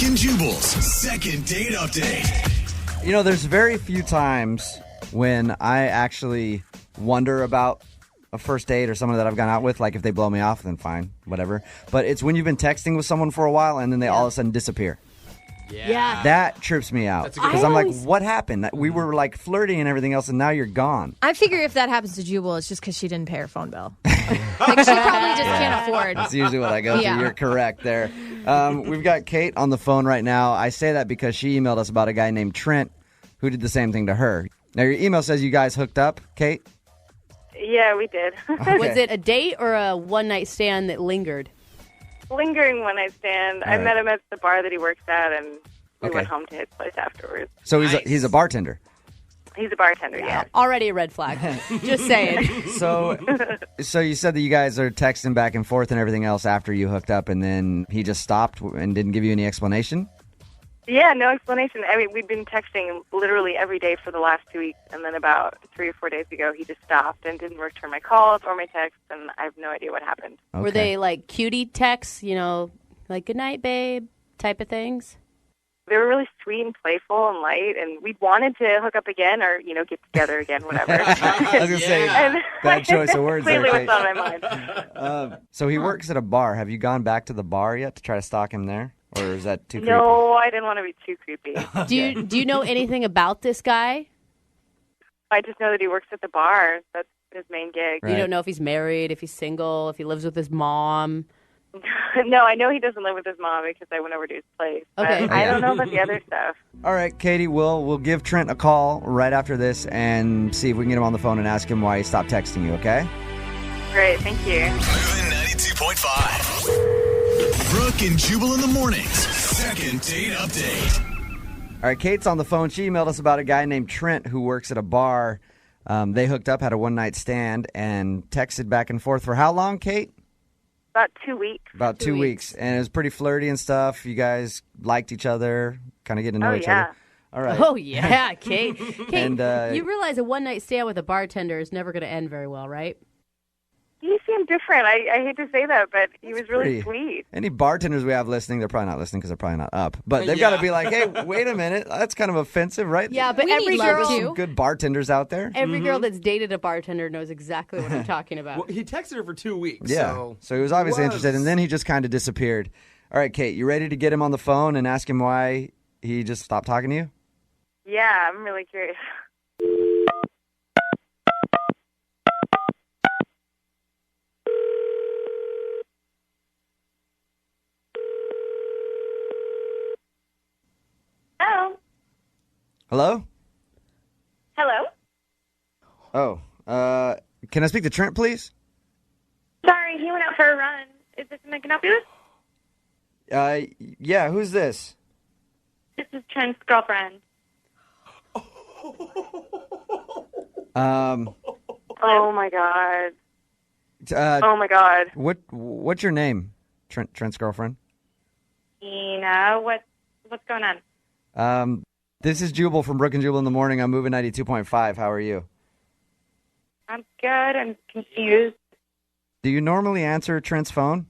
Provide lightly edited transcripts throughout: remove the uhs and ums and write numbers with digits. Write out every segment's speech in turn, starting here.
and Jubal's second date update. You know, there's very few times when I actually wonder about a first date or someone that I've gone out with. Like, if they blow me off, then fine, whatever. But it's when you've been texting with someone for a while and then they all of a sudden disappear. Yeah. That trips me out. Because I'm like, what happened? We were like flirting and everything else, and now you're gone. I figure if that happens to Jubal, it's just because she didn't pay her phone bill. Like, she probably just can't afford. That's usually what I go through. You're correct there. We've got Kate on the phone right now. I say that because she emailed us about a guy named Trent who did the same thing to her. Now, your email says you guys hooked up, Kate? Yeah, we did. Okay. Was it a date or a one-night stand that lingered? Lingering one-night stand. All I right. met him at the bar that he works at, and we Okay. went home to his place afterwards. So he's a bartender. He's a bartender, yeah. Already a red flag. Just saying. So you said that you guys are texting back and forth and everything else after you hooked up, and then he just stopped and didn't give you any explanation? Yeah, no explanation. I mean, we've been texting literally every day for the last 2 weeks, and then about 3 or 4 days ago, he just stopped and didn't return my calls or my texts, and I have no idea what happened. Okay. Were they like cutie texts, like good night, babe type of things? They were really sweet and playful and light, and we wanted to hook up again or, get together again, whatever. I was going to say, And bad choice of words there, clearly Kate. what's on my mind. So he works at a bar. Have you gone back to the bar yet to try to stalk him there? Or is that too creepy? No, I didn't want to be too creepy. Do you know anything about this guy? I just know that he works at the bar. That's his main gig. Right. You don't know if he's married, if he's single, if he lives with his mom. No, I know he doesn't live with his mom because I went over to his place. Okay. But I don't know about the other stuff. All right, Katie, we'll give Trent a call right after this and see if we can get him on the phone and ask him why he stopped texting you, okay? Great, thank you. Moving 92.5. Brooke and Jubal in the mornings. Second date update. All right, Kate's on the phone. She emailed us about a guy named Trent who works at a bar. They hooked up, had a one-night stand, and texted back and forth for how long, Kate? About 2 weeks. About 2 weeks. And it was pretty flirty and stuff. You guys liked each other, kind of get to know each other. All right. Oh, yeah, Kate. Kate, And, you realize a one-night stand with a bartender is never going to end very well, right? He seemed different. I hate to say that, but he was really pretty- sweet. Any bartenders we have listening, they're probably not listening because they're probably not up. But they've got to be like, hey, wait a minute. That's kind of offensive, right? Yeah, but We every need love, girl, too. Some good bartenders out there. every girl that's dated a bartender knows exactly what I'm talking about. Well, he texted her for 2 weeks. Yeah. So he was obviously interested, and then he just kind of disappeared. All right, Kate, you ready to get him on the phone and ask him why he just stopped talking to you? Yeah, I'm really curious. Hello? Hello? Hello? Oh, can I speak to Trent, please? Sorry, he went out for a run. Is this something I can help you with? Yeah, who's this? This is Trent's girlfriend. Oh my god. Oh my god. What's your name? Trent's girlfriend? Tina, what's going on? This is Jubal from Brooke and Jubal in the morning. I'm moving 92.5. How are you? I'm good. I'm confused. Do you normally answer Trent's phone?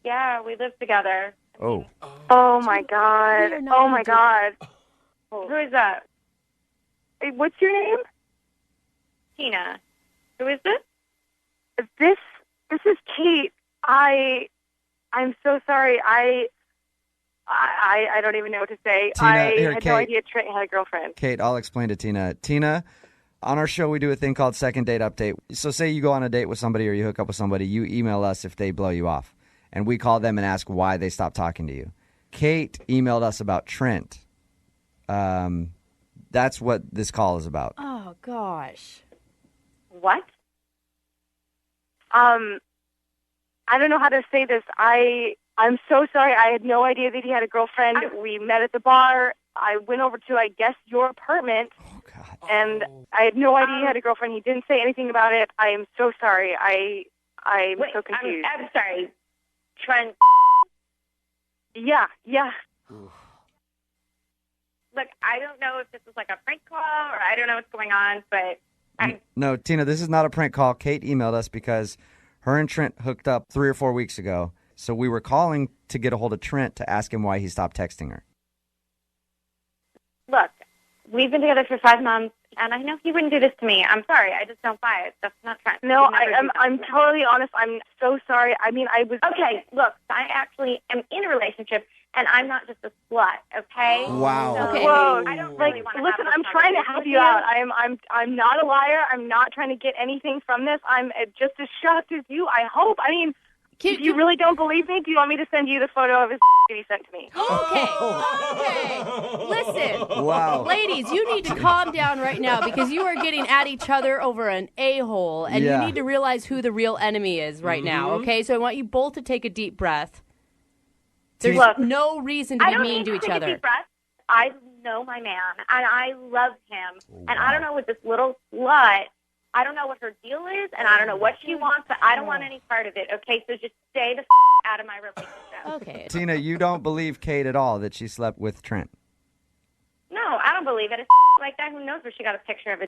Yeah, we live together. Oh. Oh my god. We are not Oh my gonna god. Who is that? Hey, what's your name? Tina. Who is this? This is Kate. I'm so sorry. I don't even know what to say. Tina, I here, had Kate. no idea Trent had a girlfriend. Kate, I'll explain to Tina. Tina, on our show, we do a thing called Second Date Update. So say you go on a date with somebody or you hook up with somebody, you email us if they blow you off. And we call them and ask why they stopped talking to you. Kate emailed us about Trent. That's what this call is about. Oh, gosh. What? I don't know how to say this. I'm so sorry. I had no idea that he had a girlfriend. We met at the bar. I went over to, I guess, your apartment. Oh, God. And I had no idea he had a girlfriend. He didn't say anything about it. I am so sorry. I'm so confused. I'm sorry. Trent, Yeah. look, I don't know if this is like a prank call or I don't know what's going on, but No, Tina, this is not a prank call. Kate emailed us because her and Trent hooked up 3 or 4 weeks ago. So we were calling to get a hold of Trent to ask him why he stopped texting her. Look, we've been together for 5 months, and I know he wouldn't do this to me. I'm sorry. I just don't buy it. That's not Trent. No, He'd never do that. I'm totally honest. I'm so sorry. I mean, I was... Okay, look, I actually am in a relationship, and I'm not just a slut, okay? Wow. So, Okay. Whoa, I don't like, really want to listen, have I'm this trying to help conversation you with out. I'm not a liar. I'm not trying to get anything from this. I'm just as shocked as you, I hope. I mean, if you really don't believe me, do you want me to send you the photo of his that he sent to me? Okay. Listen. Wow. Ladies, you need to calm down right now because you are getting at each other over an a-hole, and Yeah. you need to realize who the real enemy is right now, okay? So I want you both to take a deep breath. There's Look, no reason to I be don't mean need to each take a other. deep breath. I know my man, and I love him. And I don't know what this little slut, I don't know what her deal is, and I don't know what she wants, but I don't want any part of it, okay? So just stay the out of my relationship. Okay. Tina, you don't believe Kate at all that she slept with Trent. No, I don't believe it. It's like that. Who knows where she got a picture of it?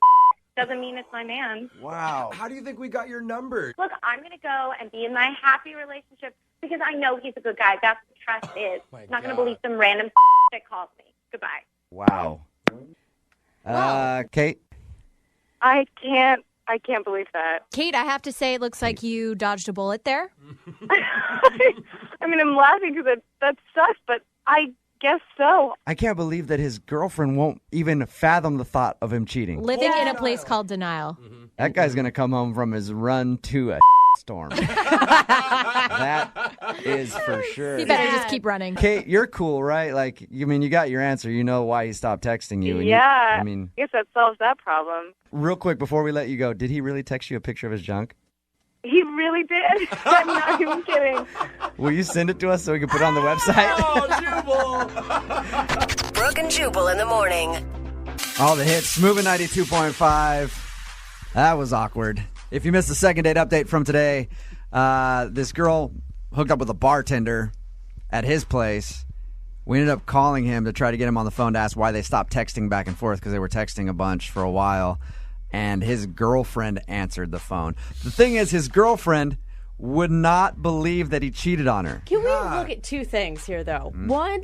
Doesn't mean it's my man. Wow. How do you think we got your number? Look, I'm going to go and be in my happy relationship because I know he's a good guy. That's what trust is. My I'm not going to God. believe some random that calls me. Goodbye. Wow. Kate? I can't believe that. Kate, I have to say, it looks like you dodged a bullet there. I mean, I'm laughing because that sucks, but I guess so. I can't believe that his girlfriend won't even fathom the thought of him cheating. Living in a place called denial. That guy's going to come home from his run to a storm. That is for sure. You better just keep running. Kate, you're cool, right? Like, you got your answer. You know why he stopped texting you. And Yeah. I guess that solves that problem. real quick before we let you go, did he really text you a picture of his junk? He really did. I'm not even kidding. Will you send it to us so we can put it on the website? Brooke and Jubal in the morning. All the hits. Moving 92.5. That was awkward. If you missed the second date update from today, this girl hooked up with a bartender at his place. We ended up calling him to try to get him on the phone to ask why they stopped texting back and forth because they were texting a bunch for a while. And his girlfriend answered the phone. The thing is, his girlfriend would not believe that he cheated on her. Can we look at two things here, though? One,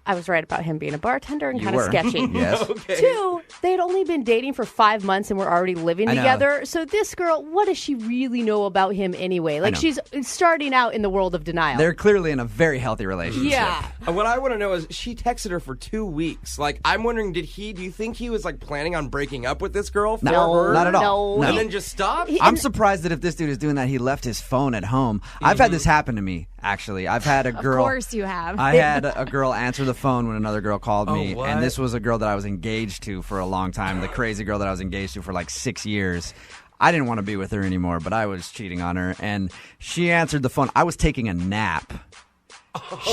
I was right about him being a bartender and You kind of were. sketchy. Yes. Two, they had only been dating for 5 months and were already living I know. together. So this girl, what does she really know about him anyway? Like, know. she's starting out in the world of denial. They're clearly in a very healthy relationship. Yeah. What I want to know is she texted her for 2 weeks. Like, I'm wondering, do you think he was like planning on breaking up with this girl for No, her? not at all. No. No. And then just stop? I'm surprised that if this dude is doing that, he left his phone at home. I've had this happen to me, actually. I've had a girl. Of course you have. I had a girl answer the phone when another girl called me, what? and this was a girl that I was engaged to for a long time, the crazy girl that I was engaged to for like 6 years. I didn't want to be with her anymore, but I was cheating on her, and she answered the phone. I was taking a nap.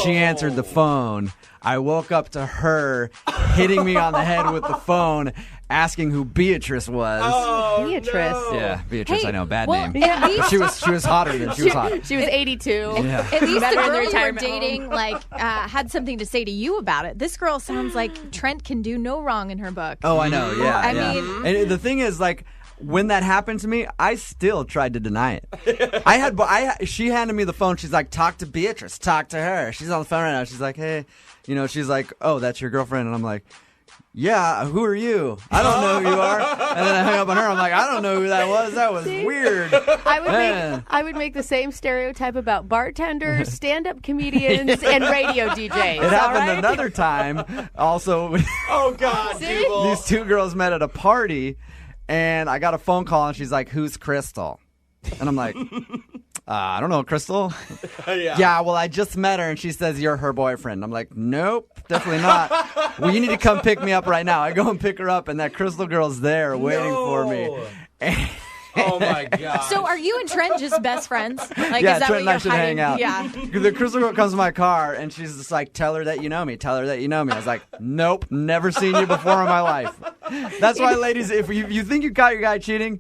She answered the phone. I woke up to her hitting me on the head with the phone, asking who Beatrice was. Oh, Beatrice. no. Yeah, Beatrice, Hey, I know, bad well, name. at least- But she was hotter than she was hot. She was 82. Yeah. At least Met the her in girl the you were retirement home. dating had something to say to you about it. This girl sounds like Trent can do no wrong in her book. Oh, I know, yeah. I yeah. mean- and the thing is, like, when that happened to me, I still tried to deny it. She handed me the phone. She's like, talk to Beatrice, talk to her. She's on the phone right now. She's like, hey, she's like, oh, that's your girlfriend. And I'm like, yeah, who are you? I don't know who you are. And then I hung up on her. I'm like, I don't know who that was. That was weird. I would make the same stereotype about bartenders, stand-up comedians, and radio DJs. It happened all right? another time. Also, Oh, God, Jubal. these two girls met at a party, and I got a phone call, and she's like, who's Crystal? And I'm like, I don't know, Crystal. Yeah, well, I just met her, and she says you're her boyfriend. I'm like, nope, definitely not. Well, you need to come pick me up right now. I go and pick her up, and that Crystal girl's there waiting for me. Oh, my God. So are you and Trent just best friends? Like, Yeah, is that Trent and I what should you're hang hiding? out. Yeah. The Crystal girl comes to my car, and she's just like, tell her that you know me. Tell her that you know me. I was like, nope, never seen you before in my life. That's why, ladies, if you think you caught your guy cheating,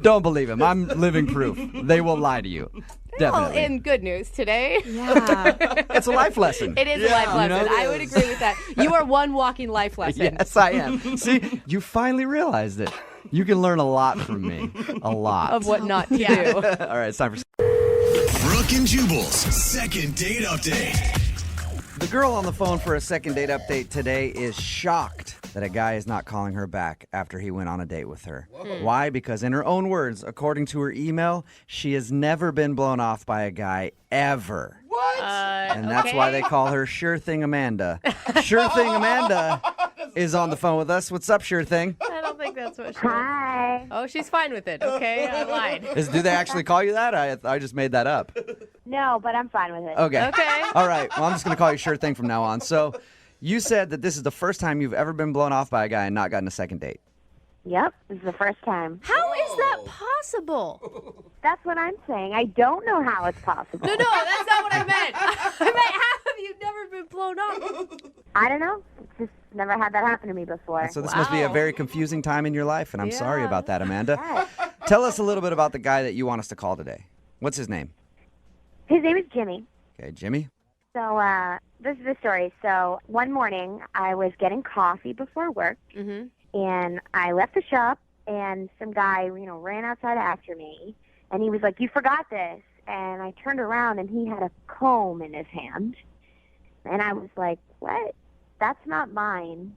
don't believe him. I'm living proof. They will lie to you. Well, Definitely. in good news today. Yeah. It's a life lesson. It is a life lesson. know it I would is. agree with that. You are one walking life lesson. Yes, I am. See, you finally realized it. You can learn a lot from me. A lot. Of what not to Yeah. do. All right, it's time for... Brooke Brooke and Jubal's second date update. The girl on the phone for a second date update today is shocked that a guy is not calling her back after he went on a date with her. Why? Because in her own words, according to her email, she has never been blown off by a guy ever. What? And that's why they call her Sure Thing Amanda. Sure Thing Amanda is on the phone with us. What's up, Sure Thing? I don't think that's what she Hi. Oh, she's fine with it. Okay, I lied. Do they actually call you that? I just made that up. No, but I'm fine with it. Okay. Okay. All right. Well, I'm just going to call you Sure Thing from now on. So you said that this is the first time you've ever been blown off by a guy and not gotten a second date. Yep, this is the first time. How is that possible? That's what I'm saying. I don't know how it's possible. No, that's not what I meant. I meant, how have you never been blown off? I don't know. Just never had that happen to me before. So this must be a Wow. very confusing time in your life, and I'm sorry Yeah. about that, Amanda. Yes. Tell us a little bit about the guy that you want us to call today. What's his name? His name is Jimmy. Okay, Jimmy. So this is the story. So one morning I was getting coffee before work, Mm-hmm. and I left the shop, and some guy, ran outside after me, and he was like, "You forgot this." And I turned around, and he had a comb in his hand, and I was like, "What? That's not mine."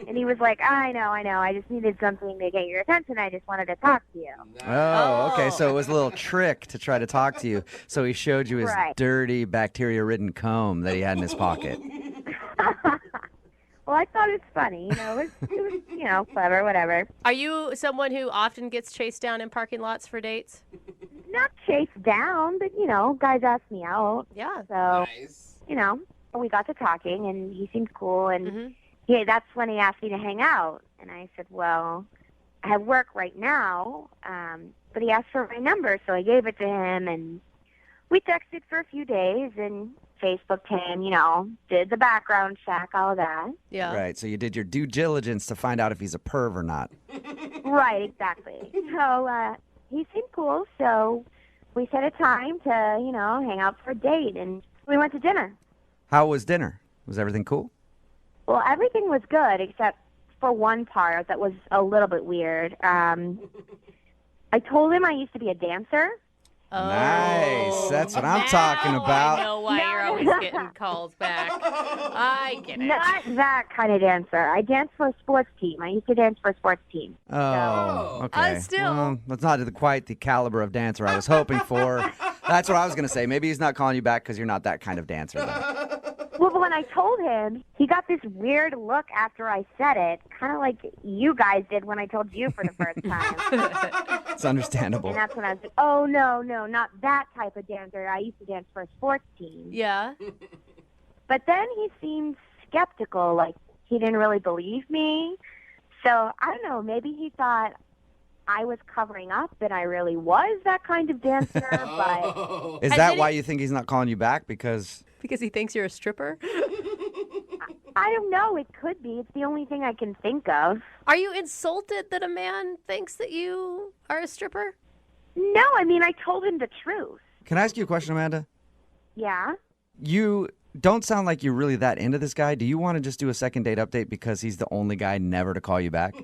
And he was like, I know. I just needed something to get your attention. I just wanted to talk to you." Oh, okay. So it was a little trick to try to talk to you. So he showed you his Right. dirty, bacteria-ridden comb that he had in his pocket. Well, I thought it was funny. It was clever, whatever. Are you someone who often gets chased down in parking lots for dates? Not chased down, but, guys asked me out. Yeah. So, Nice. we got to talking, and he seemed cool, and Mm-hmm. that's when he asked me to hang out. And I said, well, I have work right now, but he asked for my number, so I gave it to him, and we texted for a few days, and Facebooked him, did the background check, all of that. Yeah. Right. So you did your due diligence to find out if he's a perv or not. Right, exactly. So he seemed cool, so we set a time to, hang out for a date, and we went to dinner. How was dinner? Was everything cool? Well, everything was good except for one part that was a little bit weird. I told him I used to be a dancer. Oh. Nice. That's what I'm Now talking about. I know why No. you're always getting calls back. I get it. Not that kind of dancer. I danced for a sports team. I used to dance for a sports team. Oh, okay. still- Well, that's not quite the caliber of dancer I was hoping for. That's what I was going to say. Maybe he's not calling you back because you're not that kind of dancer. Then. Well, but when I told him, he got this weird look after I said it, kind of like you guys did when I told you for the first time. It's understandable. And that's when I was like, oh, no, not that type of dancer. I used to dance for a sports team. Yeah. But then he seemed skeptical, like he didn't really believe me. So, I don't know, maybe he thought I was covering up and I really was that kind of dancer, but Is that why you think he's not calling you back? Because Because he thinks you're a stripper? I don't know. It could be. It's the only thing I can think of. Are you insulted that a man thinks that you are a stripper? No, I mean, I told him the truth. can I ask you a question, Amanda? Yeah. You don't sound like you're really that into this guy. Do you want to just do a second date update because he's the only guy never to call you back?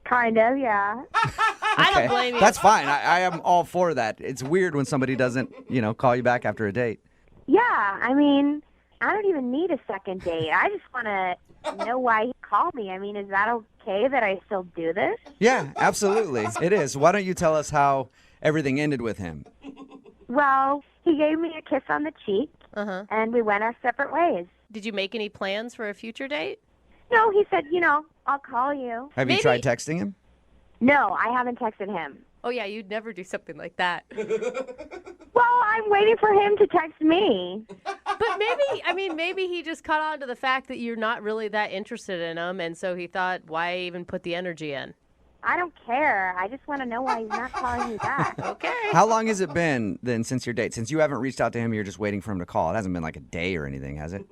Kind of, yeah. I don't blame you. That's fine. I am all for that. It's weird when somebody doesn't, call you back after a date. Yeah, I mean, I don't even need a second date. I just want to know why he called me. I mean, is that okay that I still do this? Yeah, absolutely. It is. Why don't you tell us how everything ended with him? Well, he gave me a kiss on the cheek, Uh-huh. and we went our separate ways. Did you make any plans for a future date? No, he said, I'll call you. Have you Maybe- tried texting him? No, I haven't texted him. Oh, yeah, you'd never do something like that. Well, I'm waiting for him to text me. But maybe he just caught on to the fact that you're not really that interested in him, and so he thought, why even put the energy in? I don't care. I just want to know why he's not calling me back. Okay. How long has it been then since your date? Since you haven't reached out to him, you're just waiting for him to call. It hasn't been like a day or anything, has it?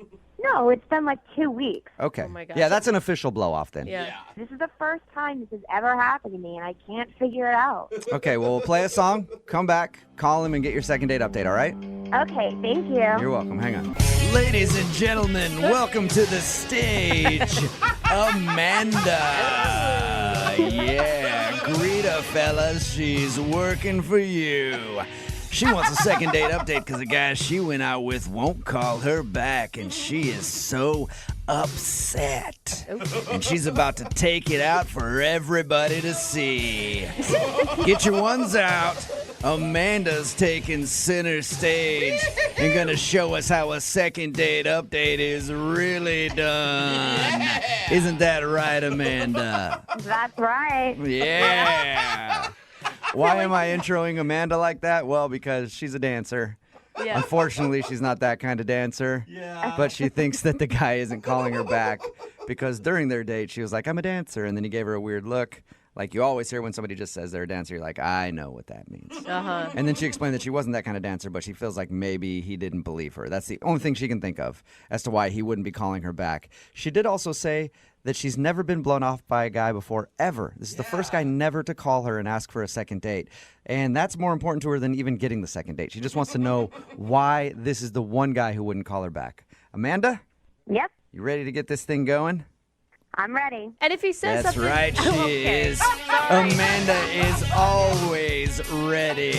No, it's been like 2 weeks. Okay. Oh my gosh. Yeah, that's an official blow off then. Yeah. This is the first time this has ever happened to me, and I can't figure it out. Okay, well, we'll play a song, come back, call him, and get your second date update, all right? Okay, thank you. You're welcome. Hang on. Ladies and gentlemen, welcome to the stage, Amanda. Yeah, greet her, fellas. She's working for you. She wants a second date update because the guy she went out with won't call her back, and she is so upset. And she's about to take it out for everybody to see. Get your ones out. Amanda's taking center stage and gonna show us how a second date update is really done. Isn't that right, Amanda? That's right. Yeah. Why am I introing Amanda like that? Well, because she's a dancer. Yeah. Unfortunately, she's not that kind of dancer. Yeah. But she thinks that the guy isn't calling her back because during their date, she was like, I'm a dancer. And then he gave her a weird look. Like you always hear when somebody just says they're a dancer, you're like, I know what that means. Uh-huh. And then she explained that she wasn't that kind of dancer, but she feels like maybe he didn't believe her. That's the only thing she can think of as to why he wouldn't be calling her back. She did also say that she's never been blown off by a guy before, ever. This is the first guy never to call her and ask for a second date. And that's more important to her than even getting the second date. She just wants to know why this is the one guy who wouldn't call her back. Amanda? Yep, You ready to get this thing going? I'm ready. And if he says That's something... right, she Okay. is. Sorry. Amanda is always ready.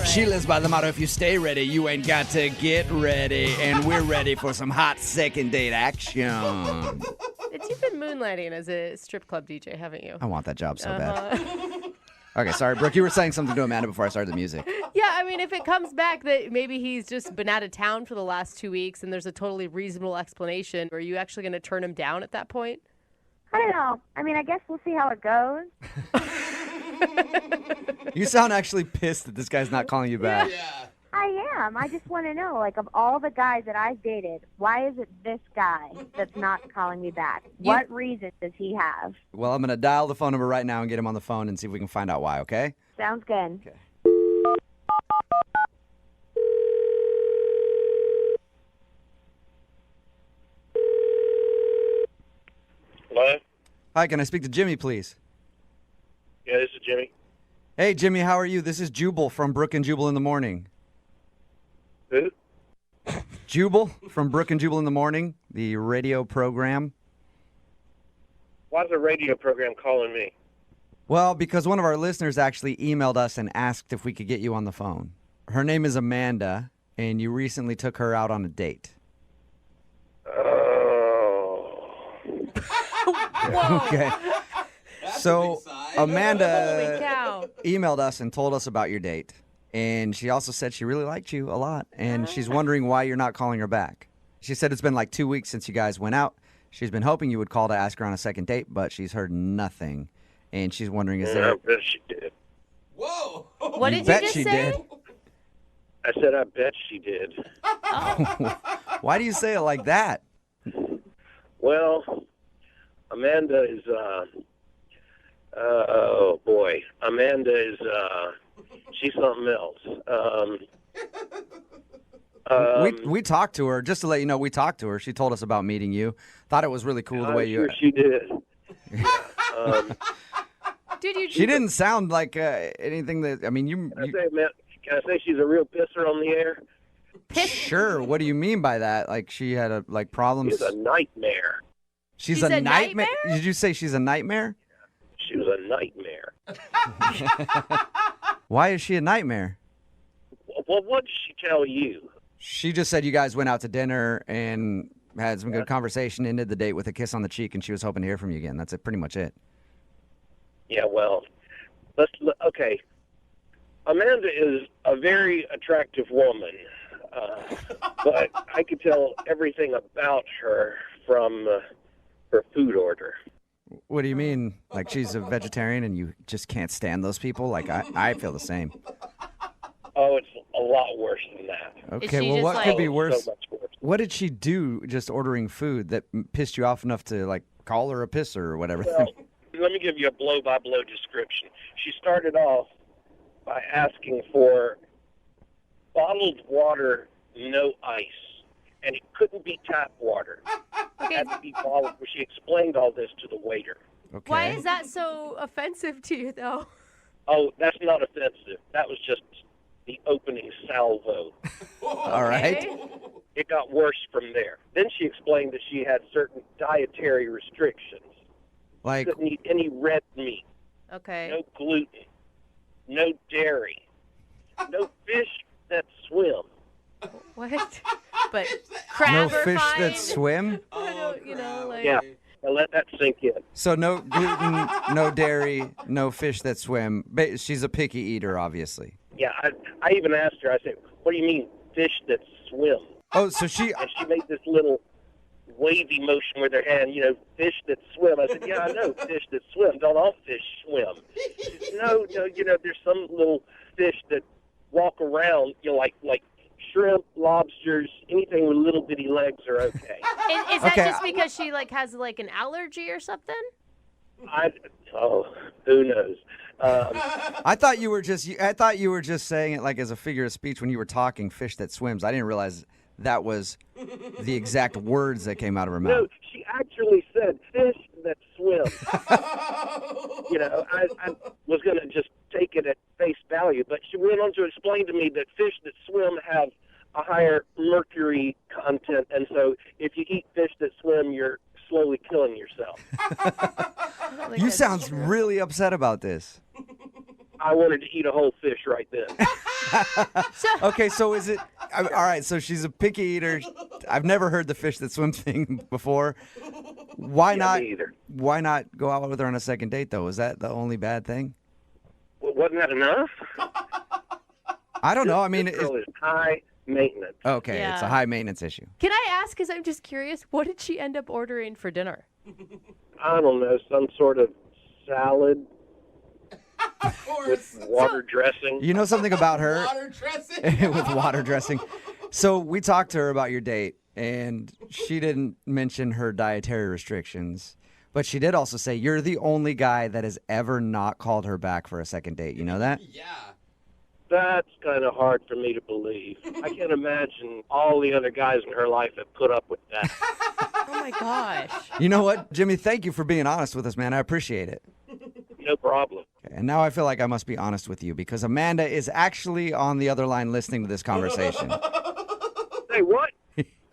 She lives by the motto, if you stay ready, you ain't got to get ready. And we're ready for some hot second date action. You've been moonlighting as a strip club DJ, haven't you? I want that job so bad. Uh-huh. Okay, sorry, Brooke, you were saying something to Amanda before I started the music. Yeah, I mean, if it comes back that maybe he's just been out of town for the last 2 weeks and there's a totally reasonable explanation, are you actually going to turn him down at that point? I don't know. I mean, I guess we'll see how it goes. You sound actually pissed that this guy's not calling you back. I am. I just want to know, like, of all the guys that I've dated, why is it this guy that's not calling me back? What reason does he have? Well, I'm going to dial the phone number right now and get him on the phone and see if we can find out why, okay? Sounds good. Okay. Hello? Hi, can I speak to Jimmy, please? Yeah, this is Jimmy. Hey, Jimmy, how are you? This is Jubal from Brooke and Jubal in the Morning. Who? Jubal from Brooke and Jubal in the Morning, the radio program. Why's a radio program calling me? Well, because one of our listeners actually emailed us and asked if we could get you on the phone. Her name is Amanda, and you recently took her out on a date. Oh. Okay. So Holy Amanda cow. emailed us and told us about your date. And she also said she really liked you a lot. And she's wondering why you're not calling her back. She said it's been like 2 weeks since you guys went out. She's been hoping you would call to ask her on a second date, but she's heard nothing. And she's wondering, is there... I bet she did. Whoa! What did you bet just she say? did. I said I bet she did. Why do you say it like that? Well, Amanda is, oh boy. Amanda is, she's something else. We talked to her, just to let you know, we talked to her. She told us about meeting you. Thought it was really cool the way you... Sure she did. Dude, She didn't sound like anything that... I mean, you Can I say she's a real pisser on the air? Sure. What do you mean by that? Like she had problems? She's a nightmare. She's a a nightmare? Did you say she's a nightmare? She was a nightmare. Why is she a nightmare? Well, what did she tell you? She just said you guys went out to dinner and had some good conversation, ended the date with a kiss on the cheek, and she was hoping to hear from you again. That's pretty much it. Yeah, well, okay. Amanda is a very attractive woman, but I could tell everything about her from her food order. What do you mean? Like she's a vegetarian and you just can't stand those people? Like I feel the same. Oh, it's a lot worse than that. Okay, she well, just what like- could be So worse? much worse. What did she do just ordering food that pissed you off enough to call her a pisser or whatever? Well, let me give you a blow-by-blow description. She started off by asking for bottled water, no ice, and it couldn't be tap water. It had to be bottled. She explained all this to the waiter. Okay. Why is that so offensive to you, though? Oh, that's not offensive. That was just the opening salvo. All right. Okay. It got worse from there. Then she explained that she had certain dietary restrictions. Like, Couldn't eat any red meat, Okay. no gluten, no dairy. no fish that swim. What? But crab No are fish fine. that swim? I don't, you know, like. Yeah, now let that sink in. So no gluten, no dairy, no fish that swim. She's a picky eater, obviously. Yeah, I even asked her, I said, what do you mean fish that swim? Oh, so she... And she made this little wavy motion with her hand, fish that swim. I said, yeah, I know fish that swim. Don't all fish swim? She said, no, there's some little fish that walk around, like shrimp, lobsters, anything with little bitty legs are okay. Is that Okay. just because she has an allergy or something? Who knows? I thought you were just saying it like as a figure of speech when you were talking fish that swims. I didn't realize that was the exact words that came out of her No, mouth. she actually said fish that swim. I was going to just take it at face value, but she went on to explain to me that fish that swim have a higher mercury content, and so if you eat fish that swim, you're slowly killing yourself. You sound really upset about this. I wanted to eat a whole fish right then. Okay, so is it... all right, so she's a picky eater. I've never heard the fish that swim thing before. Why not? Me either. Why not go out with her on a second date, though? Is that the only bad thing? Wasn't that enough? I don't know. I mean... This girl is high maintenance. Okay, Yeah. it's a high maintenance issue. Can I ask, because I'm just curious, what did she end up ordering for dinner? I don't know, some sort of salad with water dressing. You know something about her? Water dressing? With water dressing. So we talked to her about your date, and she didn't mention her dietary restrictions. But she did also say you're the only guy that has ever not called her back for a second date. You know that? Yeah. That's kind of hard for me to believe. I can't imagine all the other guys in her life have put up with that. Oh, my gosh. You know what, Jimmy? Thank you for being honest with us, man. I appreciate it. No problem. And now I feel like I must be honest with you because Amanda is actually on the other line listening to this conversation. Hey, what?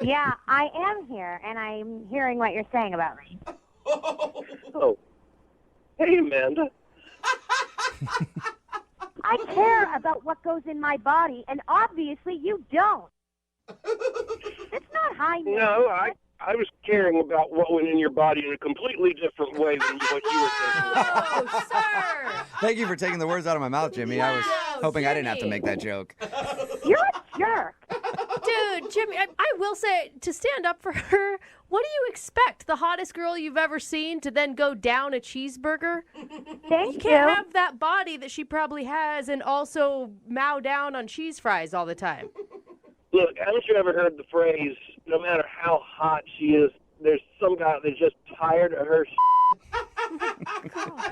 Yeah, I am here, and I'm hearing what you're saying about me. Oh. Hey, Amanda. I care about what goes in my body, and obviously you don't. It's not high maintenance. No, I was caring about what went in your body in a completely different way than what you were thinking about. Oh, sir. Thank you for taking the words out of my mouth, Jimmy. I was hoping I didn't have to make that joke. You're a jerk. Dude, Jimmy, I will say, to stand up for her, what do you expect? The hottest girl you've ever seen to then go down a cheeseburger? Thank You can't have that body that she probably has and also mow down on cheese fries all the time. Look, haven't you ever heard the phrase, no matter how hot she is, there's some guy that's just tired of her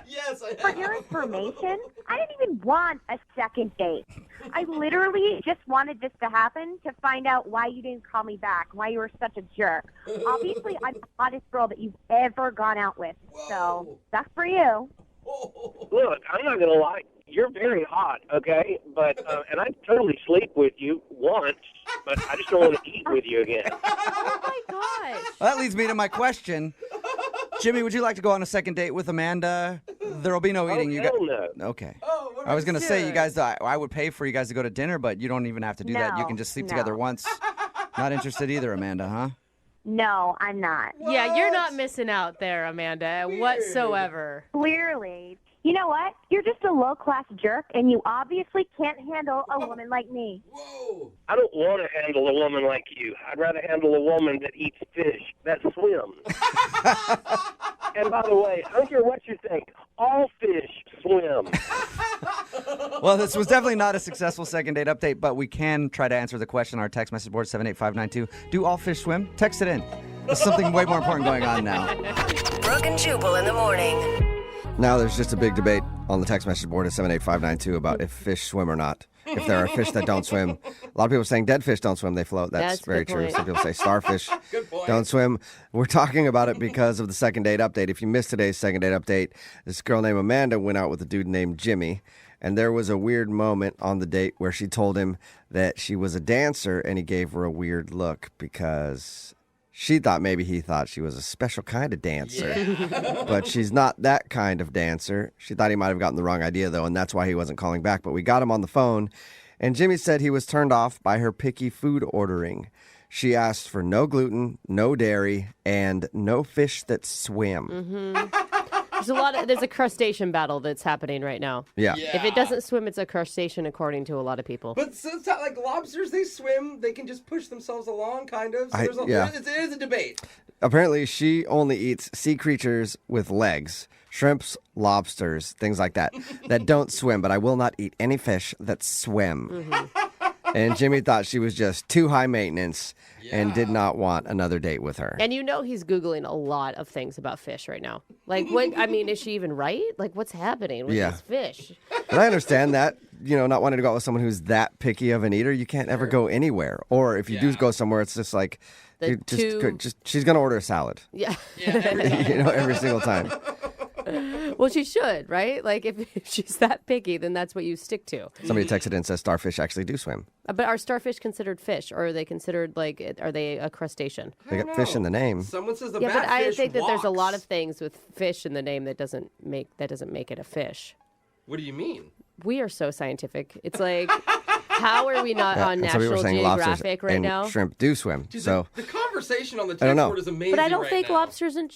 Yes, I For your information, I didn't even want a second date. I literally just wanted this to happen to find out why you didn't call me back, why you were such a jerk. Obviously, I'm the hottest girl that you've ever gone out with, so that's for you. Look, I'm not going to lie. You're very hot, okay? But and I'd totally sleep with you once, but I just don't want to eat with you again. Oh, my gosh. Well, that leads me to my question. Jimmy, would you like to go on a second date with Amanda? There'll be no eating. Hell no. Okay. I was going to say, you guys, I would pay for you guys to go to dinner, but you don't even have to do that. You can just sleep together once. Not interested either, Amanda, huh? No, I'm not. Yeah, you're not missing out there, Amanda, whatsoever. Clearly. You know what? You're just a low-class jerk, and you obviously can't handle a woman like me. Whoa. I don't want to handle a woman like you. I'd rather handle a woman that eats fish, that swims. And by the way, I don't care what you think. All fish swim. Well, this was definitely not a successful second date update, but we can try to answer the question on our text message board, 78592. Do all fish swim? Text it in. There's something way more important going on now. Brooke and Jubal in the morning. Now there's just a big debate on the text message board at 78592 about if fish swim or not. If there are fish that don't swim. A lot of people are saying dead fish don't swim, they float. That's a very good true. point. Some people say starfish don't swim. We're talking about it because of the second date update. If you missed today's second date update, this girl named Amanda went out with a dude named Jimmy. And there was a weird moment on the date where she told him that she was a dancer and he gave her a weird look because she thought maybe he thought she was a special kind of dancer. But she's not that kind of dancer. She thought he might have gotten the wrong idea, though, and that's why he wasn't calling back. But we got him on the phone, And Jimmy said he was turned off by her picky food ordering. She asked for no gluten, no dairy, and no fish that swim. There's a crustacean battle that's happening right now. Yeah. If it doesn't swim, it's a crustacean, according to a lot of people. But it's not like lobsters, they swim. They can just push themselves along, kind of. So it is a debate. Apparently, she only eats sea creatures with legs, shrimps, lobsters, things like that don't swim. But I will not eat any fish that swim. And Jimmy thought she was just too high maintenance and did not want another date with her. And he's Googling a lot of things about fish right now. Like, what? I mean, is she even right? Like, what's happening with these fish? But I understand that, not wanting to go out with someone who's that picky of an eater. You can't ever go anywhere. Or if you do go somewhere, it's just like, she's going to order a salad. Yeah. Every single time. Well, she should, right? Like, if she's that picky, then that's what you stick to. Somebody texted in and says starfish actually do swim. But are starfish considered fish, or are they consired, are they a crustacean? They got fish in the name. Someone says the but I batfish think that there's a lot walks. of things with fish in the name that doesn't make it a fish. What do you mean? We are so scientific. It's like, how are we not on and some people National are saying Geographic lobsters right and now? shrimp do swim. Dude, So the conversation on the I don't text know. board is amazing. But I don't right think now. lobsters and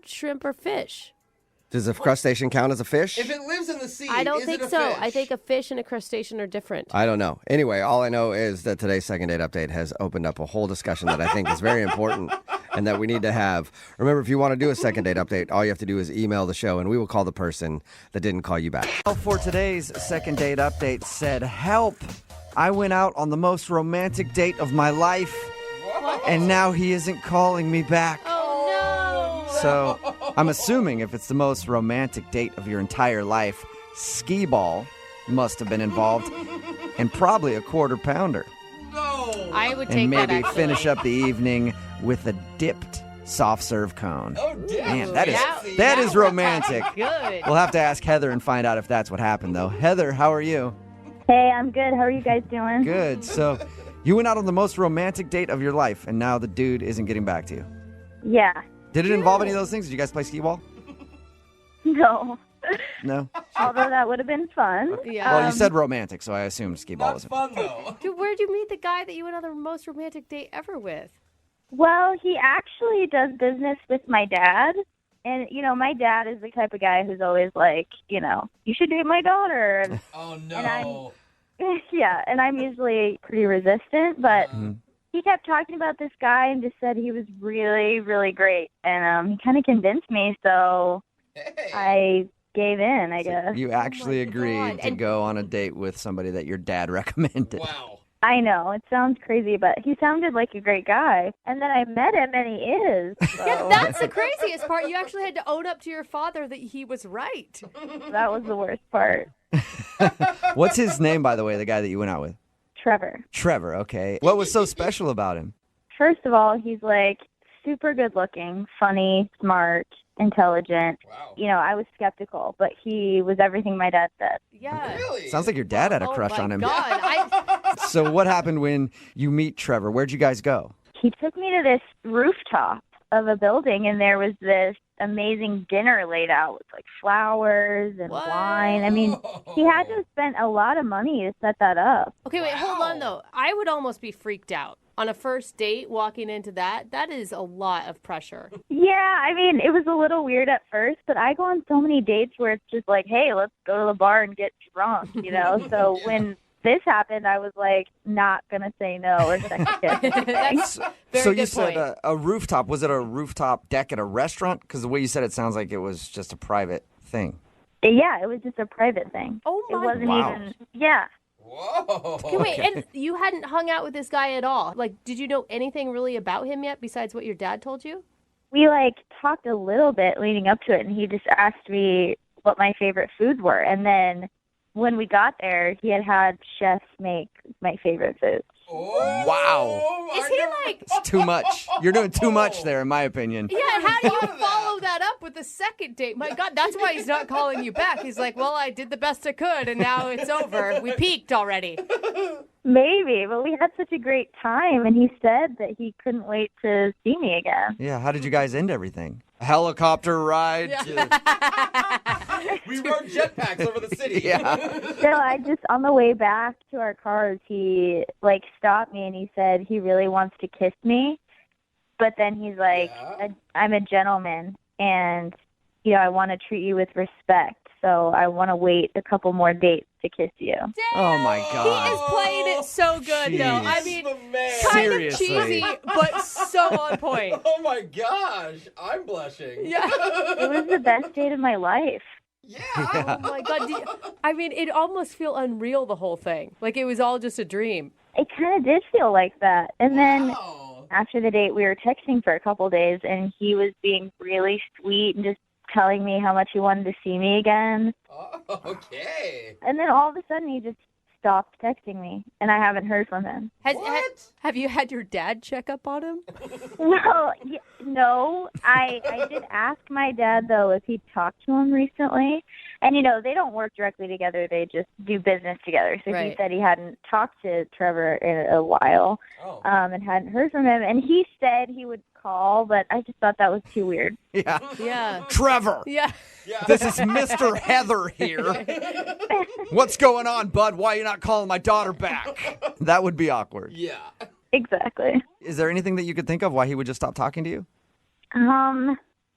shrimp are fish. does a crustacean count as a fish? If it lives in the sea, I don't is think it a so. fish? I think a fish and a crustacean are different. I don't know. Anyway, all I know is that today's second date update has opened up a whole discussion that I think is very important and that we need to have. Remember, if you want to do a second date update, all you have to do is email the show and we will call the person that didn't call you back. For today's second date update said, help, I went out on the most romantic date of my life and now he isn't calling me back. Oh, no. So I'm assuming if it's the most romantic date of your entire life, skee ball must have been involved and probably a quarter pounder. I would take And that, maybe actually. finish up the evening with a dipped soft serve cone. Oh, damn. Man, that That is romantic. Good. We'll have to ask Heather and find out if that's what happened, though. Heather, how are you? Hey, I'm good. How are you guys doing? Good. So you went out on the most romantic date of your life, and now the dude isn't getting back to you. Yeah. Did it involve any of those things? Did you guys play skee ball? No. No? Although that would have been fun. Yeah. Well, you said romantic, so I assumed skee ball That's wasn't. fun, though. Dude, where'd you meet the guy that you went on the most romantic date ever with? Well, he actually does business with my dad. And, my dad is the type of guy who's always like, you should date my daughter. And, Oh, no. yeah, and I'm usually pretty resistant, but he kept talking about this guy and just said he was really, really great. And he kind of convinced me, so I gave in, I guess. You actually agreed to And- go on a date with somebody that your dad recommended. Wow. I know, it sounds crazy, but he sounded like a great guy. And then I met him, and he is. So Yeah, that's the craziest part. You actually had to own up to your father that he was right. that was the worst part. What's his name, by the way, the guy that you went out with? Trevor. Trevor, okay. What was so special about him? First of all, he's like super good looking, funny, smart, intelligent. Wow. I was skeptical, but he was everything my dad said. Yeah. Really? Sounds like your dad had a crush my on him. God. So what happened when you meet Trevor? Where'd you guys go? He took me to this rooftop of a building, and there was this amazing dinner laid out with like flowers and What? wine. I mean, he had to spend a lot of money to set that up. Okay, wait, hold on, though. I would almost be freaked out. On a first date, walking into that is a lot of pressure. Yeah, I mean, it was a little weird at first, but I go on so many dates where it's just like, hey, let's go to the bar and get drunk, So when this happened, I was like, not going to say no or second guess anything. That's very So you good said point. a rooftop. Was it a rooftop deck at a restaurant? Because the way you said it sounds like it was just a private thing. Yeah, it was just a private thing. Oh, It my wasn't Wow. even, yeah. Whoa. Okay, wait, and you hadn't hung out with this guy at all? Like, did you know anything really about him yet besides what your dad told you? We talked a little bit leading up to it, and he just asked me what my favorite foods were. And then when we got there, he had chefs make my favorite foods. Oh, Wow. Is he like... It's too much. You're doing too much there, in my opinion. Yeah, and how do you follow that up with the second date? My God, that's why he's not calling you back. He's like, well, I did the best I could, and now it's over. We peaked already. Maybe, but we had such a great time, and he said that he couldn't wait to see me again. Yeah, how did you guys end everything? A helicopter ride? We rode jetpacks over the city. Yeah. So I just, on the way back to our cars, he, like, stopped me and he said he really wants to kiss me. But then he's like, I'm a gentleman and, you know, I want to treat you with respect. So I want to wait a couple more dates to kiss you. Damn. Oh, my God. He is playing it so good, though. I Jeez. mean, kind Seriously. of cheesy, but so on point. Oh my gosh, I'm blushing. Yeah. It was the best date of my life. Oh, my God. I mean, it almost feel unreal, the whole thing. Like it was all just a dream. It kind of did feel like that. And then after the date, we were texting for a couple days, and he was being really sweet and just telling me how much he wanted to see me again. Oh, okay. And then all of a sudden, he just stopped texting me, and I haven't heard from him. Have you had your dad check up on him? Well, no. I did ask my dad, though, if he'd talked to him recently. And, you know, they don't work directly together. They just do business together. So he said he hadn't talked to Trevor in a while and hadn't heard from him. And he said he would call, but I just thought that was too weird. Yeah. Yeah. Trevor. Yeah. This is Mr. Heather here. What's going on, bud? Why are you not calling my daughter back? That would be awkward. Yeah. Exactly. Is there anything that you could think of why he would just stop talking to you?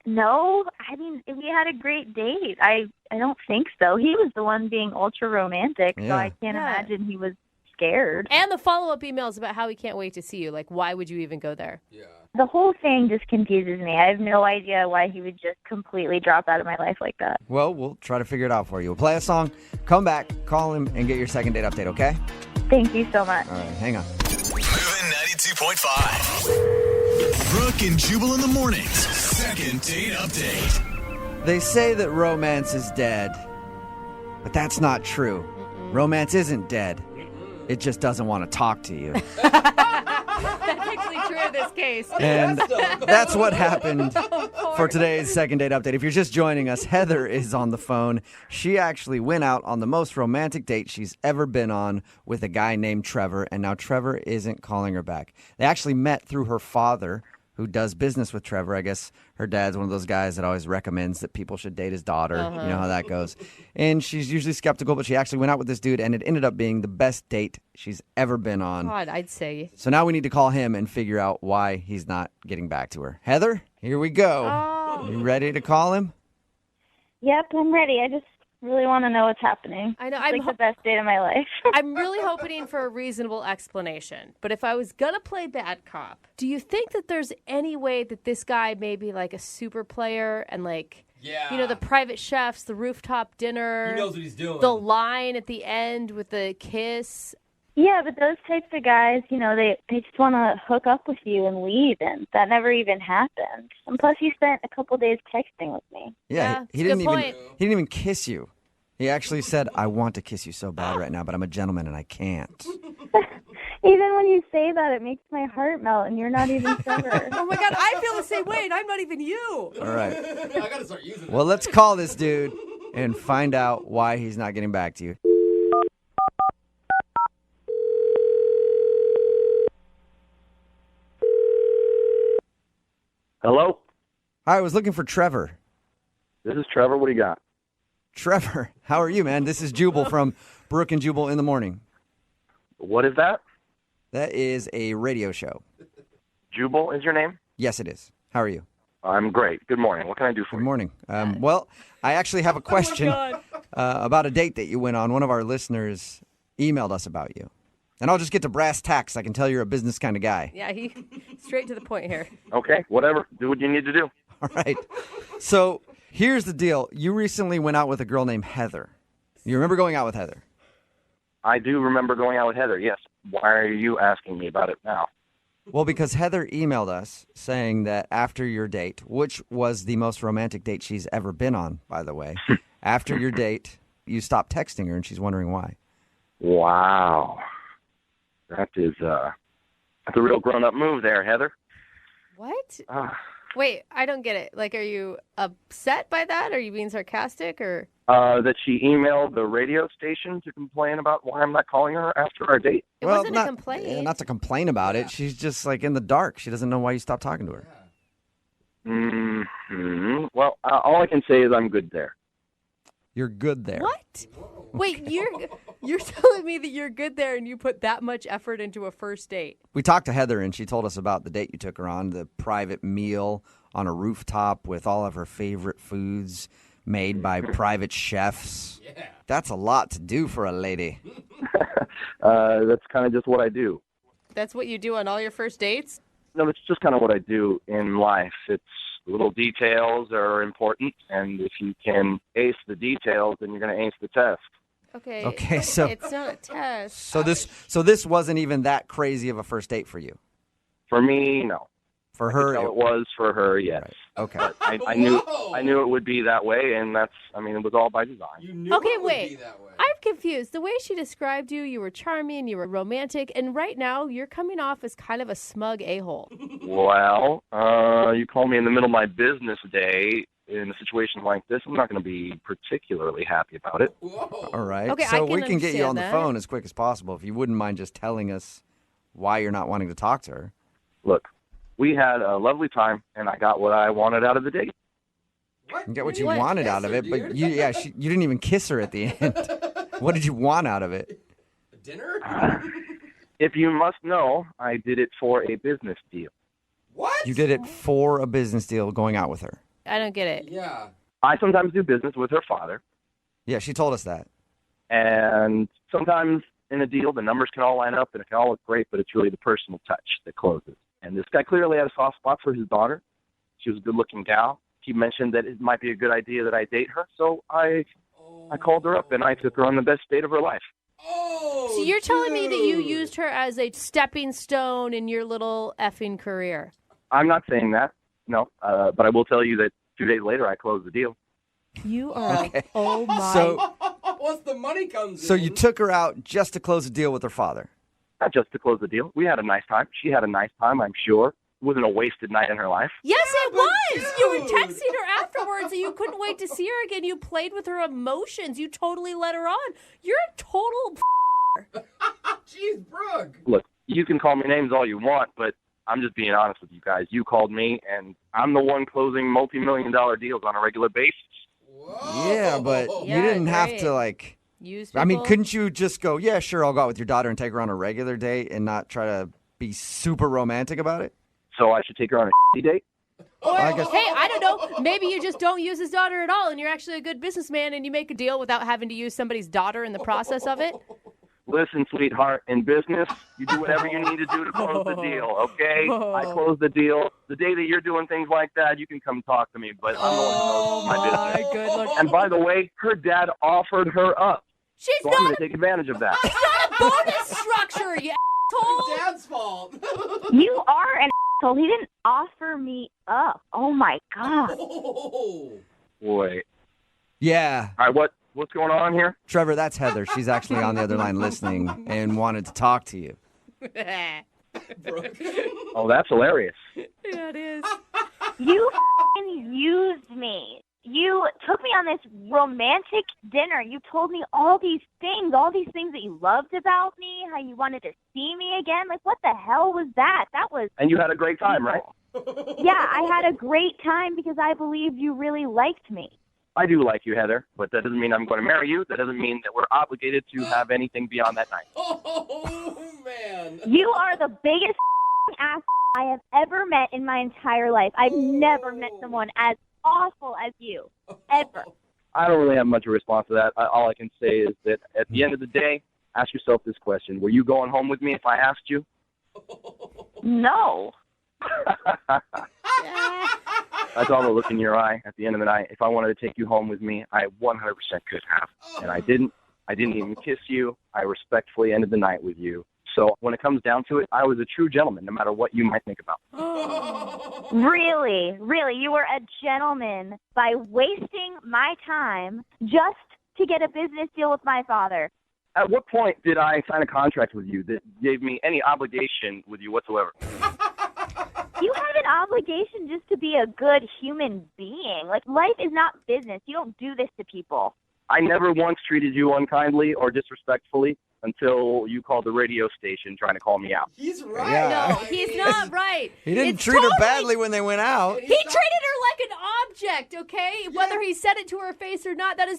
No. I mean, we had a great date. I don't think so. He was the one being ultra romantic, so I can't imagine he was scared. And the follow-up emails about how he can't wait to see you. Like, why would you even go there? Yeah. The whole thing just confuses me. I have no idea why he would just completely drop out of my life like that. Well, we'll try to figure it out for you. We'll play a song, come back, call him, and get your second date update, okay? Thank you so much. All right, hang on. Moving 92.5. Brooke and Jubal in the mornings. Second date update. They say that romance is dead, but that's not true. Romance isn't dead. It just doesn't want to talk to you. That's actually true in this case. And that's what happened for today's second date update. If you're just joining us, Heather is on the phone. She actually went out on the most romantic date she's ever been on with a guy named Trevor, and now Trevor isn't calling her back. They actually met through her father, who does business with Trevor. I guess her dad's one of those guys that always recommends that people should date his daughter. You know how that goes. And she's usually skeptical, but she actually went out with this dude, and it ended up being the best date she's ever been on. God, I'd say. So now we need to call him and figure out why he's not getting back to her. Heather, here we go. Oh. You ready to call him? Yep, I'm ready. I just really want to know what's happening. I know. It's like the best date of my life. I'm really hoping for a reasonable explanation. But if I was going to play bad cop, do you think that there's any way that this guy may be like a super player and like, you know, the private chefs, the rooftop dinner. He knows what he's doing. The line at the end with the kiss. Yeah, but those types of guys, you know, they just want to hook up with you and leave, and that never even happened. And plus, he spent a couple days texting with me. Yeah, he didn't even kiss you. He actually said, "I want to kiss you so bad right now, but I'm a gentleman and I can't." Even when you say that, it makes my heart melt, and you're not even Trevor. Oh my God, I feel the same way, and I'm not even you. All right. I gotta start using Well, let's call this dude and find out why he's not getting back to you. Hello? Hi, I was looking for Trevor. This is Trevor. What do you got? Trevor, how are you, man? This is Jubal from Brooke and Jubal in the morning. What is that? That is a radio show. Jubal is your name? Yes, it is. How are you? I'm great. Good morning. What can I do for you? Good morning. Well, I actually have a question about a date that you went on. One of our listeners emailed us about you. And I'll just get to brass tacks. I can tell you're a business kind of guy. Yeah, he straight to the point here. Okay, whatever. Do what you need to do. All right. So here's the deal. You recently went out with a girl named Heather. You remember going out with Heather? I do remember going out with Heather, yes. Why are you asking me about it now? Well, because Heather emailed us saying that after your date, which was the most romantic date she's ever been on, by the way, after your date, you stopped texting her, and she's wondering why. Wow. That's a real grown-up move there, Heather. What? Wait, I don't get it. Like, are you upset by that? Are you being sarcastic, or? That she emailed the radio station to complain about why I'm not calling her after our date. It wasn't a complaint. Yeah, not to complain about it. She's just like in the dark. She doesn't know why you stopped talking to her. Mm-hmm. Well, all I can say is I'm good there. You're good there. What? Wait, you're telling me that you're good there and you put that much effort into a first date? We talked to Heather, and she told us about the date you took her on, the private meal on a rooftop with all of her favorite foods made by private chefs. Yeah. That's a lot to do for a lady. That's kind of just what I do. That's what you do on all your first dates? No, it's just kind of what I do in life. It's little details are important, and if you can ace the details, then you're going to ace the test. Okay, so it's not a test. So this wasn't even that crazy of a first date for you. For me, no. For her, it was. For her, yes. Right. Okay. But I knew it would be that way, and it was all by design. You knew okay, it would wait. be that way. I'm confused. The way she described you, you were charming, you were romantic, and right now you're coming off as kind of a smug a-hole. Well, you call me in the middle of my business day in a situation like this, I'm not going to be particularly happy about it. Whoa. All right. Okay, so I can we can get you on understand the that. phone as quick as possible if you wouldn't mind just telling us why you're not wanting to talk to her. Look, we had a lovely time, and I got what I wanted out of the date. What? You get what you What? wanted out of it, but you didn't even kiss her at the end. What did you want out of it? Dinner? If you must know, I did it for a business deal. What? You did it for a business deal going out with her. I don't get it. Yeah. I sometimes do business with her father, Yeah, she told us that. and sometimes in a deal, the numbers can all line up and it can all look great, but it's really the personal touch that closes. And this guy clearly had a soft spot for his daughter. She was a good-looking gal. He mentioned that it might be a good idea that I date her, so I called her up and I took her on the best date of her life. Oh, So you're telling me that you dude. used her as a stepping stone in your little effing career? I'm not saying that, no, but I will tell you that 2 days later I closed the deal. You are oh my. So, Once the money comes in. so you took her out just to close a deal with her father. Not just to close the deal. We had a nice time. She had a nice time, I'm sure. It wasn't a wasted night in her life. Yes, it was. You were dude. texting her afterwards, and you couldn't wait to see her again. You played with her emotions. You totally let her on. You're a total. Jeez, Brooke. Look, you can call me names all you want, but I'm just being honest with you guys. You called me, and I'm the one closing multi-million-dollar deals on a regular basis. Whoa. Yeah, but Yeah, you didn't have great. to, like... Use I mean, people. couldn't you just go, yeah, sure, I'll go out with your daughter and take her on a regular date and not try to be super romantic about it? So I should take her on a date? Or, I guess- hey, I don't know. Maybe you just don't use his daughter at all, and you're actually a good businessman, and you make a deal without having to use somebody's daughter in the process of it. Listen, sweetheart, in business, you do whatever you need to do to close the deal, okay? I close the deal. The day that you're doing things like that, you can come talk to me, but I'm the one who knows my business. Good Lord. And by the way, her dad offered her up, She's so I'm going not, to take advantage of that. it's not a bonus structure, you asshole. Dad's fault. You are an asshole. He didn't offer me up. Oh, my God. Oh. Boy. Yeah. All right, what's going on here? Trevor, that's Heather. She's actually on the other line listening and wanted to talk to you. Brooke. Oh, that's hilarious. Yeah, it is. You f***ing used me. You took me on this romantic dinner. You told me all these things that you loved about me, how you wanted to see me again. Like, what the hell was that? That was... And you had a great time, right? Yeah, I had a great time because I believed you really liked me. I do like you, Heather, but that doesn't mean I'm going to marry you. That doesn't mean that we're obligated to have anything beyond that night. Oh, man. You are the biggest ass I have ever met in my entire life. I've never met someone as awful as you, ever. I don't really have much of a response to that. All I can say is that at the end of the day, ask yourself this question. Were you going home with me if I asked you? No. I saw the look in your eye at the end of the night. If I wanted to take you home with me, I 100% could have. And I didn't. I didn't even kiss you. I respectfully ended the night with you. So when it comes down to it, I was a true gentleman, no matter what you might think about. Really? Really? You were a gentleman by wasting my time just to get a business deal with my father. At what point did I sign a contract with you that gave me any obligation with you whatsoever? You have an obligation just to be a good human being. Like, life is not business. You don't do this to people. I never once treated you unkindly or disrespectfully until you called the radio station trying to call me out. He's right. Yeah. No, he's not right. He didn't It's treat her totally- badly when they went out. He treated her like an object, okay? Whether he said it to her face or not, that's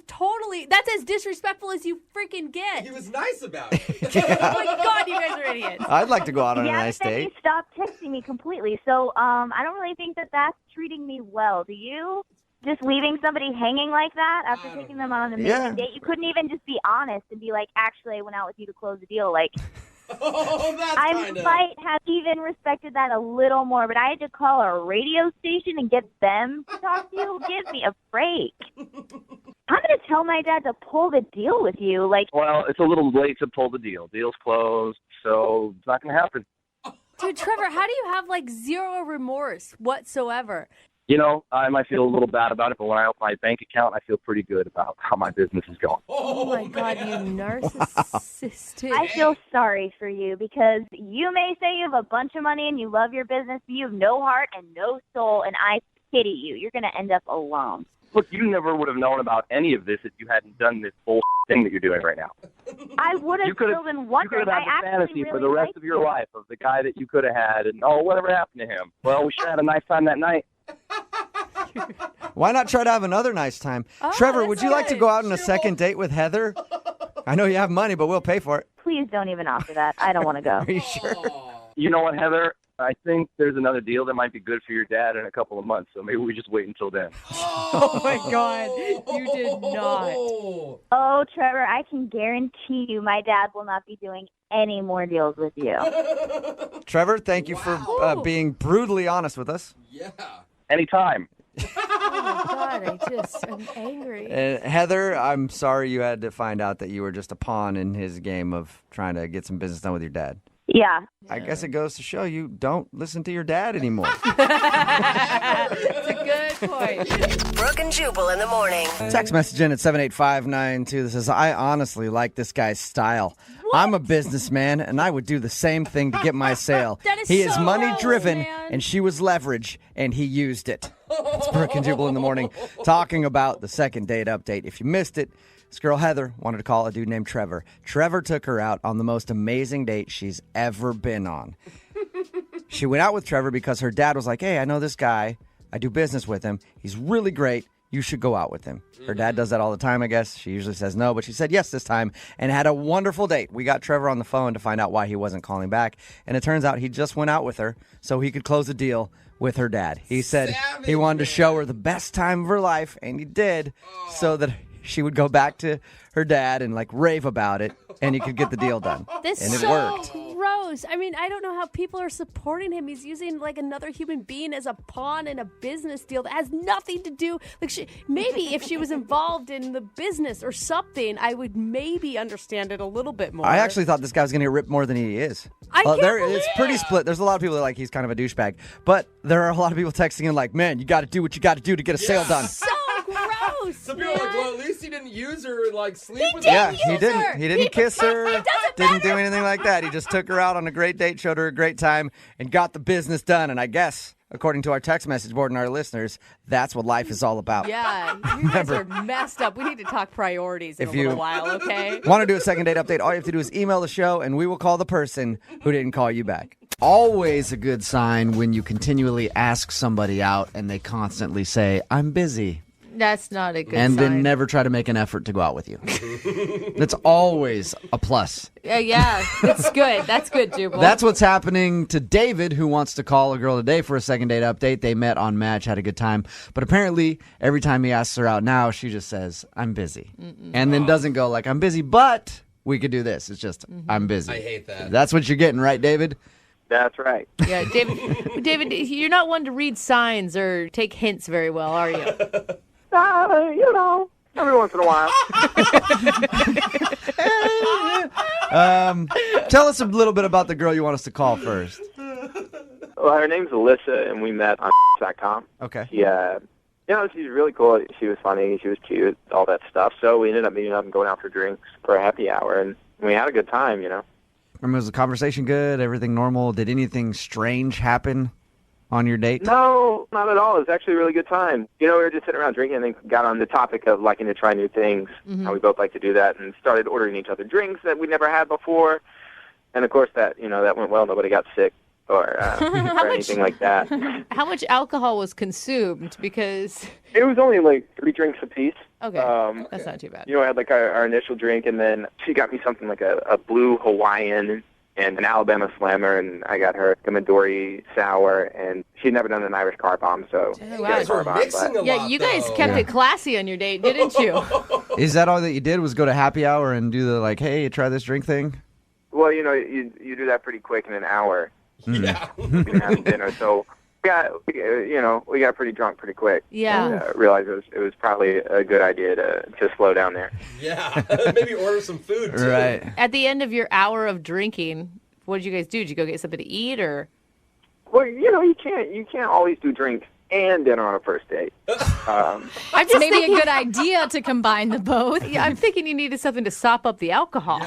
as disrespectful as you freaking get. He was nice about it. Oh my God, you guys are idiots. I'd like to go out on a nice but then date. he stopped texting me completely. So I don't really think that that's treating me well. Do you? Just leaving somebody hanging like that after taking them on an amazing date? You couldn't even just be honest and be like, actually, I went out with you to close the deal. Like, I might have even respected that a little more, but I had to call a radio station and get them to talk to you. Give me a break. I'm going to tell my dad to pull the deal with you. Like, Well, it's a little late to pull the deal. Deal's closed, so it's not going to happen. Dude, Trevor, how do you have like zero remorse whatsoever? You know, I might feel a little bad about it, but when I open my bank account, I feel pretty good about how my business is going. Oh my God, you narcissist. I feel sorry for you because you may say you have a bunch of money and you love your business, but you have no heart and no soul, and I pity you. You're going to end up alone. Look, you never would have known about any of this if you hadn't done this whole thing that you're doing right now. I would have still been wondering. You could have had the fantasy for the rest of your life of the guy that you could have had, and whatever happened to him. Well, we sure had a nice time that night. Why not try to have another nice time? Trevor, would you like to go out on a second date with Heather? I know you have money, but we'll pay for it. Please don't even offer that. I don't want to go. Are you sure? You know what, Heather? I think there's another deal that might be good for your dad in a couple of months, so maybe we just wait until then. Oh my God, you did not. Oh, Trevor, I can guarantee you my dad will not be doing any more deals with you. Trevor, thank you for being brutally honest with us. Yeah. Anytime. Oh my God, I'm angry. Heather, I'm sorry you had to find out that you were just a pawn in his game of trying to get some business done with your dad. Yeah. I guess it goes to show you don't listen to your dad anymore. That's a good point. Brooke and Jubal in the morning. Text message in at 78592 that says, I honestly like this guy's style. What? I'm a businessman, and I would do the same thing to get my sale. He is money-driven, and she was leverage, and he used it. It's Brooke and Jubal in the morning talking about the second date update. If you missed it, this girl, Heather, wanted to call a dude named Trevor. Trevor took her out on the most amazing date she's ever been on. She went out with Trevor because her dad was like, hey, I know this guy. I do business with him. He's really great. You should go out with him. Her dad does that all the time, I guess. She usually says no, but she said yes this time and had a wonderful date. We got Trevor on the phone to find out why he wasn't calling back. And it turns out he just went out with her so he could close a deal with her dad. He said he wanted to show her the best time of her life, and he did, so that she would go back to her dad and like rave about it, and he could get the deal done. This and is it worked. Gross. I mean, I don't know how people are supporting him. He's using like another human being as a pawn in a business deal that has nothing to do. Like, maybe if she was involved in the business or something, I would maybe understand it a little bit more. I actually thought this guy was going to get ripped more than he is. It's pretty split. There's a lot of people that are like he's kind of a douchebag, but there are a lot of people texting in like, man, you got to do what you got to do to get a sale done. So gross. Some people are like, well, at least he didn't use her and like sleep with did. her. Yeah, he didn't. He didn't kiss her. Didn't do anything like that. He just took her out on a great date, showed her a great time, and got the business done. And I guess, according to our text message board and our listeners, that's what life is all about. Yeah, you guys are messed up. We need to talk priorities in a little while, okay? Want to do a second date update? All you have to do is email the show, and we will call the person who didn't call you back. Always a good sign when you continually ask somebody out and they constantly say, I'm busy. That's not a good and sign. then never try to make an effort to go out with you. That's always a plus. Yeah, it's good. That's good, Jubal. That's what's happening to David, who wants to call a girl today for a second date update. They met on Match, had a good time. But apparently, every time he asks her out now, she just says, I'm busy. And then doesn't go like, I'm busy, but we could do this. It's just, I'm busy. I hate that. That's what you're getting, right, David? That's right. Yeah, David, you're not one to read signs or take hints very well, are you? You know, every once in a while. Tell us a little bit about the girl you want us to call first. Well, her name's Alyssa, and we met on .com. Okay. She's really cool. She was funny. She was cute, all that stuff. So we ended up meeting up and going out for drinks for a happy hour, and we had a good time, you know. Was the conversation good? Everything normal? Did anything strange happen on your date? No, not at all. It was actually a really good time. You know, we were just sitting around drinking and then got on the topic of liking to try new things, how we both like to do that, and started ordering each other drinks that we never had before. And, of course, that went well. Nobody got sick. or anything like that. How much alcohol was consumed? Because It was only like 3 drinks apiece. okay, that's not too bad. I had like our initial drink, and then she got me something like a blue Hawaiian and an Alabama Slammer, and I got her a Midori Sour, and she'd never done an Irish car bomb, so You guys were mixing a lot, Yeah, you guys though. kept it classy on your date, didn't you? Is that all that you did? Was go to happy hour and do the like, hey, try this drink thing? Well, you do that pretty quick in an hour. Yeah. You can have dinner, so we got pretty drunk pretty quick. Yeah. And, realized it was probably a good idea to slow down there. Yeah. Maybe order some food, too. Right. At the end of your hour of drinking, what did you guys do? Did you go get something to eat, or? Well, you can't always do drink and dinner on a first date. I'm just Maybe thinking, a good idea to combine the both. Yeah, I'm thinking you needed something to sop up the alcohol.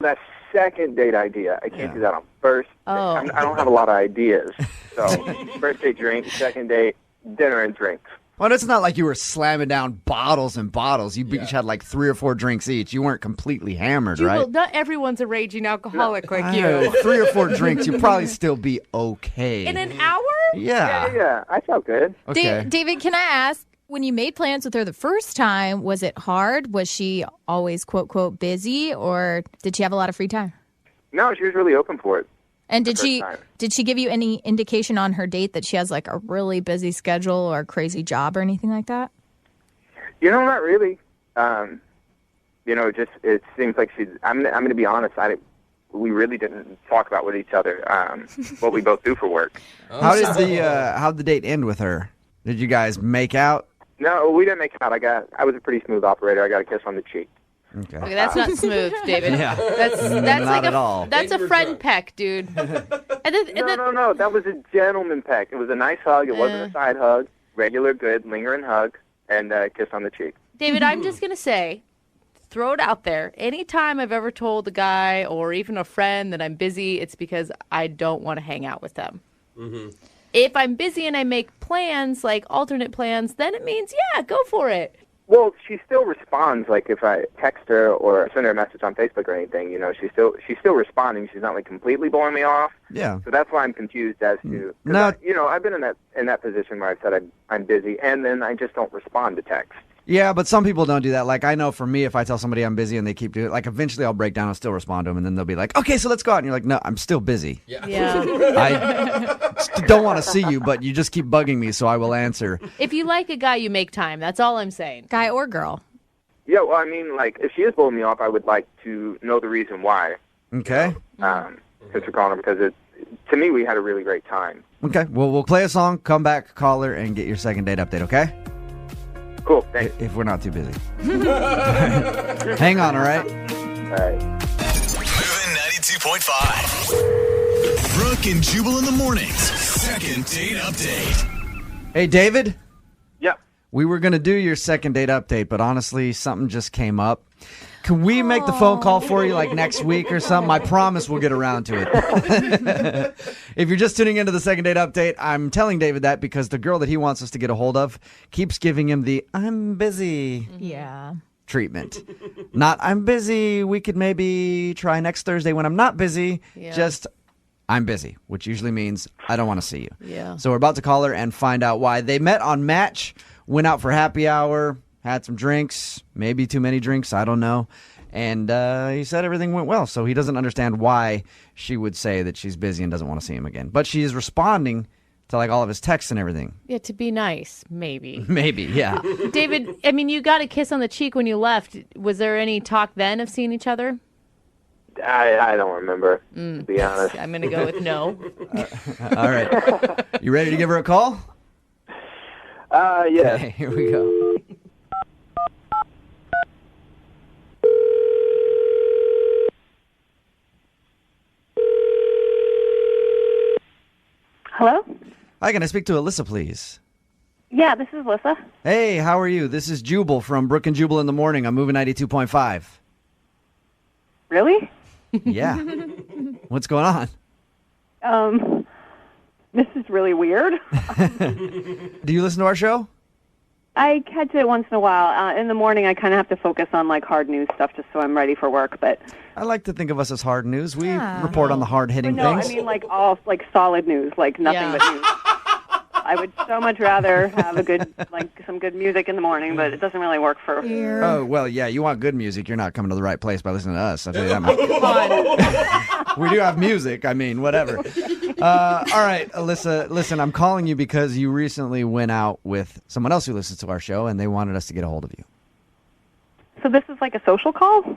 That second date idea, I can't do that on first. Oh. I don't have a lot of ideas. So first date drink, second date dinner and drinks. Well, it's not like you were slamming down bottles and bottles. You each had like 3 or 4 drinks each. You weren't completely hammered, Jubal, right? not everyone's a raging alcoholic like I you. know, 3 or 4 drinks, you'd probably still be okay. In an hour? Yeah. Yeah, I felt good. Okay. David, can I ask, when you made plans with her the first time, was it hard? Was she always, quote, quote, busy, or did she have a lot of free time? No, she was really open for it. And the first time. did she give you any indication on her date that she has like a really busy schedule or a crazy job or anything like that? Not really. Just it seems like she's. I'm going to be honest. We really didn't talk about with each other what we both do for work. How'd the date end with her? Did you guys make out? No, we didn't make out. I was a pretty smooth operator. I got a kiss on the cheek. Okay, that's not smooth, David. Yeah. That's Not like at all. That's a friend peck, dude. No. That was a gentleman peck. It was a nice hug. It wasn't a side hug. Regular, good, lingering hug, and a kiss on the cheek. David, I'm just gonna say, throw it out there. Anytime I've ever told a guy or even a friend that I'm busy, it's because I don't want to hang out with them. Mm-hmm. If I'm busy and I make plans, like alternate plans, then it means, yeah, go for it. Well, she still responds. Like if I text her or send her a message on Facebook or anything, she's still responding. She's not like completely blowing me off. Yeah. So that's why I'm confused as to. No. I've been in that position where I've said I'm busy, and then I just don't respond to text. Yeah, but some people don't do that. Like, I know for me, if I tell somebody I'm busy and they keep doing it, like, eventually I'll break down and still respond to them, and then they'll be like, okay, so let's go out. And you're like, no, I'm still busy. Yeah. I don't want to see you, but you just keep bugging me, so I will answer. If you like a guy, you make time. That's all I'm saying. Guy or girl? Yeah, well, I mean, like, if she is blowing me off, I would like to know the reason why. Okay. Because we're calling her, because to me, we had a really great time. Okay, well, we'll play a song, come back, call her, and get your second date update, okay? Cool, thanks. If we're not too busy. Hang on, all right? All right. Moving 92.5. Brooke and Jubal in the mornings. Second date update. Hey, David? Yeah. We were going to do your second date update, but honestly, something just came up. Can we make the phone call for you like next week or something? I promise we'll get around to it. If you're just tuning into the second date update, I'm telling David that because the girl that he wants us to get a hold of keeps giving him the I'm busy treatment. Not I'm busy. We could maybe try next Thursday when I'm not busy. Yeah. Just I'm busy, which usually means I don't want to see you. Yeah. So we're about to call her and find out why. They met on Match, went out for happy hour, had some drinks, maybe too many drinks, I don't know. And he said everything went well, so he doesn't understand why she would say that she's busy and doesn't want to see him again. But she is responding to like all of his texts and everything. Yeah, to be nice, maybe. Maybe, yeah. David, I mean, you got a kiss on the cheek when you left. Was there any talk then of seeing each other? I don't remember, to be honest. I'm going to go with no. All right. You ready to give her a call? Yeah. Okay, here we go. Hello? Hi, can I speak to Alyssa, please? Yeah, this is Alyssa. Hey, how are you? This is Jubal from Brooke and Jubal in the morning. I'm moving 92.5. Really? Yeah. What's going on? This is really weird. Do you listen to our show? I catch it once in a while. In the morning, I kind of have to focus on like hard news stuff just so I'm ready for work. But I like to think of us as hard news. We report on the hard-hitting no, things. I mean like all like solid news, like nothing but news. I would so much rather have some good music in the morning, but it doesn't really work for. Oh well, yeah. You want good music? You're not coming to the right place by listening to us. I'll tell you that much. We do have music. I mean, whatever. All right, Alyssa. Listen, I'm calling you because you recently went out with someone else who listens to our show, and they wanted us to get a hold of you. So this is like a social call?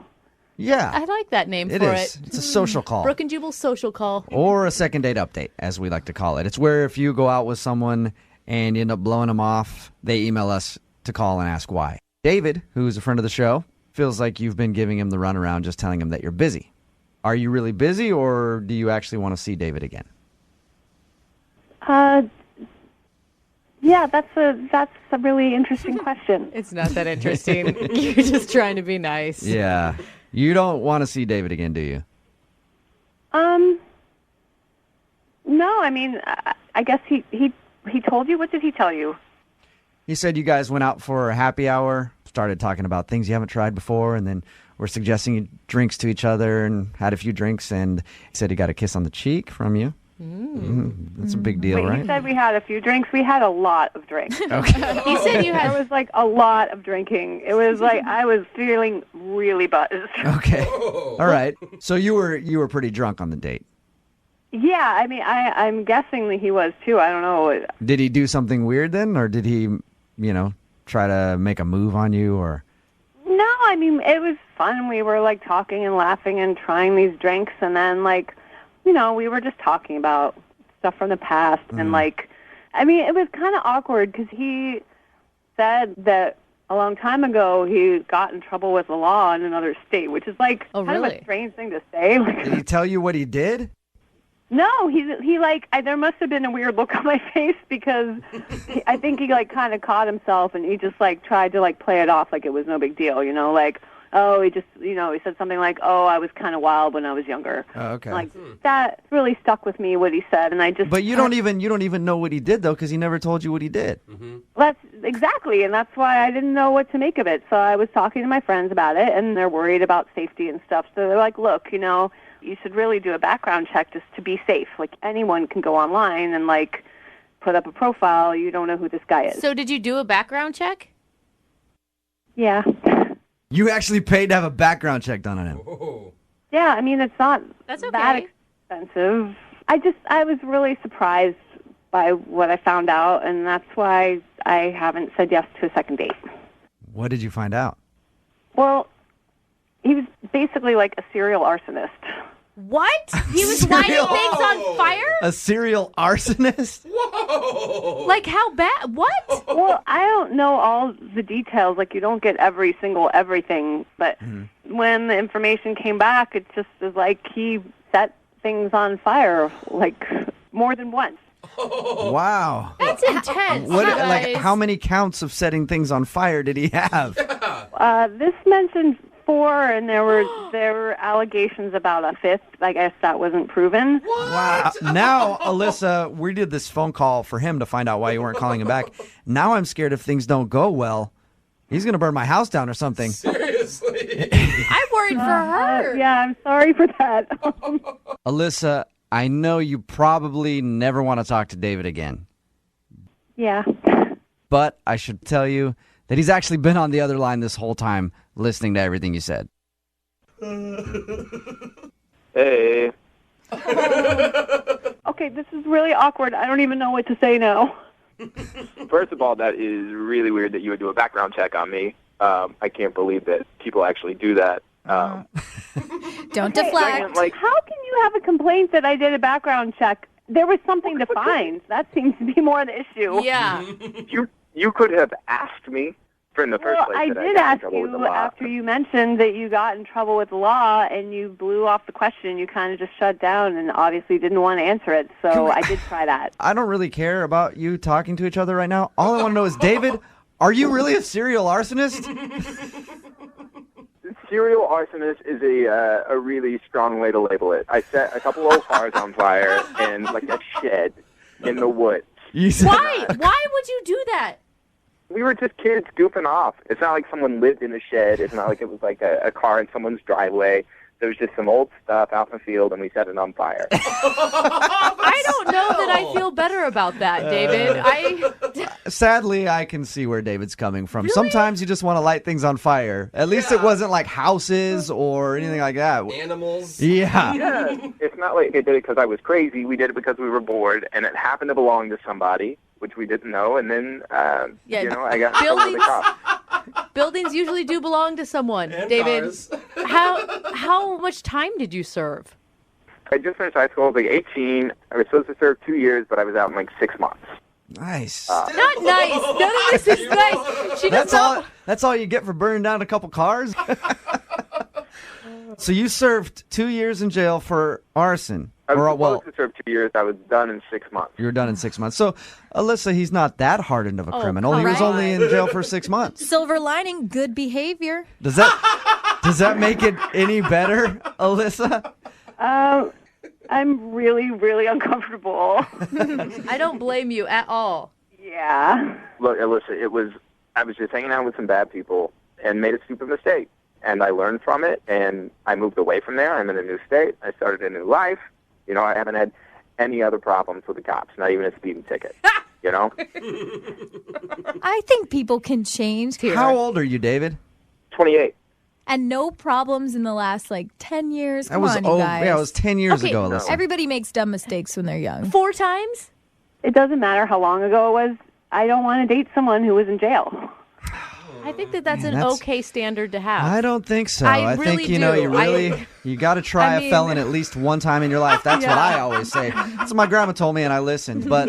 Yeah. I like that name It for is. it. It's a social call. Brooke and Jubal social call. Or a second date update, as we like to call it. It's where if you go out with someone and you end up blowing them off, they email us to call and ask why. David, who's a friend of the show, feels like you've been giving him the runaround just telling him that you're busy. Are you really busy, or do you actually want to see David again? Yeah, that's a really interesting question. It's not that interesting. You're just trying to be nice. Yeah. You don't want to see David again, do you? No, I mean, I guess he told you. What did he tell you? He said you guys went out for a happy hour, started talking about things you haven't tried before, and then were suggesting drinks to each other and had a few drinks, and he said he got a kiss on the cheek from you. That's a big deal, Wait, right? He said we had a few drinks. We had a lot of drinks. Okay. He said you had... There was like a lot of drinking. It was like I was feeling really buzzed. Okay. All right. So you were pretty drunk on the date. Yeah, I mean, I'm guessing that he was too. I don't know. Did he do something weird then, or did he, try to make a move on you, or? No, I mean, it was fun. We were like talking and laughing and trying these drinks, and then like, we were just talking about stuff from the past, and like, I mean, it was kind of awkward because he said that a long time ago he got in trouble with the law in another state, which is like kind of a strange thing to say. Did he tell you what he did? No, he like there must have been a weird look on my face because I think he like kind of caught himself and he just like tried to like play it off like it was no big deal, like he just he said something like, "Oh, I was kind of wild when I was younger." Oh, okay. Like that really stuck with me what he said, and I just. But you don't even know what he did though, because he never told you what he did. Mm-hmm. That's exactly, and that's why I didn't know what to make of it. So I was talking to my friends about it, and they're worried about safety and stuff. So they're like, "Look, you should really do a background check just to be safe. Like anyone can go online and like put up a profile. You don't know who this guy is." So did you do a background check? Yeah. You actually paid to have a background check done on him. Yeah, I mean, it's not That's okay. that expensive. I was really surprised by what I found out, and that's why I haven't said yes to a second date. What did you find out? Well, he was basically like a serial arsonist. What? He was lighting things on fire? A serial arsonist? Whoa! Like how bad? What? Well, I don't know all the details. Like you don't get every single everything. But when the information came back, it just was like he set things on fire like more than once. Wow. That's intense. Like how many counts of setting things on fire did he have? This mentioned 4, and there were allegations about a 5th. I guess that wasn't proven. Wow. Now, Alyssa, we did this phone call for him to find out why you weren't calling him back. Now I'm scared if things don't go well, he's going to burn my house down or something. Seriously. I'm worried for her. Yeah, I'm sorry for that. Alyssa, I know you probably never want to talk to David again. Yeah. But I should tell you that he's actually been on the other line this whole time listening to everything you said. Hey. Okay, this is really awkward. I don't even know what to say now. First of all, that is really weird that you would do a background check on me. I can't believe that people actually do that. Don't deflect. Like, how can you have a complaint that I did a background check? There was something to find. That seems to be more the issue. Yeah. You could have asked me in the first place. I did ask you after you mentioned that you got in trouble with the law and you blew off the question. You kind of just shut down and obviously didn't want to answer it. So I did try that. I don't really care about you talking to each other right now. All I want to know is, David, are you really a serial arsonist? Serial arsonist is a really strong way to label it. I set a couple old cars on fire in like a shed in the woods. Why? Why would you do that? We were just kids goofing off. It's not like someone lived in a shed. It's not like it was like a car in someone's driveway. There was just some old stuff out in the field, and we set it on fire. I don't know that I feel better about that, David. Sadly, I can see where David's coming from. Really? Sometimes you just want to light things on fire. At least it wasn't like houses or anything like that. Animals. Yeah. Yeah, it's not like I did it because I was crazy. We did it because we were bored, and it happened to belong to somebody, which we didn't know. And then, I got called to the cops. Buildings usually do belong to someone, And David. cars. How much time did you serve? I just finished high school. I was like 18. I was supposed to serve 2 years, but I was out in like 6 months. Nice. Not nice. None of this is nice. She does not. That's all you get for burning down a couple cars? So you served 2 years in jail for arson. I was supposed to serve 2 years. I was done in 6 months. You were done in 6 months. So, Alyssa, he's not that hardened of a criminal. He come was on. only in jail for 6 months. Silver lining, good behavior. Does that make it any better, Alyssa? I'm really, really uncomfortable. I don't blame you at all. Yeah. Look, Alyssa, I was just hanging out with some bad people and made a stupid mistake. And I learned from it, and I moved away from there. I'm in a new state. I started a new life. You know, I haven't had any other problems with the cops, not even a speeding ticket. You know? I think people can change here. How old are you, David? 28. And no problems in the last, 10 years. That Come was on, you old. guys. Yeah, it was 10 years Okay, ago, Alyssa. Everybody makes dumb mistakes when they're young. 4 times? It doesn't matter how long ago it was. I don't want to date someone who was in jail. I think that's an that's- okay standard to have. I don't think so. I think, really you know, do. you got to try I a mean- felon at least one time in your life. That's what I always say. That's what my grandma told me, and I listened. But,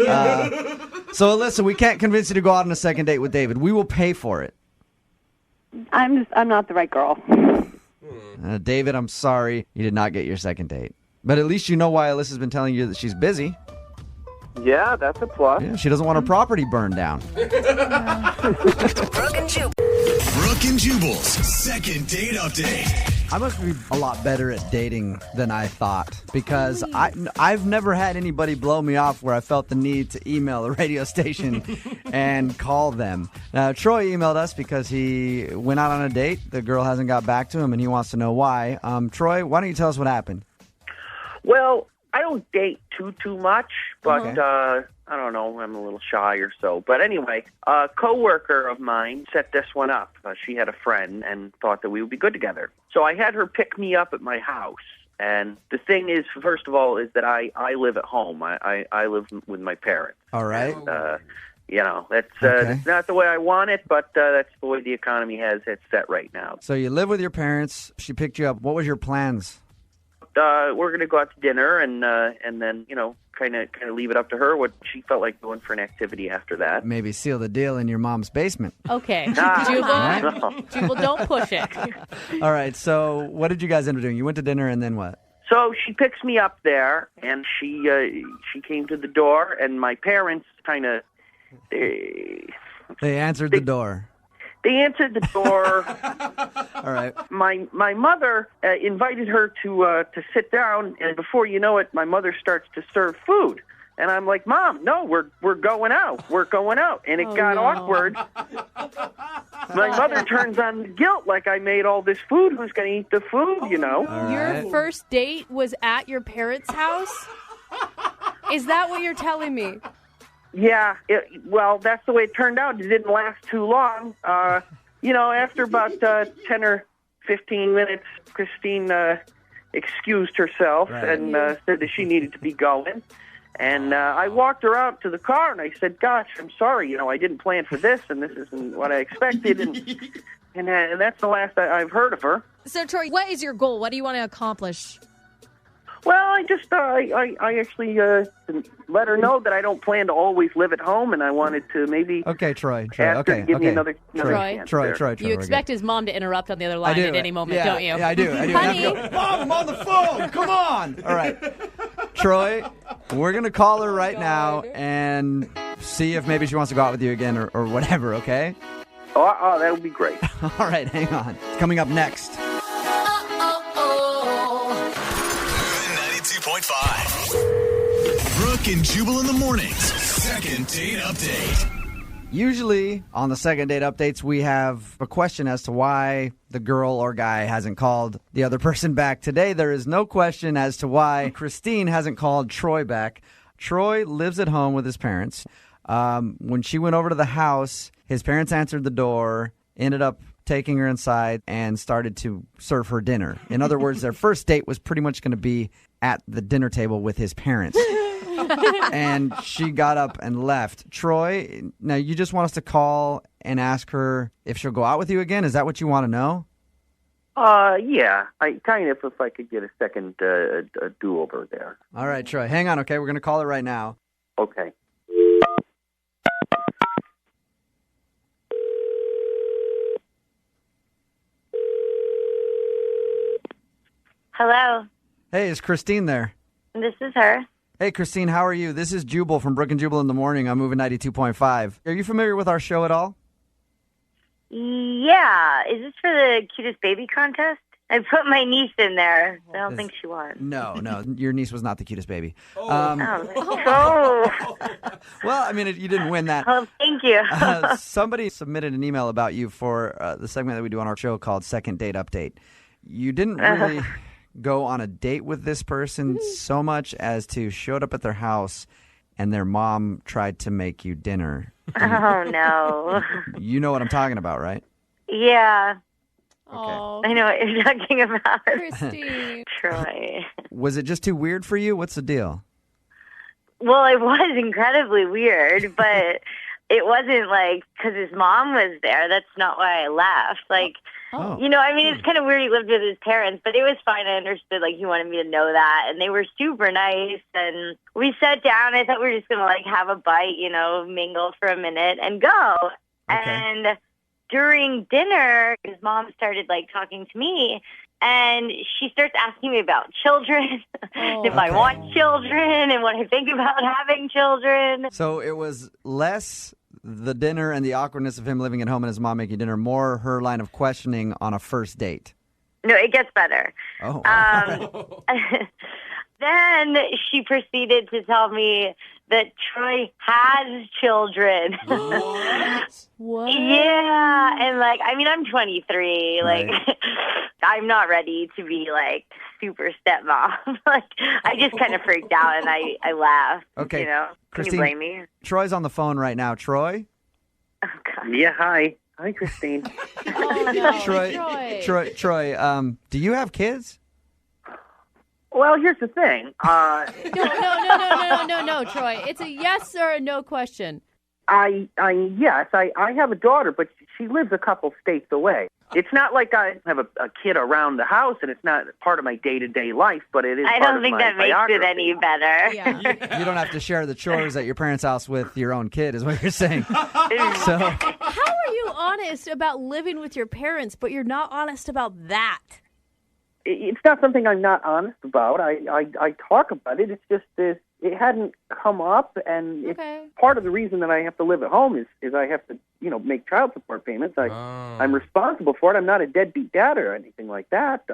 so Alyssa, we can't convince you to go out on a second date with David. We will pay for it. I'm not the right girl. David, I'm sorry you did not get your second date. But at least you know why Alyssa's been telling you that she's busy. Yeah, that's a plus. Yeah, she doesn't want her property burned down. Brooke and Jubal. Brooke and Jubal's second date update. I must be a lot better at dating than I thought because I've never had anybody blow me off where I felt the need to email a radio station and call them. Now, Troy emailed us because he went out on a date. The girl hasn't got back to him, and he wants to know why. Troy, why don't you tell us what happened? Well, I don't date too much, but I don't know, I'm a little shy or so. But anyway, a coworker of mine set this one up. She had a friend and thought that we would be good together. So I had her pick me up at my house. And the thing is, first of all, is that I live at home. I live with my parents. All right. You know, that's not the way I want it, but that's the way the economy has it set right now. So you live with your parents. She picked you up. What was your plans? We're going to go out to dinner and then, you know, kind of leave it up to her what she felt like doing for an activity after that. Maybe seal the deal in your mom's basement. Okay. No. Jubal, don't push it. All right. So what did you guys end up doing? You went to dinner and then what? So she picks me up there, and she came to the door, and my parents kind of They answered the door. They answered the door. All right. My mother invited her to sit down, and before you know it, my mother starts to serve food. And I'm like, Mom, no, we're going out. We're going out. And it got awkward. My mother turns on the guilt like I made all this food. Who's going to eat the food, you know? Your first date was at your parents' house? Is that what you're telling me? Yeah, well, that's the way it turned out. It didn't last too long. You know, after about 10 or 15 minutes, Christine excused herself and said that she needed to be going. And I walked her out to the car, and I said, gosh, I'm sorry. You know, I didn't plan for this, and this isn't what I expected. And that's the last I've heard of her. So, Troy, what is your goal? What do you want to accomplish? Well, I just, I actually let her know that I don't plan to always live at home, and I wanted to maybe Okay, Troy. ask her to give me another chance there. Troy. You expect his mom to interrupt on the other line do. at any moment, Yeah, don't you? yeah, I do. Honey. Mom, I'm on the phone. Come on. All right. Troy, we're going to call her right now and see if maybe she wants to go out with you again or whatever, okay? Oh, that would be great. All right, hang on. It's coming up next. 92.5. Brooke and Jubal in the mornings. Second date update. Usually on the second date updates, we have a question as to why the girl or guy hasn't called the other person back. Today, there is no question as to why Christine hasn't called Troy back. Troy lives at home with his parents. When she went over to the house, his parents answered the door, ended up taking her inside, and started to serve her dinner. In other words, their first date was pretty much going to be at the dinner table with his parents. And she got up and left. Troy, now you just want us to call and ask her if she'll go out with you again? Is that what you want to know? Yeah. I kind of, if I could get a second do-over there. All right, Troy. Hang on, okay? We're going to call her right now. Okay. Hello. Hey, is Christine there? This is her. Hey, Christine, how are you? This is Jubal from Brooke and Jubal in the Morning. I'm moving 92.5. Are you familiar with our show at all? Yeah. Is this for the cutest baby contest? I put my niece in there. I don't think she won. No, your niece was not the cutest baby. Oh. Well, I mean, you didn't win that. Oh, thank you. Somebody submitted an email about you for the segment that we do on our show called Second Date Update. You didn't really go on a date with this person so much as to showed up at their house and their mom tried to make you dinner. Oh, no. You know what I'm talking about, right? Yeah. Oh, I know what you're talking about. Christine. Troy. Was it just too weird for you? What's the deal? Well, it was incredibly weird, but it wasn't like because his mom was there. That's not why I left. Like, you know, I mean, it's kind of weird he lived with his parents, but it was fine. I understood, like, he wanted me to know that. And they were super nice. And we sat down. I thought we were just going to, like, have a bite, you know, mingle for a minute and go. Okay. And during dinner, his mom started, like, talking to me. And she starts asking me about children, if I want children and what I think about having children. So it was less the dinner and the awkwardness of him living at home and his mom making dinner, more her line of questioning on a first date. No, it gets better. Oh. Then she proceeded to tell me that Troy has children. What? Yeah, and like, I mean, I'm 23. Right. Like, I'm not ready to be like super stepmom. Like, I just kind of freaked out and I laughed. Okay, you know, Christine, can you blame me? Troy's on the phone right now. Troy. Oh God. Yeah, hi. Hi, Christine. Oh, no. Troy. Do you have kids? Well, here's the thing. No, Troy. It's a yes or a no question. Yes, I have a daughter, but she lives a couple states away. It's not like I have a kid around the house, and it's not part of my day-to-day life, but it is I part don't of think my that makes biography. it any better. Yeah. You don't have to share the chores at your parents' house with your own kid, is what you're saying. So, How are you honest about living with your parents, but you're not honest about that? It's not something I'm not honest about. I talk about it. It's just it hadn't come up, and it's part of the reason that I have to live at home is I have to, you know, make child support payments. I'm responsible for it. I'm not a deadbeat dad or anything like that.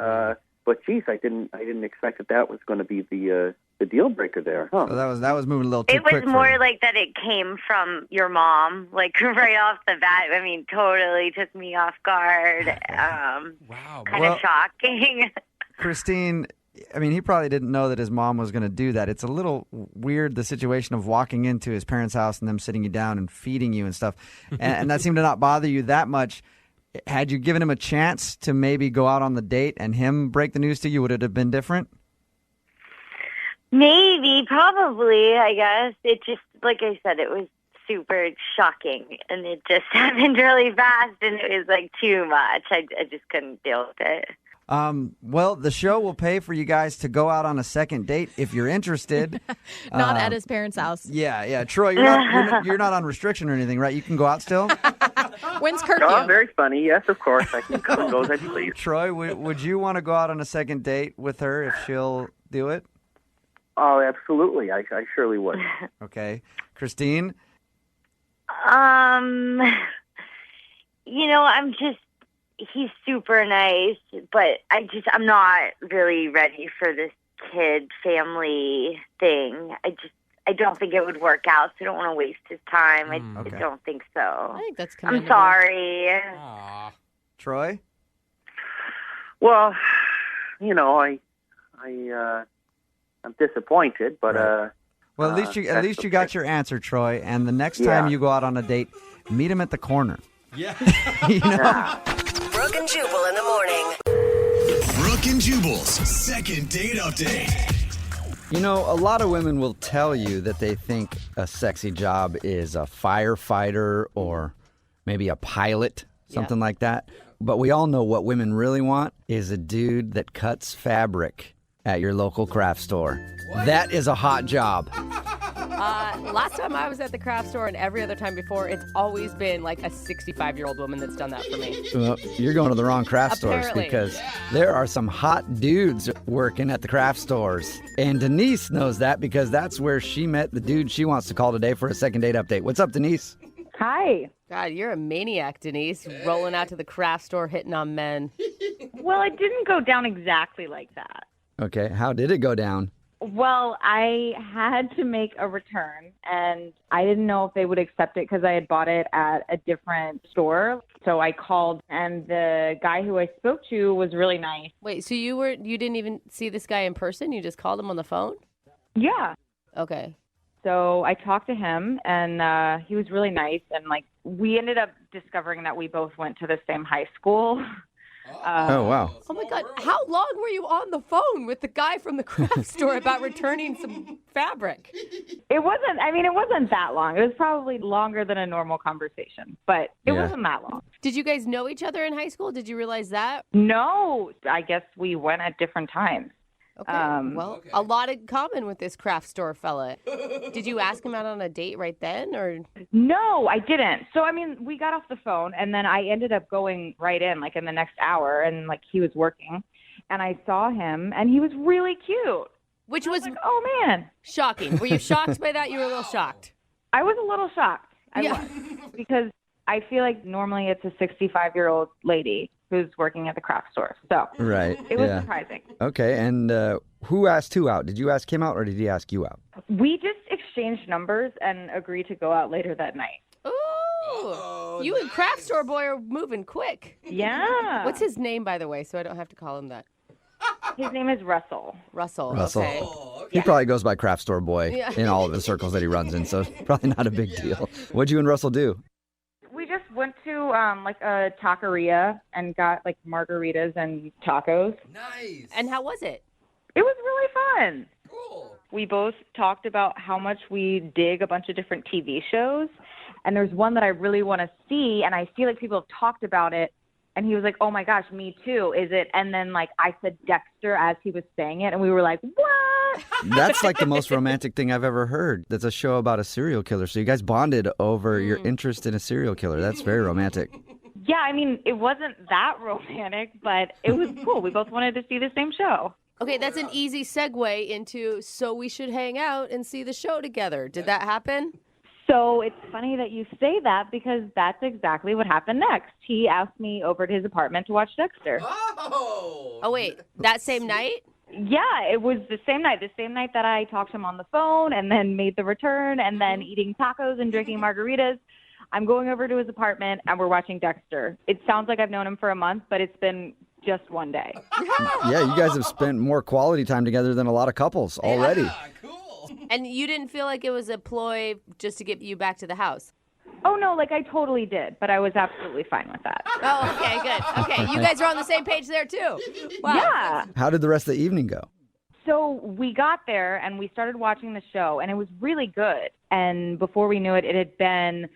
But geez, I didn't expect that was going to be the deal breaker there. Huh? So that was moving a little too quick. It was more like that it came from your mom, like right off the bat. I mean, totally took me off guard. Wow. Kind of shocking. Christine, I mean, he probably didn't know that his mom was going to do that. It's a little weird, the situation of walking into his parents' house and them sitting you down and feeding you and stuff. And that seemed to not bother you that much. Had you given him a chance to maybe go out on the date and him break the news to you, would it have been different? Maybe, probably, I guess. It just, like I said, it was super shocking. And it just happened really fast, and it was like too much. I just couldn't deal with it. Well, the show will pay for you guys to go out on a second date if you're interested. Not at his parents' house. Yeah. Troy, you're not on restriction or anything, right? You can go out still? When's curfew? Oh, very funny. Yes, of course. I can come and go as I please. Troy, would you want to go out on a second date with her if she'll do it? Oh, absolutely. I surely would. Okay. Christine? You know, he's super nice, but I'm not really ready for this kid family thing. I don't think it would work out, so I don't want to waste his time. I don't think so. I think that's I'm commendable. sorry. Troy? Well, I'm disappointed, but Well, at least you got your answer, Troy. And the next time you go out on a date, meet him at the corner. Yeah. Brooke and Jubal in the morning. Brooke and Jubal's second date update. You know, a lot of women will tell you that they think a sexy job is a firefighter or maybe a pilot, something like that. But we all know what women really want is a dude that cuts fabric at your local craft store. That is a hot job. Last time I was at the craft store and every other time before, it's always been like a 65-year-old woman that's done that for me. Well, you're going to the wrong craft stores Apparently. because there are some hot dudes working at the craft stores. And Denise knows that because that's where she met the dude she wants to call today for a second date update. What's up, Denise? Hi. God, you're a maniac, Denise. Rolling out to the craft store, hitting on men. Well, it didn't go down exactly like that. Okay, how did it go down? Well, I had to make a return, and I didn't know if they would accept it because I had bought it at a different store. So I called, and the guy who I spoke to was really nice. Wait, so you didn't even see this guy in person? You just called him on the phone? Yeah. Okay. So I talked to him, and he was really nice. And, we ended up discovering that we both went to the same high school. Oh, wow. Oh, my God. How long were you on the phone with the guy from the craft store about returning some fabric? It wasn't that long. It was probably longer than a normal conversation, but it wasn't that long. Did you guys know each other in high school? Did you realize that? No, I guess we went at different times. Okay. A lot in common with this craft store fella. Did you ask him out on a date right then, or? No, I didn't. So, we got off the phone, and then I ended up going right in, in the next hour, and, he was working, and I saw him, and he was really cute. Which was, oh, man. Shocking. Were you shocked by that? You were a little shocked. I was a little shocked. I was, because I feel like normally it's a 65-year-old lady who's working at the craft store. So right. It was surprising. Okay, and who asked who out? Did you ask him out or did he ask you out? We just exchanged numbers and agreed to go out later that night. Ooh, you and craft store boy are moving quick. Yeah. What's his name, by the way, so I don't have to call him that? His name is Russell. Russell. Okay. Okay. He probably goes by craft store boy in all of the circles that he runs in, so probably not a big deal. What'd you and Russell do? We just went to a taqueria and got margaritas and tacos. Nice. And how was it? It was really fun. Cool. We both talked about how much we dig a bunch of different TV shows, and there's one that I really want to see, and I feel like people have talked about it. And he was like, "Oh my gosh, me too. Is it?" And then I said Dexter as he was saying it, and we were like, "What?" That's the most romantic thing I've ever heard. That's a show about a serial killer. So you guys bonded over your interest in a serial killer. That's very romantic. Yeah, it wasn't that romantic, but it was cool. We both wanted to see the same show. Okay, that's an easy segue into so we should hang out and see the show together. Did that happen? So it's funny that you say that because that's exactly what happened next. He asked me over to his apartment to watch Dexter. Oh, wait, that same night? Yeah, it was the same night. The same night that I talked to him on the phone and then made the return and then eating tacos and drinking margaritas. I'm going over to his apartment and we're watching Dexter. It sounds like I've known him for a month, but it's been just one day. Yeah, you guys have spent more quality time together than a lot of couples already. Yeah, cool. And you didn't feel like it was a ploy just to get you back to the house? Oh, no, I totally did, but I was absolutely fine with that. Oh, okay, good. Okay, you guys are on the same page there, too. Wow. Yeah. How did the rest of the evening go? So we got there and we started watching the show, and it was really good. And before we knew it, it had been,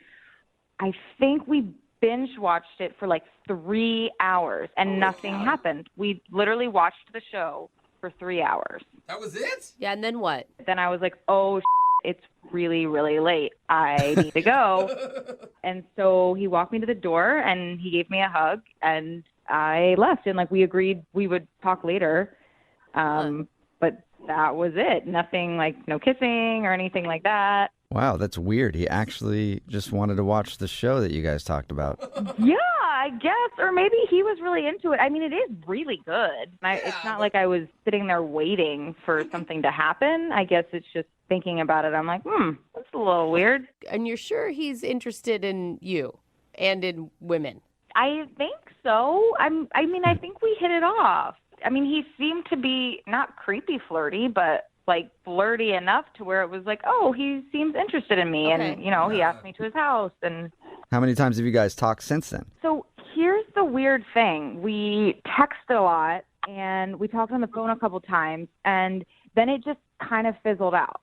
I think we binge watched it for 3 hours, and nothing happened. We literally watched the show for 3 hours. That was it? Yeah, and then what? Then I was like, oh, it's really, really late. I need to go. And so he walked me to the door, and he gave me a hug, and I left. And, we agreed we would talk later. But that was it. Nothing no kissing or anything like that. Wow, that's weird. He actually just wanted to watch the show that you guys talked about. Yeah, I guess. Or maybe he was really into it. I mean, it is really good. It's not like I was sitting there waiting for something to happen. I guess it's just thinking about it. I'm like, that's a little weird. And you're sure he's interested in you and in women? I think so. I think we hit it off. I mean, he seemed to be not creepy flirty, but like flirty enough to where it was like, oh, he seems interested in me. Okay. And, he asked me to his house. And how many times have you guys talked since then? So here's the weird thing. We text a lot and we talked on the phone a couple times and then it just kind of fizzled out.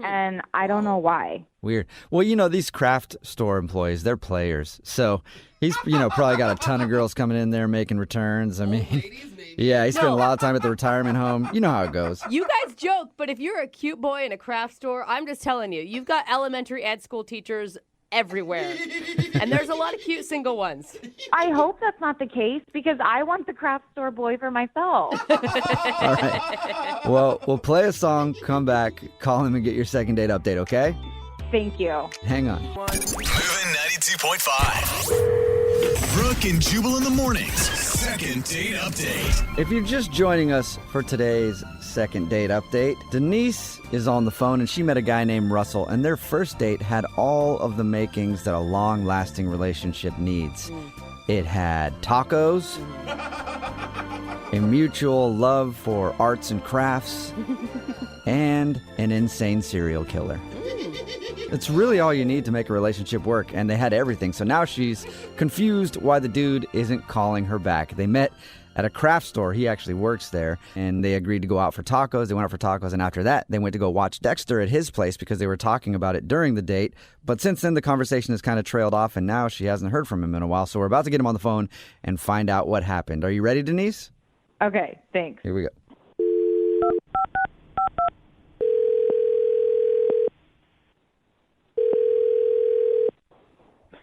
And I don't know why. Weird. Well, these craft store employees, they're players. So he's, probably got a ton of girls coming in there making returns. I mean, yeah, he spent a lot of time at the retirement home. You know how it goes. You guys joke, but if you're a cute boy in a craft store, I'm just telling you, you've got elementary ed school teachers everywhere. And there's a lot of cute single ones. I hope that's not the case because I want the craft store boy for myself. All right. Well, we'll play a song, come back, call him and get your second date update, okay? Thank you. Hang on. Moving 92.5. Brooke and Jubal in the mornings. Second date update. If you're just joining us for today's second date update, Denise is on the phone and she met a guy named Russell, and their first date had all of the makings that a long-lasting relationship needs. It had tacos, a mutual love for arts and crafts, and an insane serial killer. It's really all you need to make a relationship work, and they had everything. So now she's confused why the dude isn't calling her back. They met at a craft store. He actually works there, and they agreed to go out for tacos. They went out for tacos, and after that, they went to go watch Dexter at his place because they were talking about it during the date. But since then, the conversation has kind of trailed off, and now she hasn't heard from him in a while. So we're about to get him on the phone and find out what happened. Are you ready, Denise? Okay, thanks. Here we go.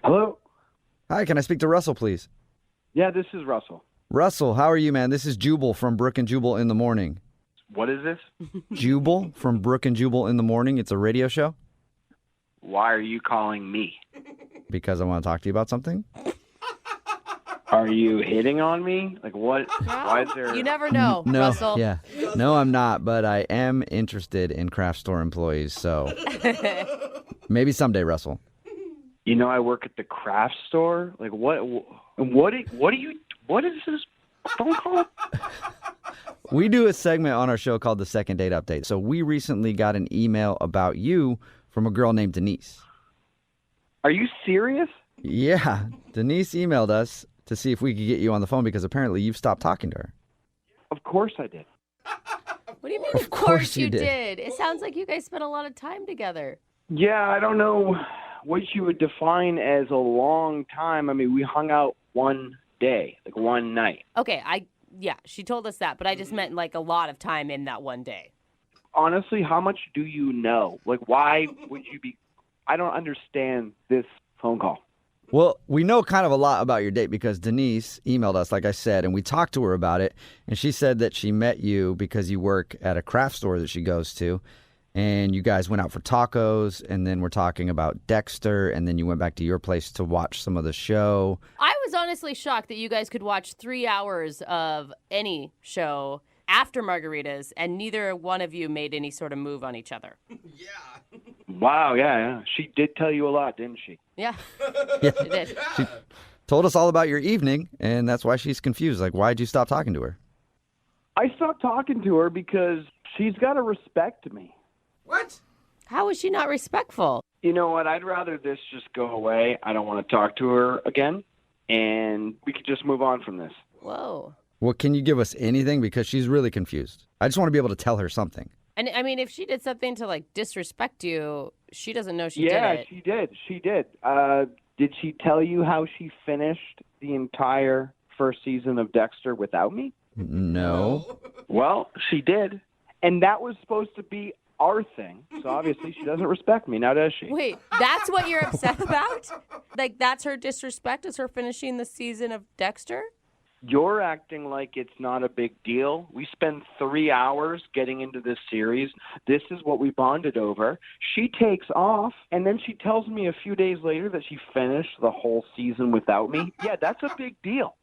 Hello? Hi, can I speak to Russell, please? Yeah, this is Russell. Russell, how are you, man? This is Jubal from Brooke and Jubal in the Morning. What is this? Jubal from Brooke and Jubal in the Morning. It's a radio show. Why are you calling me? Because I want to talk to you about something. Are you hitting on me? Like what? Why is there... You never know, No, Russell. Yeah. No, I'm not, but I am interested in craft store employees, so maybe someday, Russell. I work at the craft store. Like what is this phone call? We do a segment on our show called the Second Date Update. So we recently got an email about you from a girl named Denise. Are you serious? Yeah. Denise emailed us to see if we could get you on the phone because apparently you've stopped talking to her. Of course I did. What do you mean, of course you did? It sounds like you guys spent a lot of time together. Yeah, I don't know what you would define as a long time. I mean, we hung out one day, like one night. Okay, she told us that, but I just meant like a lot of time in that one day. Honestly, how much do you know? Like, why would you be... I don't understand this phone call. Well, we know kind of a lot about your date because Denise emailed us, like I said, and we talked to her about it. And she said that she met you because you work at a craft store that she goes to. And you guys went out for tacos, and then we're talking about Dexter, and then you went back to your place to watch some of the show. I was honestly shocked that you guys could watch 3 hours of any show after margaritas, and neither one of you made any sort of move on each other. Wow, yeah. She did tell you a lot, didn't she? Yeah, Yeah. she did. She told us all about your evening, and that's why she's confused. Like, why'd you stop talking to her? I stopped talking to her because she's got to respect me. What? How is she not respectful? You know what? I'd rather this just go away. I don't want to talk to her again, and we could just move on from this. Whoa. Well, can you give us anything? Because she's really confused. I just want to be able to tell her something. And I mean, if she did something to like disrespect you, she doesn't know she did it. Yeah, she did. Did she tell you how she finished the entire first season of Dexter without me? No. Well, she did. And that was supposed to be our thing. So obviously she doesn't respect me now, does she? Wait, that's what you're upset about? Like, that's her disrespect, is her finishing the season of Dexter? You're acting like it's not a big deal. We spend 3 hours getting into this series. This is what we bonded over. She takes off, and then she tells me a few days later that she finished the whole season without me. Yeah, that's a big deal.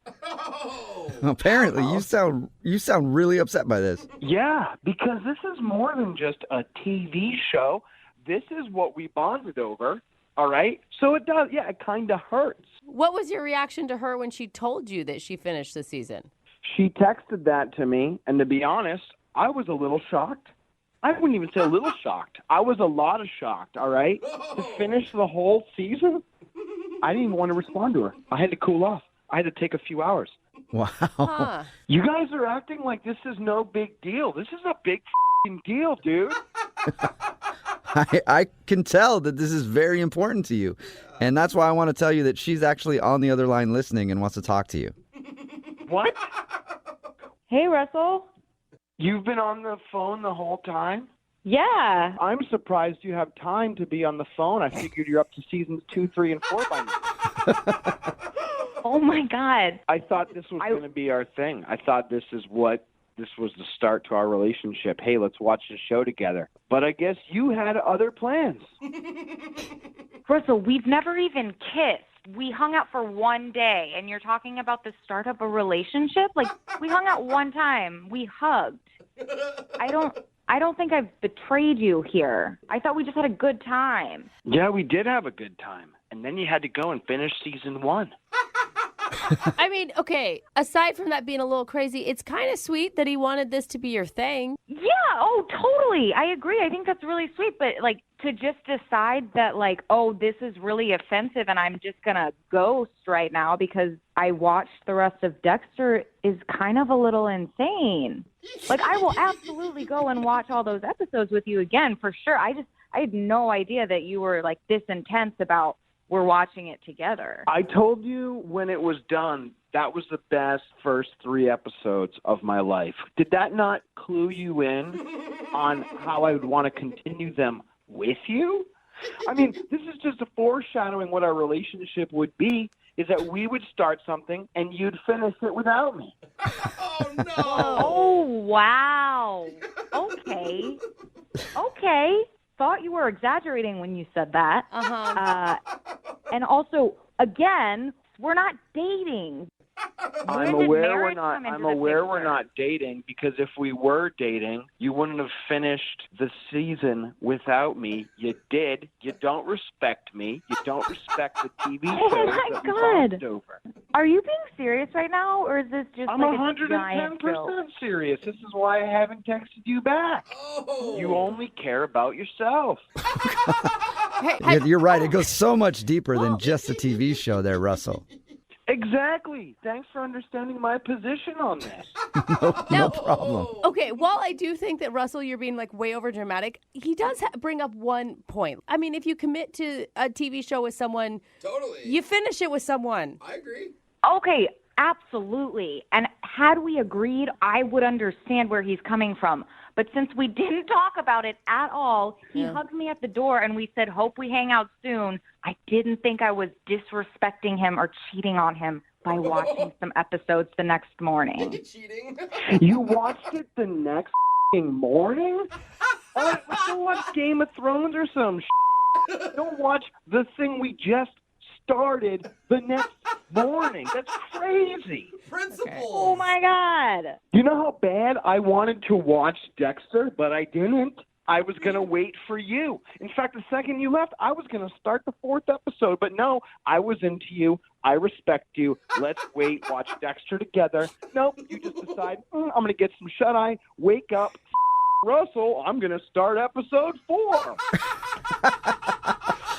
Apparently, you sound really upset by this. Yeah, because this is more than just a TV show. This is what we bonded over, all right? So it does, yeah, it kind of hurts. What was your reaction to her when she told you that she finished the season? She texted that to me, and to be honest, I was a little shocked. I wouldn't even say a little shocked. I was a lot of shocked, all right? To finish the whole season, I didn't even want to respond to her. I had to cool off. I had to take a few hours. Wow. Huh. You guys are acting like this is no big deal. This is a big f***ing deal, dude. I can tell that this is very important to you. And that's why I want to tell you that she's actually on the other line listening and wants to talk to you. What? Hey, Russell. You've been on the phone the whole time? Yeah. I'm surprised you have time to be on the phone. I figured you're up to seasons 2, 3, and 4 by now. Oh, my God. I thought this was going to be our thing. I thought this was the start to our relationship. Hey, let's watch the show together. But I guess you had other plans. Russell, we've never even kissed. We hung out for one day, and you're talking about the start of a relationship? Like, we hung out one time. We hugged. I don't think I've betrayed you here. I thought we just had a good time. Yeah, we did have a good time. And then you had to go and finish season 1. I mean, okay, aside from that being a little crazy, it's kind of sweet that he wanted this to be your thing. Yeah, oh, totally. I agree. I think that's really sweet. But, like, to just decide that, like, oh, this is really offensive and I'm just going to ghost right now because I watched the rest of Dexter is kind of a little insane. Like, I will absolutely go and watch all those episodes with you again, for sure. I had no idea that you were, like, this intense about we're watching it together. I told you when it was done, that was the best first 3 episodes of my life. Did that not clue you in on how I would want to continue them with you? I mean, this is just a foreshadowing what our relationship would be, is that we would start something and you'd finish it without me. Oh, no. Oh, wow. Okay. Okay. Thought you were exaggerating when you said that. And also, again, we're not dating. I'm aware we're not dating because if we were dating, you wouldn't have finished the season without me. You did. You don't respect me. You don't respect the TV shows that we bonded over. Are you being serious right now, or is this just I'm like 110% serious. This is why I haven't texted you back. Oh. You only care about yourself. You're right. It goes so much deeper than just a TV show there, Russell. Exactly. Thanks for understanding my position on this. No problem. Okay, while I do think that, Russell, you're being like way over dramatic, he does bring up one point. I mean, if you commit to a TV show with someone, totally, you finish it with someone. I agree. Okay, absolutely. And had we agreed, I would understand where he's coming from. But since we didn't talk about it at all, he hugged me at the door and we said, hope we hang out soon. I didn't think I was disrespecting him or cheating on him by watching some episodes the next morning. Cheating? You watched it the next morning? Let's go watch Game of Thrones or some shit. Don't watch the thing we just started the next morning. That's crazy. Principles. Okay. Oh, my God. You know how bad I wanted to watch Dexter, but I didn't? I was going to wait for you. In fact, the second you left, I was going to start the 4th episode. But no, I was into you. I respect you. Let's wait, watch Dexter together. Nope, you just decide, I'm going to get some shut-eye, wake up, Russell, I'm going to start episode 4.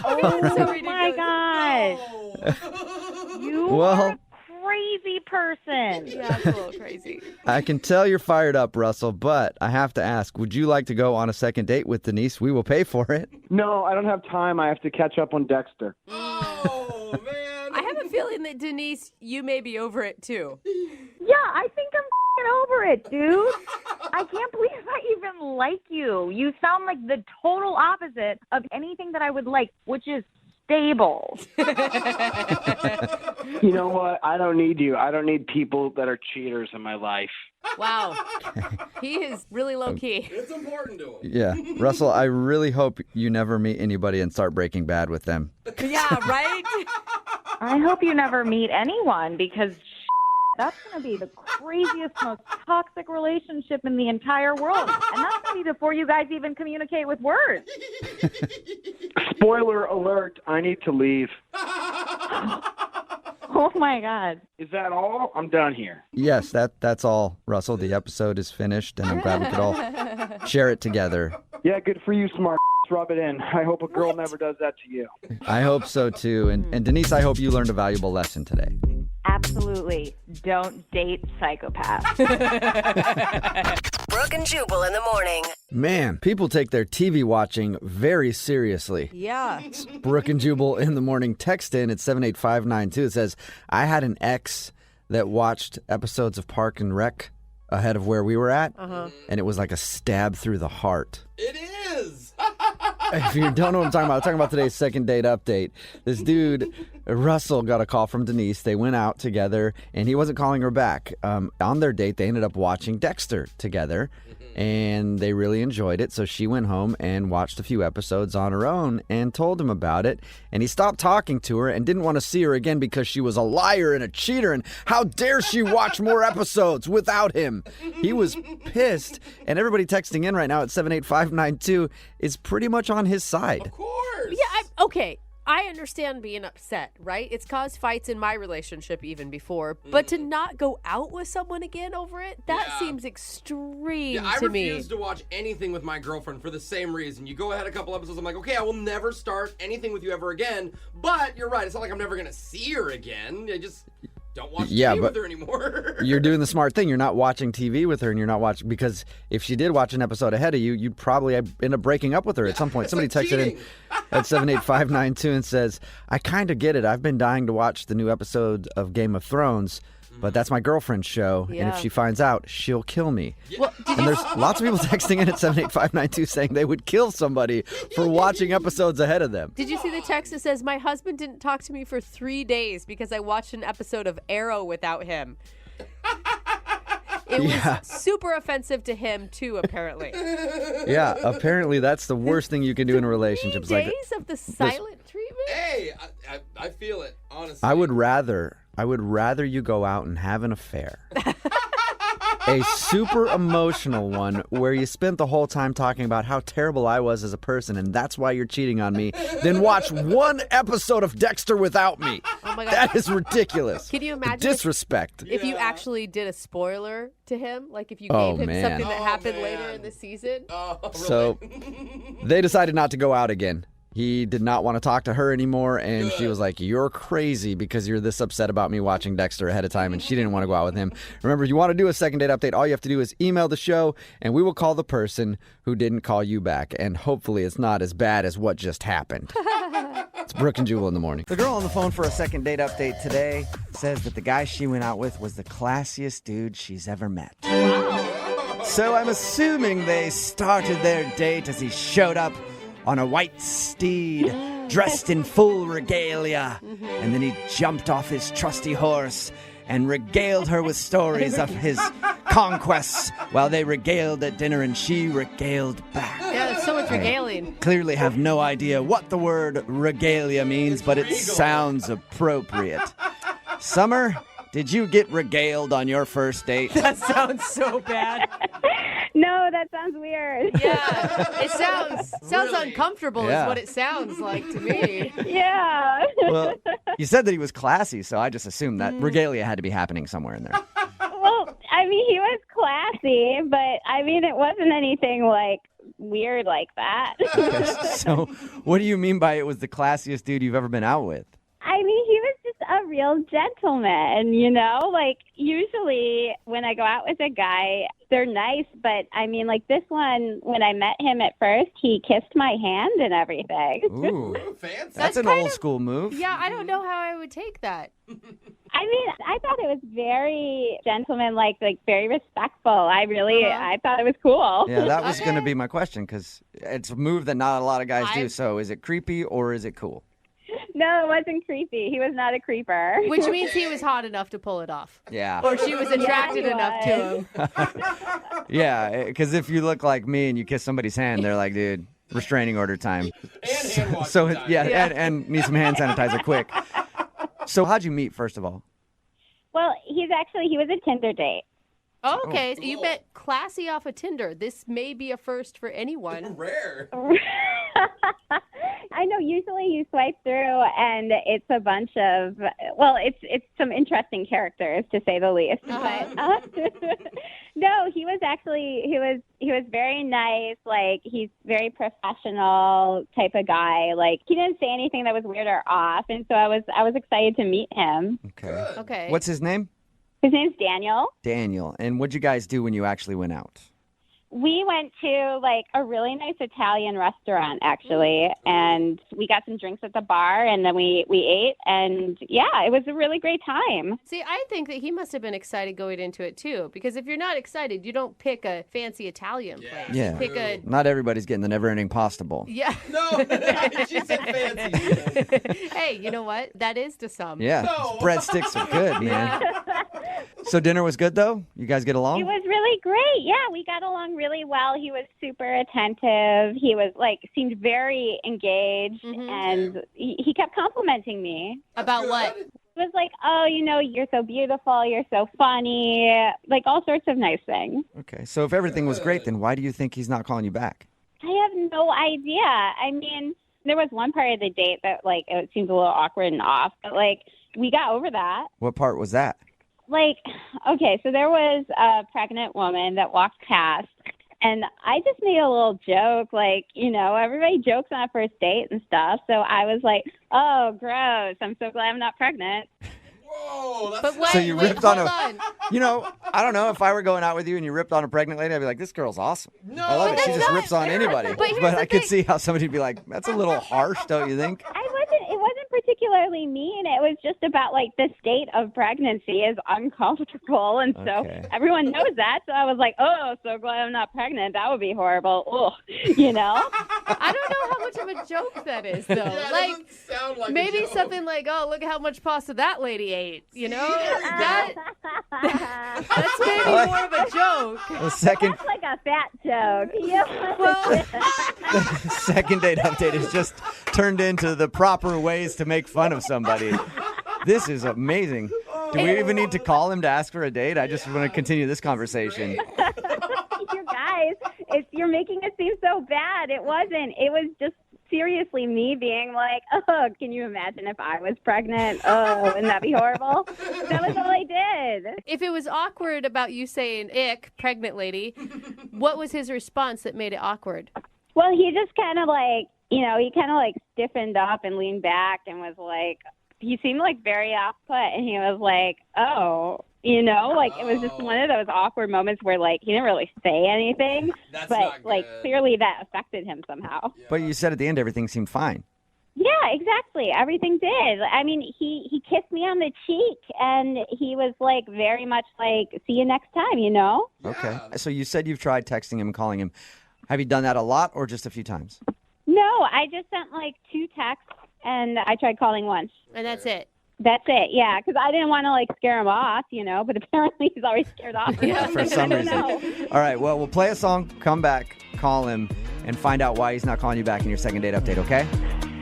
Oh, my God. No. You are a crazy person. Yeah, it's a little crazy. I can tell you're fired up, Russell, but I have to ask, would you like to go on a second date with Denise? We will pay for it. No, I don't have time. I have to catch up on Dexter. Oh, man. I have a feeling that, Denise, you may be over it, too. Yeah, I think I'm over it, dude. I can't believe I even like you. You sound like the total opposite of anything that I would like, which is stable. You know what? I don't need you. I don't need people that are cheaters in my life. Wow. He is really low key. It's important to him. Yeah. Russell, I really hope you never meet anybody and start Breaking Bad with them. Yeah, right? I hope you never meet anyone because that's going to be the craziest, most toxic relationship in the entire world. And that's going to be before you guys even communicate with words. Spoiler alert, I need to leave. Oh, my God. Is that all? I'm done here. Yes, that's all, Russell. The episode is finished, and I'm glad we could all share it together. Yeah, good for you, smart. Rub it in. I hope a girl never does that to you. I hope so, too. And Denise, I hope you learned a valuable lesson today. Absolutely. Don't date psychopaths. Brooke and Jubal in the morning. Man, people take their TV watching very seriously. Yeah. Brooke and Jubal in the morning. Text in at 78592. It says, I had an ex that watched episodes of Park and Rec ahead of where we were at, and it was like a stab through the heart. It is. If you don't know what I'm talking about today's second date update. This dude, Russell, got a call from Denise. They went out together, and he wasn't calling her back. On their date, they ended up watching Dexter together, and they really enjoyed it. So she went home and watched a few episodes on her own and told him about it. And he stopped talking to her and didn't want to see her again because she was a liar and a cheater. And how dare she watch more episodes without him? He was pissed. And everybody texting in right now at 78592 is pretty much on his side. Of course. Yeah, okay. I understand being upset, right? It's caused fights in my relationship even before. But to not go out with someone again over it, that seems extreme I to me. refuse to watch anything with my girlfriend for the same reason. You go ahead a couple episodes, I'm like, okay, I will never start anything with you ever again. But you're right, it's not like I'm never going to see her again. I just don't watch TV with her anymore. You're doing the smart thing. You're not watching TV with her, and you're not watching, because if she did watch an episode ahead of you, you'd probably end up breaking up with her at some point. Somebody texted in at 78592 and says, I kind of get it. I've been dying to watch the new episode of Game of Thrones, but that's my girlfriend's show, and if she finds out, she'll kill me. Well, and there's lots of people texting in at 78592 saying they would kill somebody for watching episodes ahead of them. Did you see the text that says, my husband didn't talk to me for 3 days because I watched an episode of Arrow without him? It was super offensive to him, too, apparently. Yeah, apparently that's the worst thing you can do in a relationship. 3 days of the silent treatment? Hey, I feel it, honestly. I would rather you go out and have an affair. A super emotional one where you spent the whole time talking about how terrible I was as a person and that's why you're cheating on me, then watch one episode of Dexter without me. Oh my God. That is ridiculous. Can you imagine disrespect? if you actually did a spoiler to him? Like if you gave him something that happened later in the season? Oh, really? So they decided not to go out again. He did not want to talk to her anymore, and she was like, you're crazy because you're this upset about me watching Dexter ahead of time, and she didn't want to go out with him. Remember, if you want to do a second date update, all you have to do is email the show, and we will call the person who didn't call you back, and hopefully it's not as bad as what just happened. It's Brooke and Jubal in the morning. The girl on the phone for a second date update today says that the guy she went out with was the classiest dude she's ever met. Wow. So I'm assuming they started their date as he showed up on a white steed, dressed in full regalia. And then he jumped off his trusty horse and regaled her with stories of his conquests while they regaled at dinner and she regaled back. Yeah, there's so much regaling. Clearly have no idea what the word regalia means, but it sounds appropriate. Summer, did you get regaled on your first date? That sounds so bad. No, that sounds weird. Yeah, it sounds really uncomfortable is what it sounds like to me. Yeah. Well, you said that he was classy, so I just assumed that regalia had to be happening somewhere in there. Well, I mean, he was classy, but I mean, it wasn't anything like weird like that. Okay, so what do you mean by it was the classiest dude you've ever been out with? I mean, he was just a real gentleman, you know? Like, usually when I go out with a guy, they're nice, but I mean, like this one, when I met him at first, he kissed my hand and everything. Ooh, fancy. That's an old school move. Yeah, I don't know how I would take that. I mean, I thought it was very gentlemanlike, like very respectful. I thought it was cool. Yeah, that was going to be my question because it's a move that not a lot of guys do. So is it creepy or is it cool? No, it wasn't creepy. He was not a creeper. Which means he was hot enough to pull it off. Yeah. Or she was attracted enough to him. Yeah, because if you look like me and you kiss somebody's hand, they're like, dude, restraining order time. And hand washing So, time. yeah. And need some hand sanitizer quick. So how'd you meet, first of all? Well, he was a Tinder date. Oh, okay, so you met classy off of Tinder. This may be a first for anyone. Rare. I know. Usually you swipe through, and it's a bunch of it's some interesting characters to say the least. But no, he was very nice. Like, he's very professional type of guy. Like, he didn't say anything that was weird or off, and so I was excited to meet him. Okay. What's his name? His name's Daniel. Daniel. And what'd you guys do when you actually went out? We went to like a really nice Italian restaurant, actually, and we got some drinks at the bar, and then we ate, and yeah, it was a really great time. See, I think that he must have been excited going into it too, because if you're not excited, you don't pick a fancy Italian place. Yeah. Pick a Not everybody's getting the never-ending pasta bowl. yeah. No, she said fancy. Hey, you know what? That is to some. Yeah. Breadsticks are good, man. So dinner was good, though? You guys get along? It was really great. Yeah, we got along really well. He was super attentive. He was seemed very engaged, and he kept complimenting me. About what? It was like, oh, you're so beautiful, you're so funny, like all sorts of nice things. Okay. So if everything was great, then why do you think he's not calling you back? I have no idea. I mean, there was one part of the date that it seemed a little awkward and off, but we got over that. What part was that? Okay, so there was a pregnant woman that walked past, and I just made a little joke, everybody jokes on a first date and stuff, so I was like, oh, gross, I'm so glad I'm not pregnant. Whoa, But wait, So you ripped on hold I don't know, if I were going out with you and you ripped on a pregnant lady, I'd be like, this girl's awesome. No, I love but it. She that's just not- rips on anybody. But here's But the I could thing. see how somebody'd be like, that's a little harsh, don't you think? It wasn't particularly mean. It was just about the state of pregnancy is uncomfortable, and so Okay. everyone knows that. So I was like, oh, so glad I'm not pregnant. That would be horrible. Oh, I don't know how much of a joke that is, though. Yeah, it doesn't sound like a maybe joke. something like, oh, look at how much pasta that lady ate. That's maybe more of a joke. The second That's like a fat joke. Yeah. Well, second date update is just turned into the proper ways to make fun of somebody. This is amazing. Do we even need to call him to ask for a date? I just want to continue this conversation. You guys, you're making it seem so bad. It wasn't. It was just seriously me being like, oh, can you imagine if I was pregnant? Oh, wouldn't that be horrible? That was all I did. if it was awkward about you saying ick, pregnant lady, what was his response that made it awkward? Well, he just kind of stiffened up and leaned back and was like, he seemed very off put, and he was like, oh, it was just one of those awkward moments where he didn't really say anything, That's but not good. clearly that affected him somehow. But you said at the end everything seemed fine. Yeah, exactly. Everything did. I mean, he kissed me on the cheek, and he was very much see you next time, Okay. So you said you've tried texting him and calling him. Have you done that a lot or just a few times? No, I just sent 2 texts, and I tried calling once. And that's it. That's it, yeah, because I didn't want to scare him off, but apparently he's always scared off. For some I don't reason. know. All right, well, we'll play a song, come back, call him, and find out why he's not calling you back in your second date update, okay?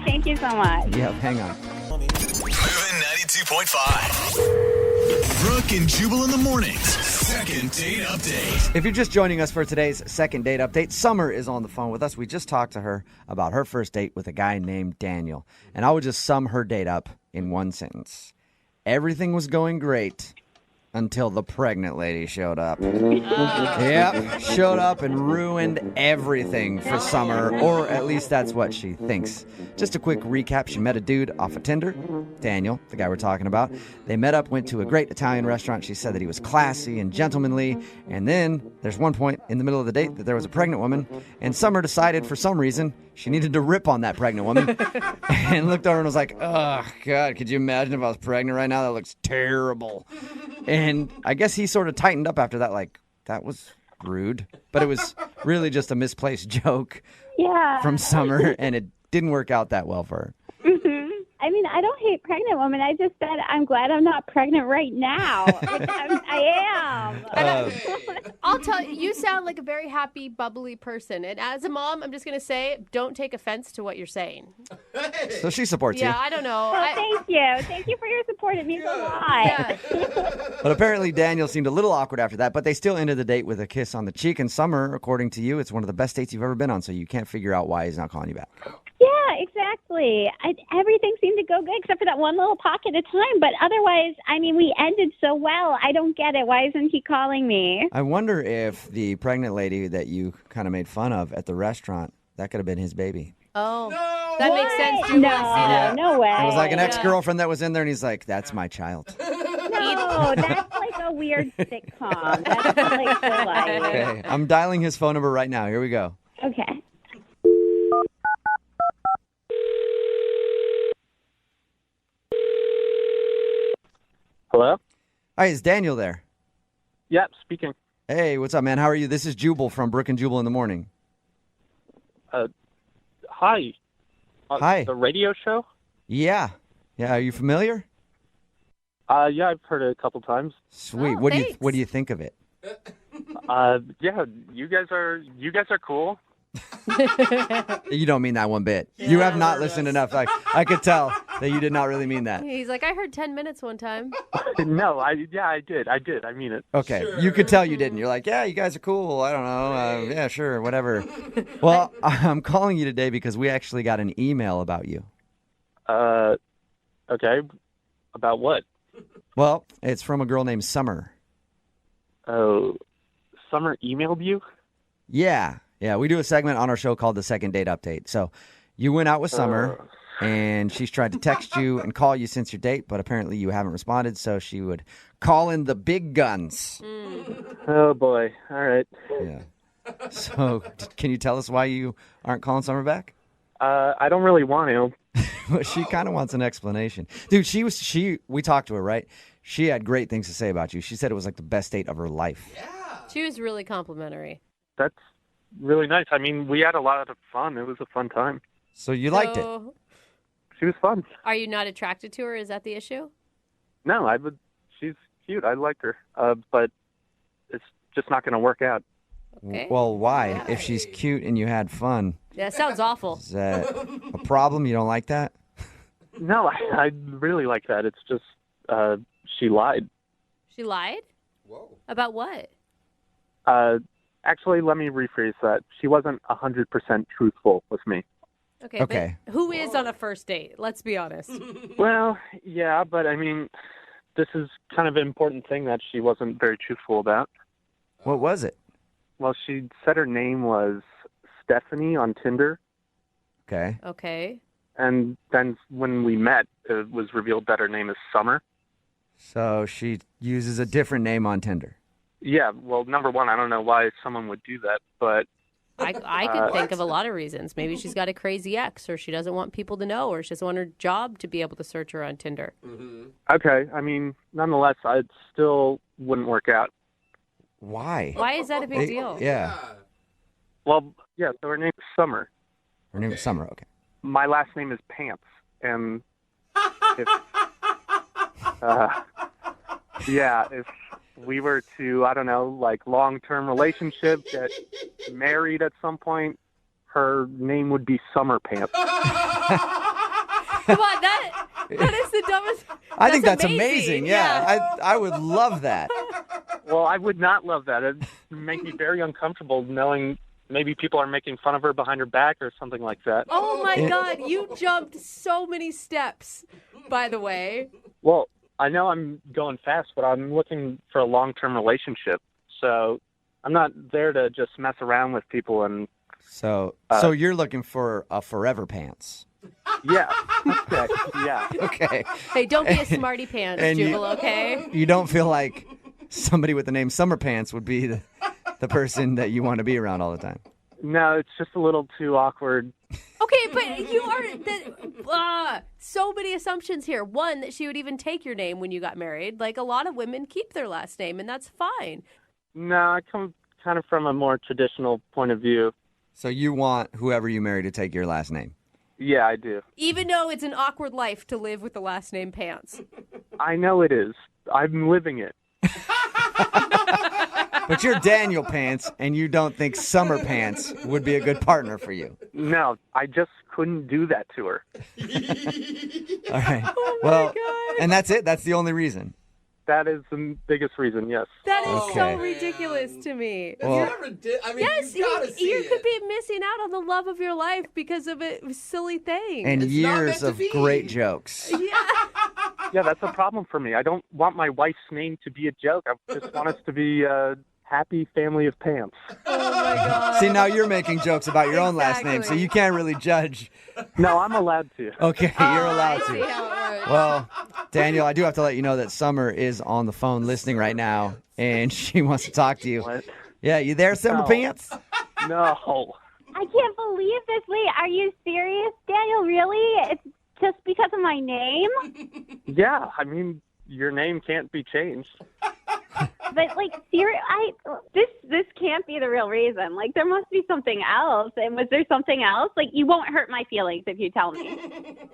Thank you so much. Yeah, hang on. Moving 92.5. Brooke and Jubal in the mornings. Second date update. If you're just joining us for today's second date update, Summer is on the phone with us. We just talked to her about her first date with a guy named Daniel. And I would just sum her date up in one sentence. Everything was going great until the pregnant lady showed up. Yep, showed up and ruined everything for Summer, or at least that's what she thinks. Just a quick recap, she met a dude off of Tinder, Daniel, the guy we're talking about. They met up, went to a great Italian restaurant. She said that he was classy and gentlemanly, and then there's one point in the middle of the date that there was a pregnant woman, and Summer decided for some reason she needed to rip on that pregnant woman and looked over and was like, oh, God, could you imagine if I was pregnant right now? That looks terrible. And I guess he sort of tightened up after that, that was rude. But it was really just a misplaced joke Yeah. from Summer, and it didn't work out that well for her. Mm-hmm. I mean, I don't hate pregnant women. I just said I'm glad I'm not pregnant right now. Which I am. I'll tell you, you sound like a very happy, bubbly person. And as a mom, I'm just going to say, don't take offense to what you're saying. So she supports you. Yeah, I don't know. Well, thank you. Thank you for your support. It means a lot. Yeah. But apparently Daniel seemed a little awkward after that, but they still ended the date with a kiss on the cheek. And Summer, according to you, it's one of the best dates you've ever been on, so you can't figure out why he's not calling you back. Yeah, exactly. Everything seemed to go good except for that one little pocket of time. But otherwise, I mean, we ended so well. I don't get it. Why isn't he calling me? I wonder if the pregnant lady that you kind of made fun of at the restaurant, that could have been his baby. Oh, that makes sense. Too. No way. It was like an ex-girlfriend that was in there, and he's like, that's my child. No, that's like a weird sitcom. That's like so light. Okay, I'm dialing his phone number right now. Here we go. Okay. Hello? Hi, is Daniel there? Yeah, speaking. Hey, what's up, man? How are you? This is Jubal from Brooke and Jubal in the morning. Hi. Hi. The radio show? Yeah. Yeah, are you familiar? Yeah, I've heard it a couple times. Sweet. Oh, What thanks. do you think of it? Yeah, you guys are cool. You don't mean that one bit. You have not listened enough. Like, I could tell that you did not really mean that. He's like, I heard 10 minutes one time. No, I did. I mean it. Okay, you could tell you didn't. You're like, yeah, you guys are cool. I don't know. Yeah, sure, whatever. Well, I'm calling you today because we actually got an email about you. Okay. About what? Well, it's from a girl named Summer. Oh, Summer emailed you? Yeah, we do a segment on our show called The Second Date Update. So you went out with Summer, and she's tried to text you and call you since your date, but apparently you haven't responded, so she would call in the big guns. Oh, boy. All right. Yeah. So can you tell us why you aren't calling Summer back? I don't really want to. Well, she kind of wants an explanation. Dude, we talked to her, right? She had great things to say about you. She said it was like the best date of her life. She was really complimentary. That's really nice. I mean, we had a lot of fun. It was a fun time. So you liked it? She was fun. Are you not attracted to her? Is that the issue? No, she's cute. I liked her. But it's just not going to work out. Okay. Well, why? If she's cute and you had fun, Yeah, it sounds awful. is that a problem? You don't like that? No, I really like that. It's just she lied. She lied? Whoa. About what? Actually, let me rephrase that. She wasn't 100% truthful with me. Okay. But who is on a first date? Let's be honest. Well, yeah, but I mean, this is kind of an important thing that she wasn't very truthful about. What was it? Well, she said her name was Stephanie on Tinder. Okay. Okay. And then when we met, it was revealed that her name is Summer. So she uses a different name on Tinder. Yeah, well, number one, I don't know why someone would do that, but... I could think of a lot of reasons. Maybe she's got a crazy ex, or she doesn't want people to know, or she doesn't want her job to be able to search her on Tinder. Mm-hmm. Okay, I mean, nonetheless, it still wouldn't work out. Why? Why is that a big deal? Yeah. Well, yeah, so her name is Summer. Her name is Summer, okay. My last name is Pants, and if... if we were to, I don't know, like long-term relationship, get married at some point, her name would be Summer Pants. Come on, that is the dumbest. I think that's amazing. Yeah. I would love that. Well, I would not love that. It'd make me very uncomfortable knowing maybe people are making fun of her behind her back or something like that. Oh, my God. You jumped so many steps, by the way. Well, I know I'm going fast, but I'm looking for a long-term relationship. So I'm not there to just mess around with people. And So you're looking for a forever pants. Yeah. Okay. Yeah. Okay. Hey, don't be a smarty pants, Jubal, okay? You don't feel like somebody with the name Summer Pants would be the person that you want to be around all the time. No, it's just a little too awkward. Okay, but you are so many assumptions here. One, that she would even take your name when you got married. Like, a lot of women keep their last name, and that's fine. No, I come kind of from a more traditional point of view. So you want whoever you marry to take your last name? Yeah, I do. Even though it's an awkward life to live with the last name Pants. I know it is. I'm living it. But you're Daniel Pants, and you don't think Summer Pants would be a good partner for you. No, I just couldn't do that to her. All right. Oh well, and that's it? That's the only reason? That is the biggest reason, yes. That is Okay. so ridiculous to me. Well- Yes, you could be missing out on the love of your life because of a silly thing. And years of great jokes. Yeah, that's a problem for me. I don't want my wife's name to be a joke. I just want us to be a happy family of Pants. Oh, my God. See, now you're making jokes about your own last name, so you can't really judge. No, I'm allowed to. Okay, you're allowed I see to. how it works. Well, Daniel, I do have to let you know that Summer is on the phone listening right now, and she wants to talk to you. What? Yeah, you there, Summer No. Pants? No. I can't believe this. Wait, are you serious, Daniel? Really? It's just because of my name? Yeah, I mean, your name can't be changed. But like, this can't be the real reason. Like, there must be something else. And was there something else? Like, you won't hurt my feelings if you tell me.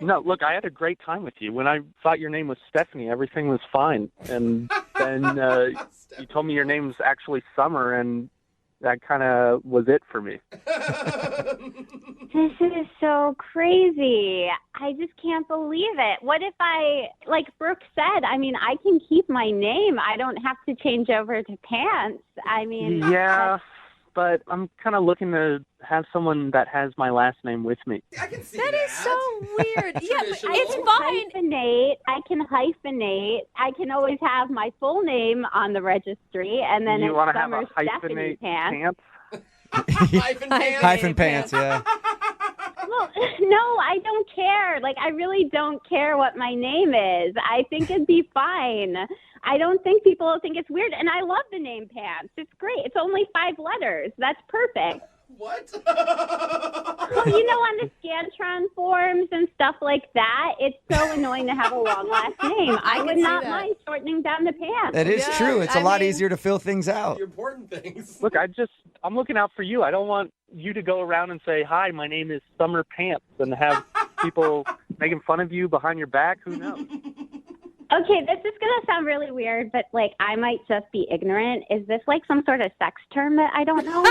No, look, I had a great time with you. When I thought your name was Stephanie, everything was fine. And then you told me your name's actually Summer, and that kind of was it for me. This is so crazy. I just can't believe it. What if like Brooke said, I mean, I can keep my name. I don't have to change over to Pants. I mean, Yeah, but I'm kind of looking to have someone that has my last name with me. That is so weird. Yeah, but I it's can fine. hyphenate. I can always have my full name on the registry, and then You it's want to have Summer a Stephanie hyphenate Pants. Hyphen Pants, yeah. Well, no, I don't care. Like, I really don't care what my name is. I think it'd be fine. I don't think people will think it's weird. And I love the name Pants. It's great. It's only 5 letters. That's perfect. What? Well, you know, on the Scantron forms and stuff like that, it's so annoying to have a long last name. I would see not that. mind shortening down the Pants. That is true. It's a lot easier to fill things out. The important things. Look, I'm looking out for you. I don't want you to go around and say, hi, my name is Summer Pants, and have people making fun of you behind your back. Who knows? Okay, this is going to sound really weird, but, like, I might just be ignorant. Is this, like, some sort of sex term that I don't know?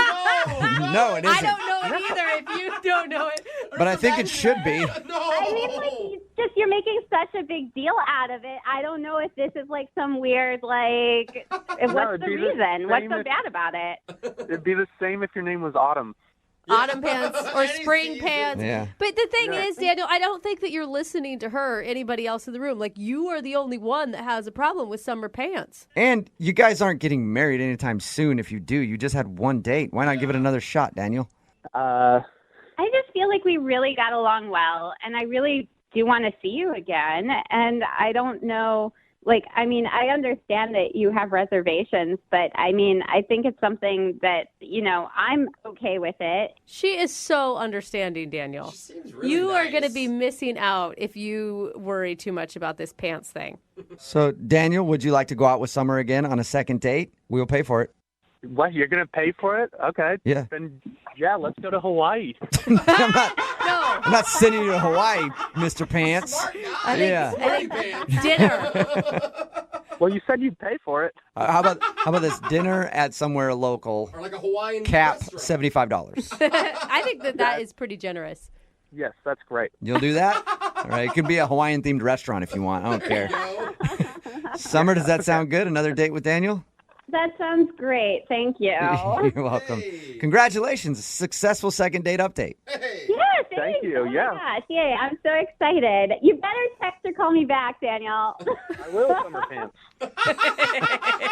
No, it isn't. I don't know it either if you don't know it. But I think it should be. I mean, like, it's just you're making such a big deal out of it. I don't know if this is, like, some weird, like, what's the reason? What's so bad about it? It'd be the same if your name was Autumn. Autumn Pants or Spring Pants. Yeah. But the thing is, Daniel, I don't think that you're listening to her or anybody else in the room. Like, you are the only one that has a problem with Summer Pants. And you guys aren't getting married anytime soon. If you do, you just had one date. Why not give it another shot, Daniel? I just feel like we really got along well, and I really do want to see you again. And I don't know, like, I mean, I understand that you have reservations, but I mean, I think it's something that, you know, I'm okay with it. She is so understanding, Daniel. You are going to be missing out if you worry too much about this pants thing. So, Daniel, would you like to go out with Summer again on a second date? We'll pay for it. What, you're going to pay for it? Okay. Yeah. Then, yeah, let's go to Hawaii. I'm not sending you to Hawaii, Mr. Pants. I think dinner. Well, you said you'd pay for it. How about this dinner at somewhere local? Or like a Hawaiian Cap restaurant. $75. I think that is pretty generous. Yes, that's great. You'll do that? All right. It could be a Hawaiian themed restaurant if you want. I don't care. Summer, does that sound good? Another date with Daniel? That sounds great. Thank you. You're welcome. Congratulations. Successful second date update. Yeah, thanks. Thank you, Oh my yeah. gosh, yay, I'm so excited. You better text or call me back, Daniel. I will, Summer Pants.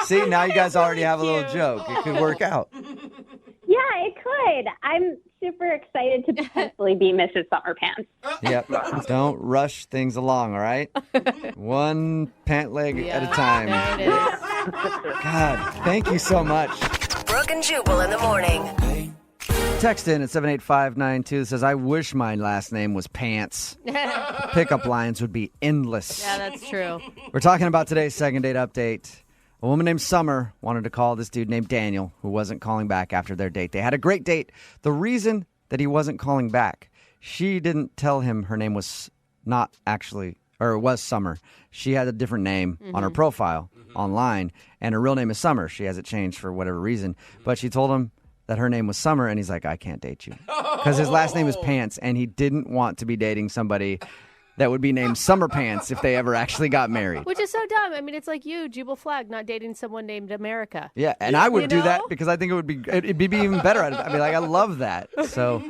See, now you guys already have a little joke. It could work out. Yeah, it could. I'm super excited to potentially be Mrs. Summer Pants. Yep. Don't rush things along, all right? One pant leg at a time. There it is. God, thank you so much. Brooke and Jubal in the morning. Text in at 78592 that says, I wish my last name was Pants. Pickup lines would be endless. Yeah, that's true. We're talking about today's second date update. A woman named Summer wanted to call this dude named Daniel, who wasn't calling back after their date. They had a great date. The reason that he wasn't calling back She didn't tell him her name was not actually, or it was Summer. She had a different name on her profile online, and her real name is Summer. She has it changed for whatever reason. But she told him that her name was Summer, and he's like, I can't date you. Because his last name is Pants, and he didn't want to be dating somebody that would be named Summer Pants if they ever actually got married. Which is so dumb. I mean, it's like you, Jubal Flagg, not dating someone named America. Yeah, and I would do that because I think it'd be even better. I'd be like, I love that. So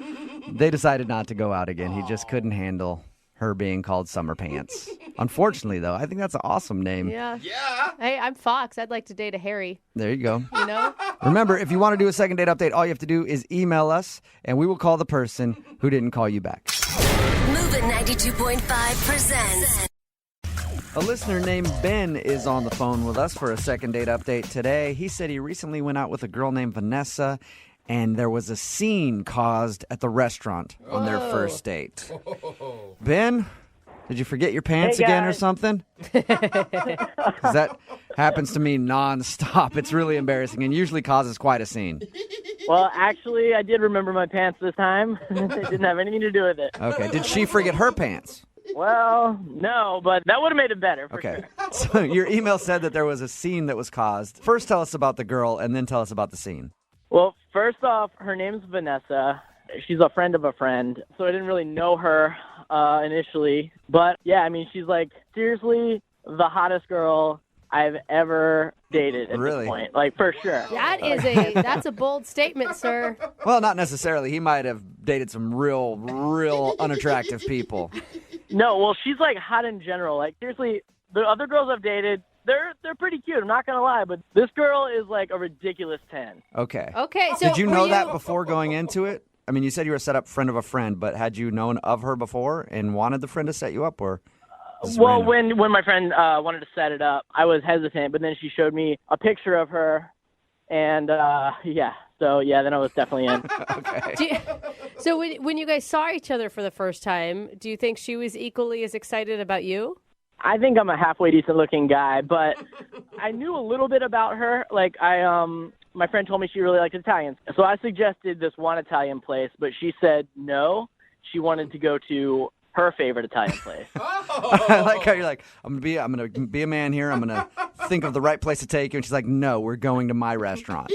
they decided not to go out again. He just couldn't handle her being called Summer Pants. Unfortunately, though, I think that's an awesome name. Yeah. Hey, I'm Fox. I'd like to date a Harry. There you go. You know? Remember, if you want to do a second date update, all you have to do is email us, and we will call the person who didn't call you back. Moving 92.5 presents. A listener named Ben is on the phone with us for a second date update today. He said he recently went out with a girl named Vanessa, and there was a scene caused at the restaurant on their first date. Ben, did you forget your pants again or something? 'Cause that happens to me nonstop. It's really embarrassing and usually causes quite a scene. Well, actually, I did remember my pants this time. It didn't have anything to do with it. Okay. Did she forget her pants? Well, no, but that would have made it better. For Okay. Sure. So your email said that there was a scene that was caused. First, tell us about the girl, and then tell us about the scene. Well, first off, her name's Vanessa. She's a friend of a friend, so I didn't really know her initially. But, yeah, I mean, she's, like, seriously the hottest girl I've ever dated at this point. Like, for sure. That's a bold statement, sir. Well, not necessarily. He might have dated some real unattractive people. No, well, she's, like, hot in general. Like, seriously, the other girls I've dated, they're pretty cute. I'm not going to lie. But this girl is, like, a ridiculous 10. Okay. Okay, so did you know that before going into it? I mean, you said you were a set-up friend of a friend, but had you known of her before and wanted the friend to set you up, or? Well, when my friend wanted to set it up, I was hesitant, but then she showed me a picture of her, and then I was definitely in. Okay. So when you guys saw each other for the first time, do you think she was equally as excited about you? I think I'm a halfway decent-looking guy, but I knew a little bit about her. Like, my friend told me she really liked Italians, so I suggested this one Italian place, but she said no. She wanted to go to her favorite Italian place. I like how you're like, I'm gonna be a man here. I'm gonna think of the right place to take you, and she's like, no, we're going to my restaurant.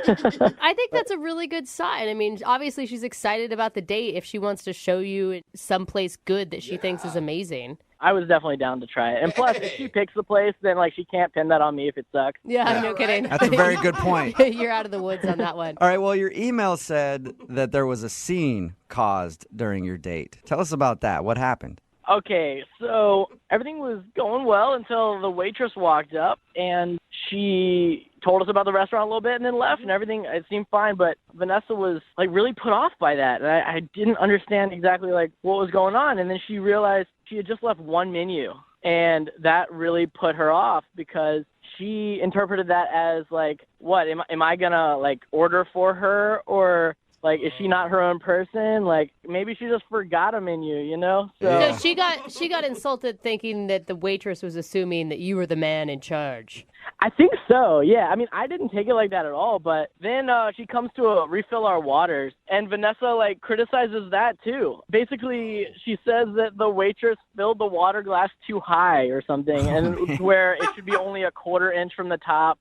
I think that's a really good sign. I mean, obviously she's excited about the date if she wants to show you someplace good that she thinks is amazing. I was definitely down to try it. And plus, if she picks the place, then like she can't pin that on me if it sucks. Yeah, no kidding. That's a very good point. You're out of the woods on that one. All right, well, your email said that there was a scene caused during your date. Tell us about that. What happened? Okay, so everything was going well until the waitress walked up and she told us about the restaurant a little bit and then left and everything. It seemed fine, but Vanessa was like really put off by that. And I didn't understand exactly like what was going on. And then she realized she had just left one menu and that really put her off because she interpreted that as like, what, am I gonna like order for her or like, is she not her own person? Like, maybe she just forgot a menu, you know? So she got insulted thinking that the waitress was assuming that you were the man in charge. I think so, yeah. I mean, I didn't take it like that at all, but then she comes to refill our waters, and Vanessa, like, criticizes that, too. Basically, she says that the waitress filled the water glass too high or something, and where it should be only a quarter inch from the top.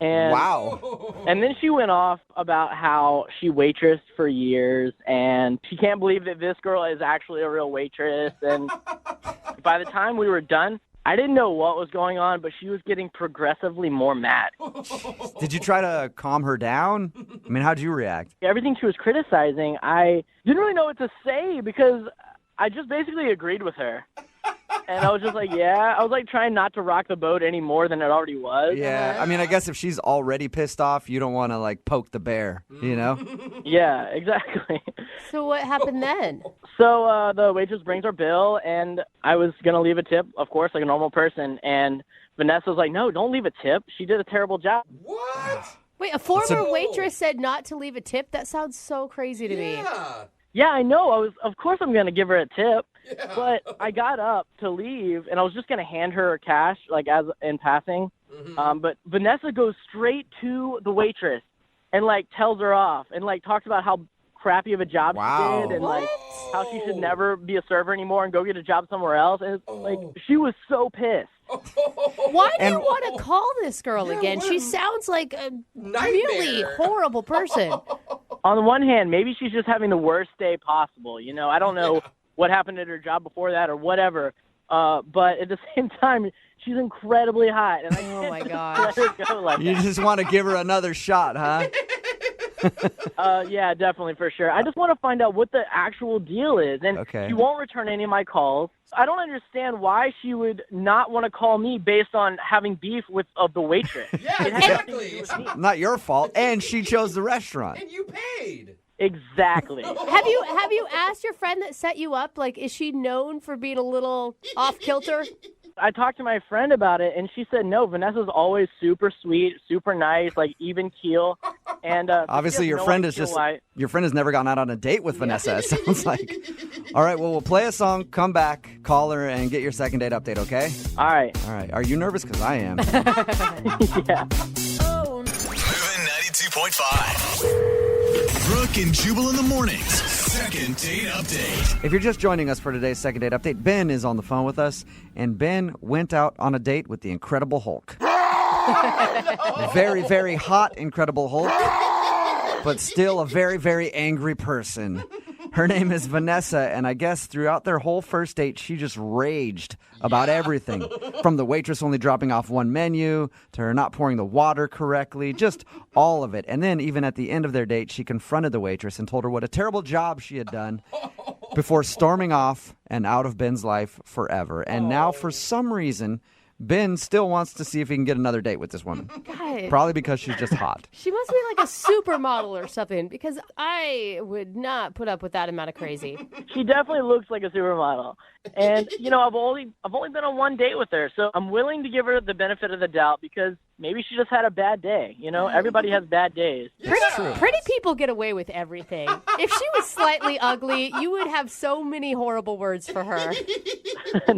And, wow. And then she went off about how she waitressed for years, and she can't believe that this girl is actually a real waitress. And by the time we were done, I didn't know what was going on, but she was getting progressively more mad. Did you try to calm her down? I mean, how'd you react? Everything she was criticizing, I didn't really know what to say because I just basically agreed with her. And I was just like, yeah. I was like trying not to rock the boat any more than it already was. Yeah, I mean, I guess if she's already pissed off, you don't want to like poke the bear, you know? Yeah, exactly. So what happened then? So the waitress brings our bill, and I was going to leave a tip, of course, like a normal person. And Vanessa was like, no, don't leave a tip. She did a terrible job. What? Wait, a former waitress said not to leave a tip? That sounds so crazy to me. Yeah, I know. Of course I'm going to give her a tip. Yeah. But I got up to leave, and I was just going to hand her cash, like, as in passing. Mm-hmm. But Vanessa goes straight to the waitress and, like, tells her off and, like, talks about how crappy of a job Wow. she did, and like how she should never be a server anymore and go get a job somewhere else. And it's, like she was so pissed. Why do you want to call this girl again? She sounds like a really horrible person. On the one hand, maybe she's just having the worst day possible. You know, I don't know what happened at her job before that or whatever. But at the same time, she's incredibly hot. And oh my gosh. Let her go like You that. just want to give her another shot, huh? Yeah, definitely, for sure. I just want to find out what the actual deal is. And Okay. she won't return any of my calls. I don't understand why she would not want to call me based on having beef with the waitress. Yeah, exactly. Not your fault. And she chose the restaurant. And you paid. Exactly. Have you asked your friend that set you up? Like, is she known for being a little off kilter? I talked to my friend about it, and she said, no, Vanessa's always super sweet, super nice, like even keel. And Obviously, your friend has never gone out on a date with Vanessa, it sounds like. All right, well, we'll play a song, come back, call her, and get your second date update, okay? All right. All right. Are you nervous? Because I am. Yeah. Moving 92.5. Brooke and Jubal in the mornings. Second date update. If you're just joining us for today's second date update, Ben is on the phone with us, and Ben went out on a date with the Incredible Hulk. Very, very hot Incredible Hulk, but still a very, very angry person. Her name is Vanessa, and I guess throughout their whole first date, she just raged about everything. From the waitress only dropping off one menu, to her not pouring the water correctly, just all of it. And then even at the end of their date, she confronted the waitress and told her what a terrible job she had done before storming off and out of Ben's life forever. And now, for some reason, Ben still wants to see if he can get another date with this woman. God. Probably because she's just hot. She must be like a supermodel or something, because I would not put up with that amount of crazy. She definitely looks like a supermodel. And, you know, I've only been on one date with her, so I'm willing to give her the benefit of the doubt because maybe she just had a bad day. You know, everybody has bad days. Pretty people get away with everything. If she was slightly ugly, you would have so many horrible words for her.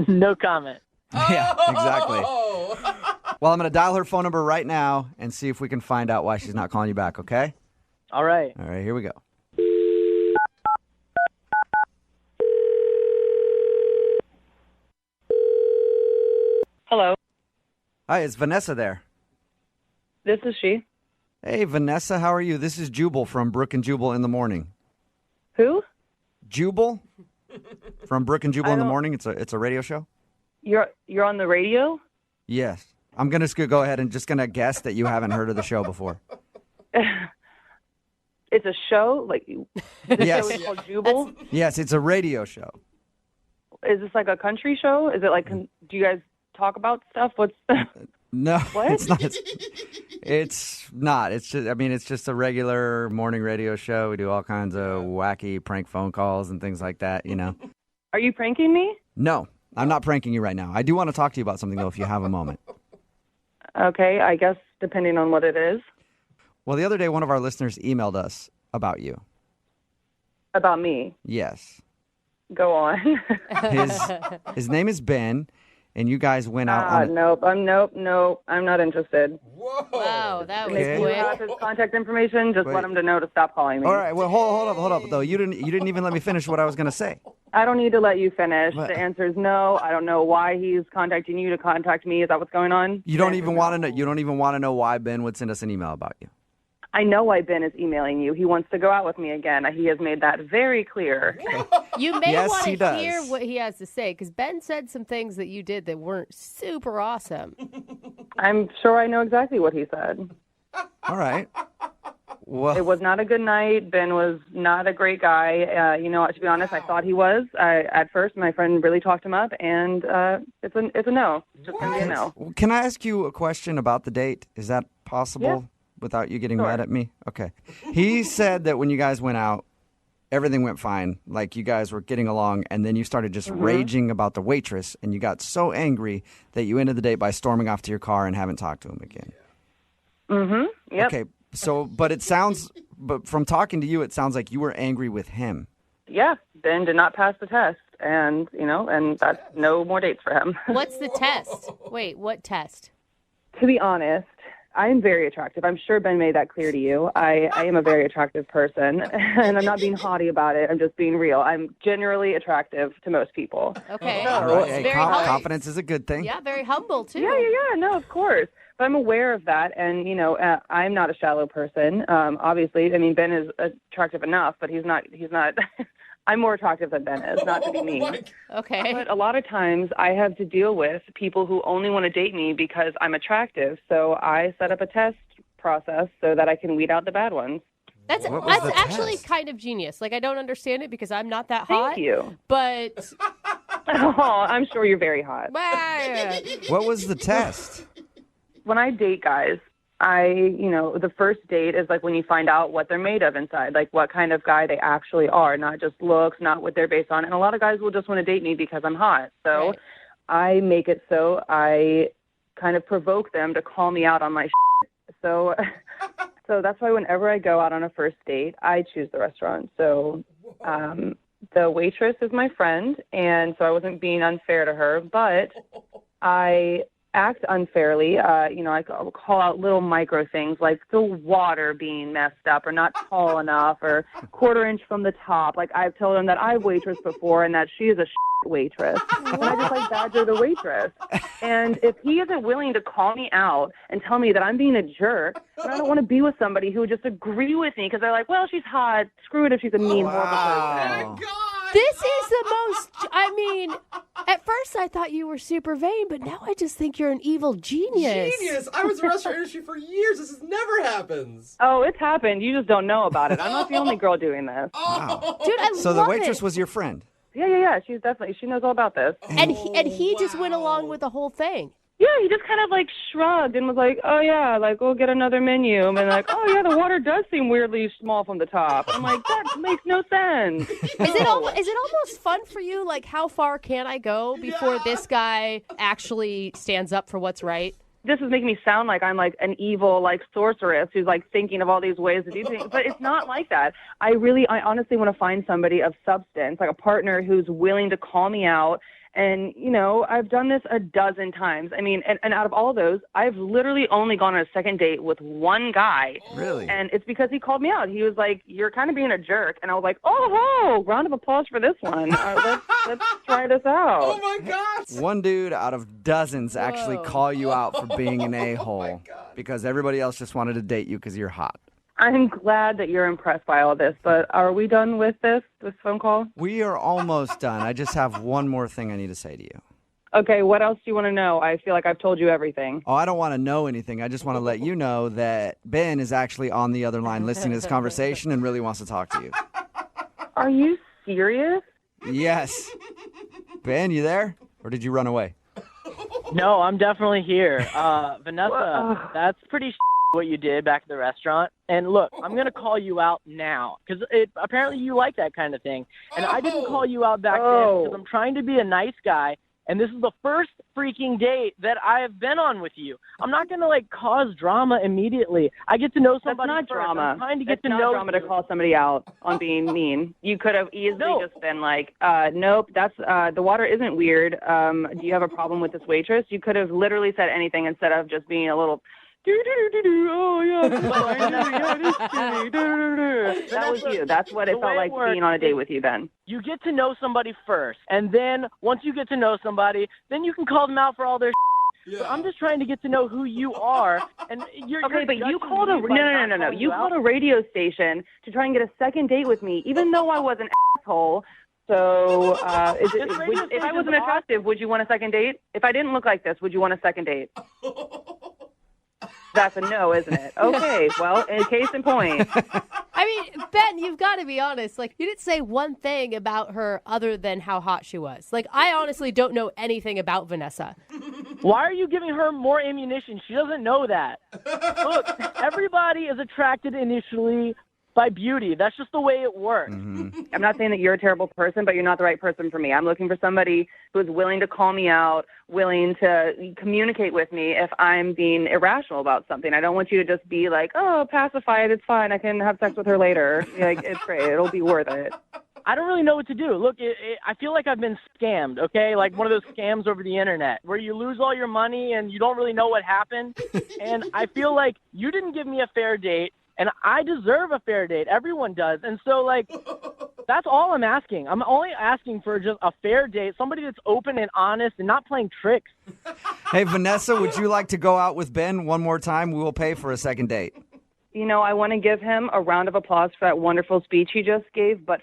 No comment. Yeah, exactly. Well, I'm going to dial her phone number right now and see if we can find out why she's not calling you back, okay? All right. All right, here we go. Hello. Hi, is Vanessa there? This is she. Hey, Vanessa, how are you? This is Jubal from Brooke and Jubal in the morning. Who? Jubal from Brooke and Jubal in the morning. It's a radio show. You're on the radio? Yes. I'm going to go ahead and just going to guess that you haven't heard of the show before. It's a show? Like, Yes. show is called Jubal? Yes, it's a radio show. Is this like a country show? Is it like, do you guys talk about stuff? What's No, What? it's not. It's not. It's just. I mean, it's just a regular morning radio show. We do all kinds of wacky prank phone calls and things like that. You know. Are you pranking me? No, I'm not pranking you right now. I do want to talk to you about something though, if you have a moment. Okay, I guess depending on what it is. Well, the other day, one of our listeners emailed us about you. About me. Yes. Go on. His name is Ben, and you guys went out on. Nope. I'm not interested. Wow, that was Okay. If you have his contact information, just let him to know to stop calling me. All right. Well, hold up, though. You didn't even let me finish what I was going to say. I don't need to let you finish. What? The answer is no. I don't know why he's contacting you to contact me. Is that what's going on? You don't even want to know. You don't even want to know why Ben would send us an email about you. I know why Ben is emailing you. He wants to go out with me again. He has made that very clear. You may Yes, want he to does. hear what he has to say, because Ben said some things that you did that weren't super awesome. I'm sure I know exactly what he said. All right. Well, It was not a good night. Ben was not a great guy. To be honest, I thought he was. At first, my friend really talked him up, and it's a no. It's just going to be a no. Can I ask you a question about the date? Is that possible? Yeah. Without you getting mad at me? Okay. He said that when you guys went out, everything went fine. Like you guys were getting along, and then you started just raging about the waitress, and you got so angry that you ended the date by storming off to your car and haven't talked to him again. Mm-hmm. Yep. Okay. So, but from talking to you, it sounds like you were angry with him. Yeah. Ben did not pass the test, and that's no more dates for him. What's the test? Wait, what test? To be honest, I'm very attractive. I'm sure Ben made that clear to you. I am a very attractive person, and I'm not being haughty about it. I'm just being real. I'm generally attractive to most people. Okay. Hey, confidence is a good thing. Yeah, very humble, too. Yeah. No, of course. But I'm aware of that, and, I'm not a shallow person. Obviously, I mean, Ben is attractive enough, but he's not I'm more attractive than Ben is, not to be mean. Okay. But a lot of times I have to deal with people who only want to date me because I'm attractive. So I set up a test process so that I can weed out the bad ones. That's actually kind of genius. Like, I don't understand it because I'm not that hot. Thank you. But oh, I'm sure you're very hot. What was the test? When I date guys, the first date is like when you find out what they're made of inside, like what kind of guy they actually are, not just looks, not what they're based on. And a lot of guys will just want to date me because I'm hot. So I make it so I kind of provoke them to call me out on my shit. So that's why whenever I go out on a first date, I choose the restaurant. So the waitress is my friend, and so I wasn't being unfair to her, but I act unfairly. I call out little micro things like the water being messed up or not tall enough or quarter-inch from the top. Like, I've told him that I've waitressed before and that she is a waitress. And I just badger the waitress. And if he isn't willing to call me out and tell me that I'm being a jerk, then I don't want to be with somebody who would just agree with me because they're like, well, she's hot. Screw it if she's a mean, horrible person. this is the most, at first I thought you were super vain, but now I just think you're an evil genius. Genius! I was in the restaurant industry for years. This never happens. Oh, it's happened. You just don't know about it. I'm not the only girl doing this. Wow. Dude, I So the love waitress it. was your friend? Yeah. She knows all about this. And he just went along with the whole thing. Yeah, he just kind of shrugged and was like, oh yeah, we'll get another menu. And like, oh yeah, the water does seem weirdly small from the top. I'm like, that makes no sense. Is it almost fun for you? Like, how far can I go before this guy actually stands up for what's right? This is making me sound like I'm an evil sorceress who's thinking of all these ways to do things, but it's not like that. I honestly want to find somebody of substance, like a partner who's willing to call me out. And, I've done this a dozen times. And out of all those, I've literally only gone on a second date with one guy. Really? And it's because he called me out. He was like, you're kind of being a jerk. And I was like, oh, round of applause for this one. Let's try this out. Oh, my gosh. One dude out of dozens actually call you out for being an a-hole because everybody else just wanted to date you because you're hot. I'm glad that you're impressed by all this, but are we done with this phone call? We are almost done. I just have one more thing I need to say to you. Okay, what else do you want to know? I feel like I've told you everything. Oh, I don't want to know anything. I just want to let you know that Ben is actually on the other line listening to this conversation and really wants to talk to you. Are you serious? Yes. Ben, you there? Or did you run away? No, I'm definitely here. Vanessa, that's pretty what you did back at the restaurant. And look, I'm going to call you out now because apparently you like that kind of thing. And I didn't call you out back then because I'm trying to be a nice guy. And this is the first freaking date that I have been on with you. I'm not going to cause drama immediately. I get to know somebody That's not first. drama. I'm trying to get It's to not know drama you. to call somebody out on being mean. You could have easily just been nope, that's the water isn't weird. Do you have a problem with this waitress? You could have literally said anything instead of just being a little oh yeah, that was you. That's what it felt like being on a date with you, Ben. You get to know somebody first, and then once you get to know somebody, then you can call them out for all their yeah. But I'm just trying to get to know who you are, and you're but you called no. You called a radio station to try and get a second date with me, even though I was an asshole. So, if I wasn't attractive, would you want a second date? If I didn't look like this, would you want a second date? That's a no, isn't it? Okay, well, in case in point. Ben, you've got to be honest. You didn't say one thing about her other than how hot she was. I honestly don't know anything about Vanessa. Why are you giving her more ammunition? She doesn't know that. Look, everybody is attracted initially by beauty. That's just the way it works. Mm-hmm. I'm not saying that you're a terrible person, but you're not the right person for me. I'm looking for somebody who is willing to call me out, willing to communicate with me if I'm being irrational about something. I don't want you to just be like, oh, pacify it, it's fine, I can have sex with her later. It's great, it'll be worth it. I don't really know what to do. Look, I feel like I've been scammed, okay? Like one of those scams over the internet where you lose all your money and you don't really know what happened. And I feel like you didn't give me a fair date, and I deserve a fair date. Everyone does. And so, like, that's all I'm asking. I'm only asking for just a fair date, somebody that's open and honest and not playing tricks. Hey, Vanessa, would you like to go out with Ben one more time? We will pay for a second date. You know, I want to give him a round of applause for that wonderful speech he just gave, but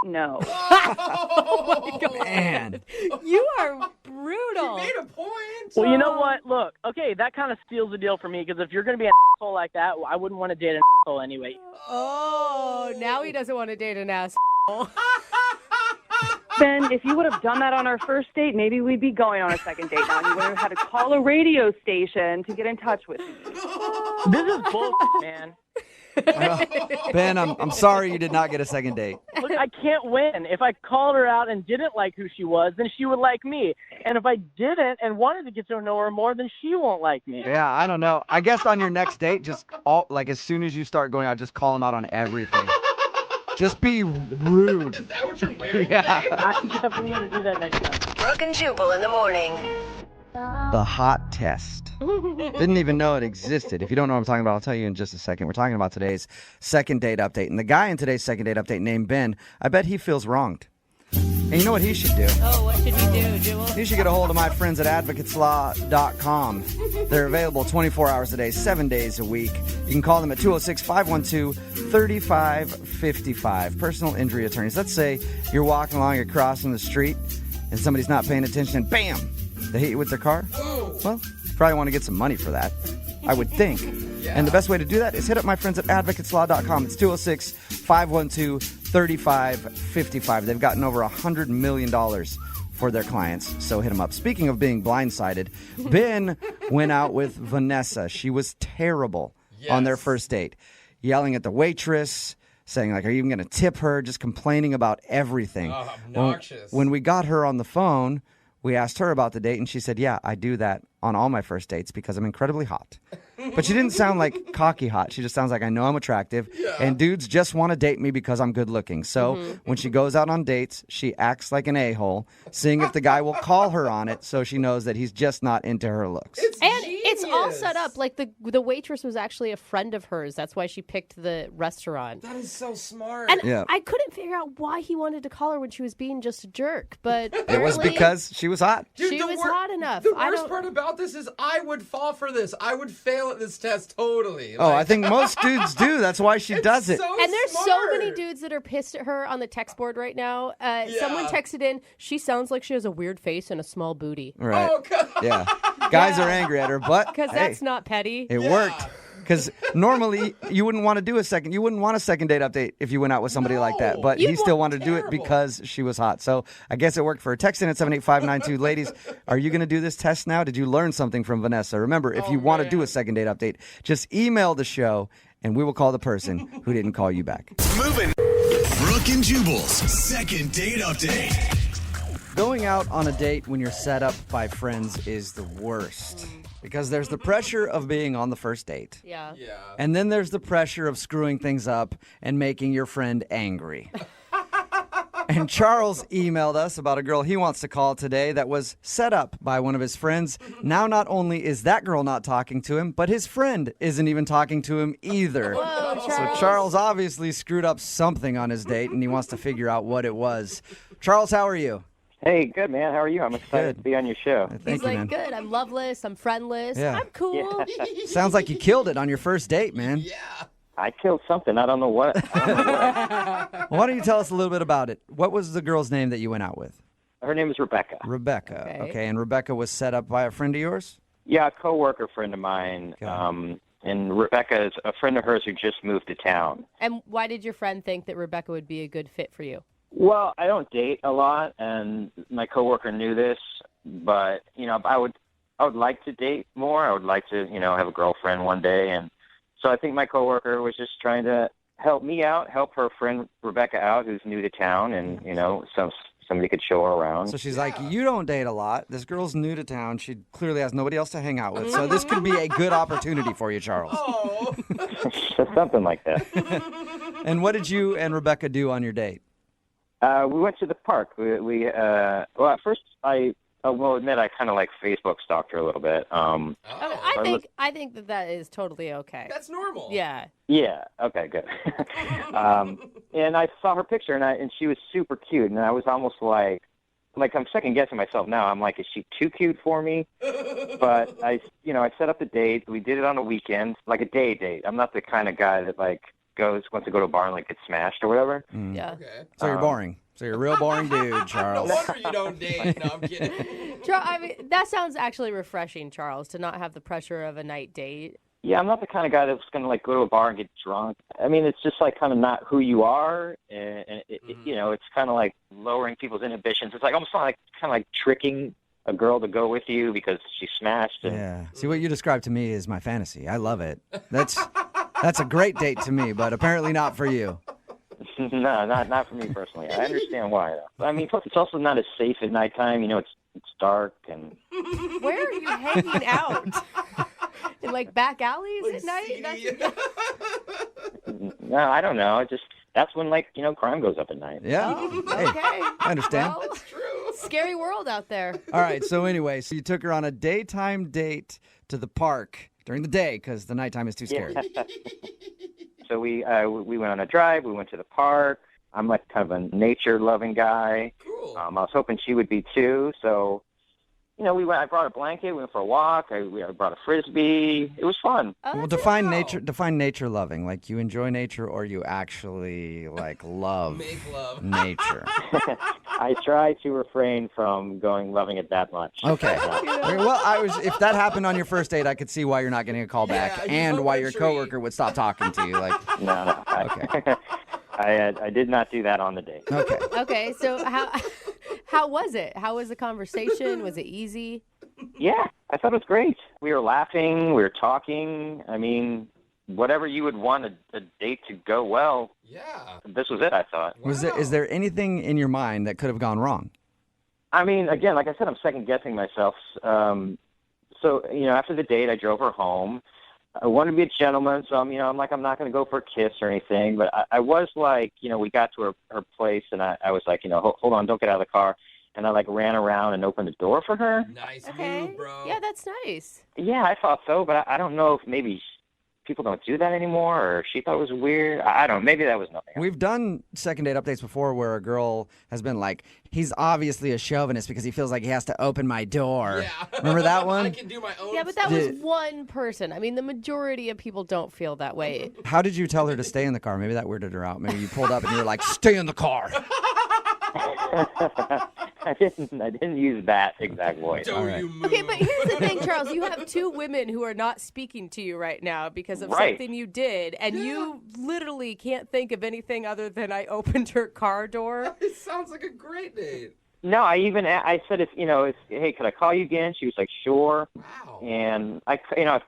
no. Oh my God. Man. You are brutal. You made a point. Well, you know what? Look, okay, that kind of steals the deal for me, because if you're going to be an asshole like that, I wouldn't want to date an asshole anyway. Oh, now he doesn't want to date an asshole. Ben, if you would have done that on our first date, maybe we'd be going on a second date now. You wouldn't have had to call a radio station to get in touch with me. This is bullshit, man. Ben, I'm sorry you did not get a second date. Look, I can't win. If I called her out and didn't like who she was, then she would like me. And if I didn't and wanted to get to know her more, then she won't like me. Yeah, I don't know. I guess on your next date, just as soon as you start going out, just call him out on everything. Just be rude. Is that what you're wearing? Yeah. I'm definitely going to do that next time. Brooke and Jubal in the morning. The hot test. Didn't even know it existed. If you don't know what I'm talking about, I'll tell you in just a second. We're talking about today's second date update. And the guy in today's second date update named Ben, I bet he feels wronged. And you know what he should do? Oh, what should he do, Jewel? You should get a hold of my friends at advocateslaw.com. They're available 24 hours a day, 7 days a week. You can call them at 206-512-3555. Personal injury attorneys. Let's say you're walking along, you're crossing the street, and somebody's not paying attention, and bam! They hit you with their car? Well, you probably want to get some money for that, I would think. Yeah. And the best way to do that is hit up my friends at advocateslaw.com. It's 206-512-3555. They've gotten over $100 million for their clients, so hit them up. Speaking of being blindsided, Ben went out with Vanessa. She was terrible on their first date, yelling at the waitress, saying, like, are you even going to tip her, just complaining about everything. Oh, obnoxious. When we got her on the phone, we asked her about the date, and she said, yeah, I do that on all my first dates because I'm incredibly hot. But she didn't sound like cocky hot. She just sounds like I know I'm attractive, and dudes just want to date me because I'm good looking. So when she goes out on dates, she acts like an a-hole, seeing if the guy will call her on it so she knows that he's just not into her looks. It's all set up. Like the waitress was actually a friend of hers. That's why she picked the restaurant. That is so smart. And I couldn't figure out why he wanted to call her when she was being just a jerk. But it was because she was hot. Dude, she was hot enough. The worst part about this is I would fall for this. I would fail at this test totally. Oh, I think most dudes do. That's why she does it. And there's so many dudes that are pissed at her on the text board right now. Someone texted in, she sounds like she has a weird face and a small booty. Right. Oh, God. Yeah. Guys are angry at her, but because that's not petty. It worked. Because normally you wouldn't want to do you wouldn't want a second date update if you went out with somebody like that. But he still wanted to do it because she was hot. So I guess it worked for her. Text in at 78592. Ladies, are you going to do this test now? Did you learn something from Vanessa? Remember, if you want to do a second date update, just email the show and we will call the person who didn't call you back. Moving. Brooke and Jubal's second date update. Going out on a date when you're set up by friends is the worst. Because there's the pressure of being on the first date. Yeah. And then there's the pressure of screwing things up and making your friend angry. And Charles emailed us about a girl he wants to call today that was set up by one of his friends. Now not only is that girl not talking to him, but his friend isn't even talking to him either. Whoa, Charles. So Charles obviously screwed up something on his date, and he wants to figure out what it was. Charles, how are you? Hey, good, man. How are you? I'm excited to be on your show. He's like, good. I'm loveless. I'm friendless. Yeah. I'm cool. Yeah. Sounds like you killed it on your first date, man. Yeah. I killed something. I don't know what. Well, why don't you tell us a little bit about it? What was the girl's name that you went out with? Her name is Rebecca. Rebecca. Okay. And Rebecca was set up by a friend of yours? Yeah, a coworker friend of mine. And Rebecca is a friend of hers who just moved to town. And why did your friend think that Rebecca would be a good fit for you? Well, I don't date a lot, and my coworker knew this, but I would like to date more. I would like to, have a girlfriend one day, and so I think my coworker was just trying to help me out, help her friend Rebecca out, who's new to town, and somebody could show her around. So she's like, you don't date a lot. This girl's new to town. She clearly has nobody else to hang out with. So this could be a good opportunity for you, Charles. Oh. Something like that. And what did you and Rebecca do on your date? We went to the park. Well, at first I will admit I kind of like Facebook stalked her a little bit. I think that is totally okay. That's normal. Yeah. Yeah. Okay. Good. And I saw her picture, and she was super cute, and I was almost like I'm second guessing myself now. I'm like, is she too cute for me? But I set up the date. We did it on a weekend, like a day date. I'm not the kind of guy that wants to go to a bar and gets smashed or whatever. Yeah. Okay. So you're boring. So you're a real boring dude, Charles. No wonder you don't date. No, I'm kidding. I mean, that sounds actually refreshing, Charles, to not have the pressure of a night date. Yeah, I'm not the kind of guy that's going to go to a bar and get drunk. I mean, it's just kind of not who you are, and it's kind of like lowering people's inhibitions. It's almost kind of tricking a girl to go with you because she's smashed. And... Yeah. See, what you described to me is my fantasy. I love it. That's a great date to me, but apparently not for you. No, not for me personally. I understand why. I mean, plus it's also not as safe at nighttime. It's dark and. Where are you hanging out? In back alleys at night? No, I don't know. That's when crime goes up at night. Yeah. Okay. I understand. Well, that's true. Scary world out there. All right. So anyway, you took her on a daytime date to the park during the day because the nighttime is too scary. Yeah. So we went on a drive. We went to the park. I'm kind of a nature-loving guy. Cool. I was hoping she would be too. So, we went. I brought a blanket. We went for a walk. I brought a frisbee. It was fun. Well, define nature. Define nature loving. Like you enjoy nature, or you actually love Make love. nature. I try to refrain from loving it that much. Okay. Well, if that happened on your first date, I could see why you're not getting a call back, and why your coworker would stop talking to you. No. Okay. I did not do that on the date. Okay. Okay. So how was it? How was the conversation? Was it easy? Yeah, I thought it was great. We were laughing. We were talking. I mean, whatever you would want a date to go well. Yeah. This was it, I thought. Wow. Is there anything in your mind that could have gone wrong? I mean, again, like I said, I'm second guessing myself. So, after the date, I drove her home. I wanted to be a gentleman, so I'm not going to go for a kiss or anything. But I was we got to her place, and I was like, hold on, don't get out of the car. And I ran around and opened the door for her. Nice move, bro. Yeah, that's nice. Yeah, I thought so, but I don't know if maybe people don't do that anymore, or she thought it was weird. I don't know. Maybe that was nothing. We've done second date updates before where a girl has been like, he's obviously a chauvinist because he feels like he has to open my door. Yeah. Remember that one? I can do my own. Yeah, but that was one person. I mean, the majority of people don't feel that way. How did you tell her to stay in the car? Maybe that weirded her out. Maybe you pulled up and you were like, stay in the car. I didn't use that exact voice. Right. Okay, but here's the thing, Charles. You have two women who are not speaking to you right now because of something you did, and you literally can't think of anything other than I opened her car door. It sounds like a great date. No, I said, hey, could I call you again? She was like, sure. Wow. And I've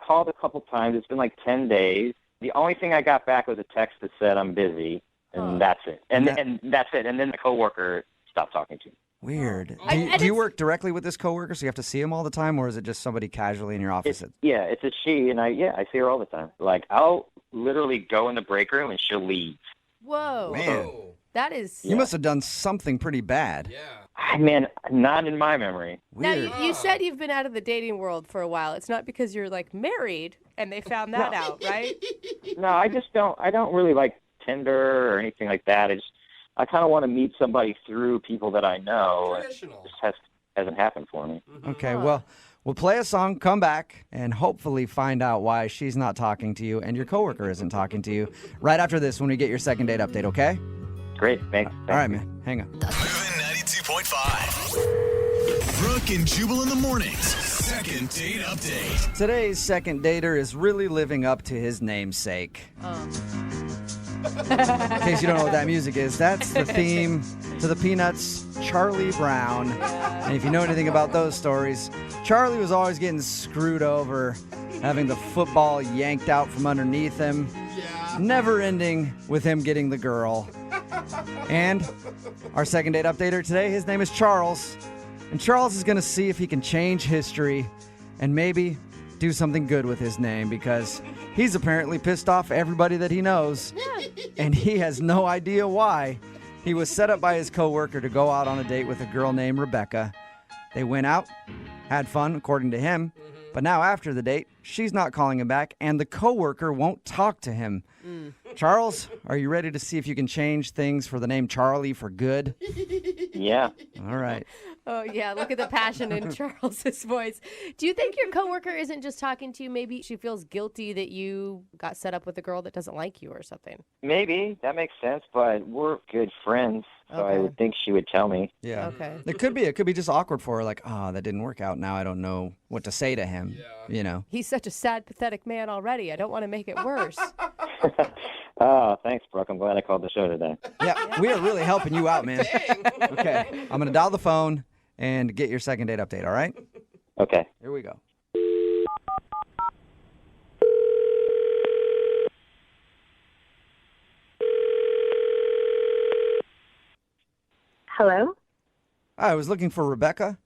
called a couple times. It's been 10 days. The only thing I got back was a text that said I'm busy, and that's it. And that's it. And then the coworker stopped talking to me. Weird. Do you work directly with this coworker, so you have to see him all the time, or is it just somebody casually in your office? It's a she, and I see her all the time. I'll literally go in the break room, and she'll leave. Whoa. Man. That is... You must have done something pretty bad. Yeah. Man, not in my memory. Weird. Now, you said you've been out of the dating world for a while. It's not because you're, married, and they found that out, right? No, I don't really like Tinder or anything like that. I kind of want to meet somebody through people that I know. Traditional. It just hasn't happened for me. Okay, well, we'll play a song, come back, and hopefully find out why she's not talking to you and your coworker isn't talking to you right after this when we get your second date update, okay? Great, thanks. All right, man. Hang on. Moving 92.5. Brooke and Jubal in the mornings. Second date update. Today's second dater is really living up to his namesake. In case you don't know what that music is, that's the theme to the Peanuts' Charlie Brown. And if you know anything about those stories, Charlie was always getting screwed over, having the football yanked out from underneath him, never ending with him getting the girl. And our second date updater today, his name is Charles. And Charles is going to see if he can change history and maybe do something good with his name, because he's apparently pissed off everybody that he knows, and he has no idea why. He was set up by his coworker to go out on a date with a girl named Rebecca. They went out, had fun, according to him. But now after the date, she's not calling him back, and the coworker won't talk to him. Charles, are you ready to see if you can change things for the name Charlie for good? Yeah. All right. Oh, yeah. Look at the passion in Charles's voice. Do you think your coworker isn't just talking to you? Maybe she feels guilty that you got set up with a girl that doesn't like you or something. Maybe. That makes sense, but we're good friends, so I would think she would tell me. Yeah. Okay. It could be just awkward for her, like, oh, that didn't work out. Now I don't know what to say to him, you know. He's such a sad, pathetic man already. I don't want to make it worse. Oh, thanks, Brooke. I'm glad I called the show today. Yeah, we are really helping you out, man. Okay, I'm going to dial the phone and get your second date update, all right? Okay. Here we go. Hello, I was looking for Rebecca.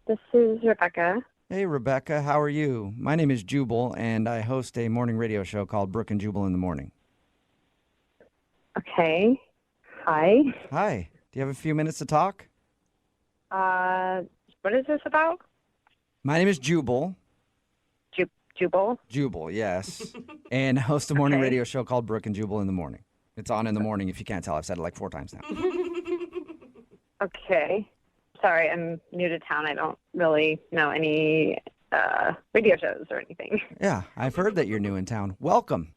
this is Rebecca. Hey, Rebecca, how are you? My name is Jubal, and I host a morning radio show called Brooke and Jubal in the Morning. Okay. Hi. Hi. Do you have a few minutes to talk? What is this about? My name is Jubal. Jubal? Jubal, yes. And I host a morning radio show called Brooke and Jubal in the Morning. It's on in the morning if you can't tell. I've said it like 4 times now. Okay. Sorry, I'm new to town. I don't really know any radio shows or anything. Yeah, I've heard that you're new in town. Welcome.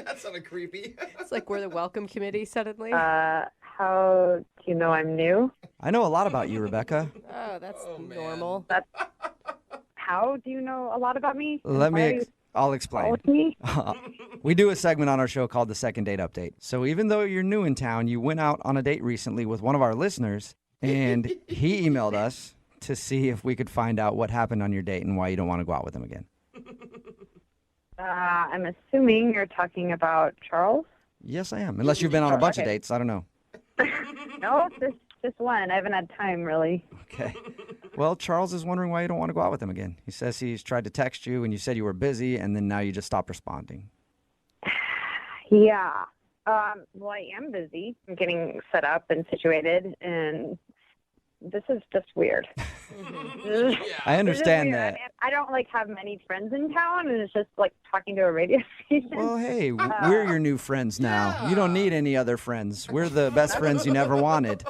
That sounded creepy. It's like we're the welcome committee suddenly. How do you know I'm new? I know a lot about you, Rebecca. Oh, that's normal. How do you know a lot about me? I'll explain. Me? We do a segment on our show called the Second Date Update. So even though you're new in town, you went out on a date recently with one of our listeners, and he emailed us to see if we could find out what happened on your date and why you don't want to go out with him again. I'm assuming you're talking about Charles? Yes, I am. Unless you've been on a bunch of dates. I don't know. No, just one. I haven't had time, really. Okay. Well, Charles is wondering why you don't want to go out with him again. He says he's tried to text you, and you said you were busy, and then now you just stopped responding. Yeah. Well, I am busy. I'm getting set up and situated, and this is just weird. I understand that. I don't have many friends in town, and it's just like talking to a radio station. Well, hey, we're your new friends now. You don't need any other friends. We're the best friends you never wanted.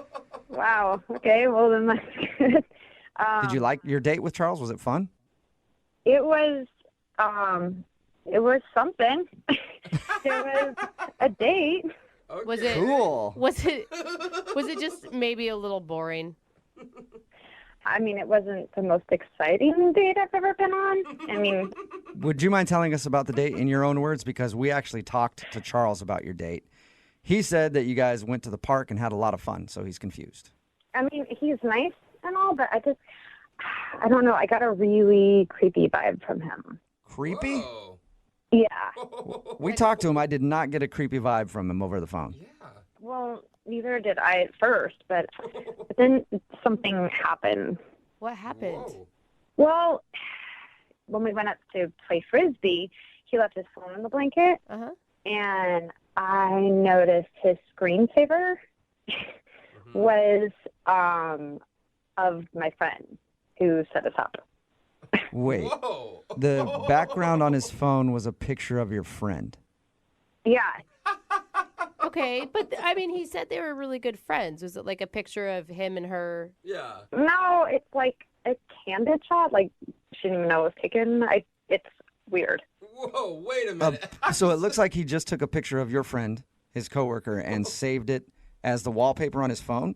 Wow. Okay. Well, then that's good. Did you like your date with Charles? Was it fun? It was something. There was a date. Okay. Was it cool? Was it just maybe a little boring? I mean, it wasn't the most exciting date I've ever been on. I mean, would you mind telling us about the date in your own words? Because we actually talked to Charles about your date. He said that you guys went to the park and had a lot of fun, so he's confused. I mean, he's nice and all, but I don't know. I got a really creepy vibe from him. Creepy? Whoa. Yeah. We talked to him. I did not get a creepy vibe from him over the phone. Yeah. Well, neither did I at first, but then something happened. What happened? Whoa. Well, when we went up to play Frisbee, he left his phone in the blanket, and I noticed his screensaver was of my friend who set us up. Wait. Whoa. The background on his phone was a picture of your friend. Yeah. Okay, but I mean, he said they were really good friends. Was it like a picture of him and her? Yeah. No, it's like a candid shot. Like, she didn't even know it was taken. It's weird. Whoa, wait a minute. So it looks like he just took a picture of your friend, his coworker, and saved it as the wallpaper on his phone?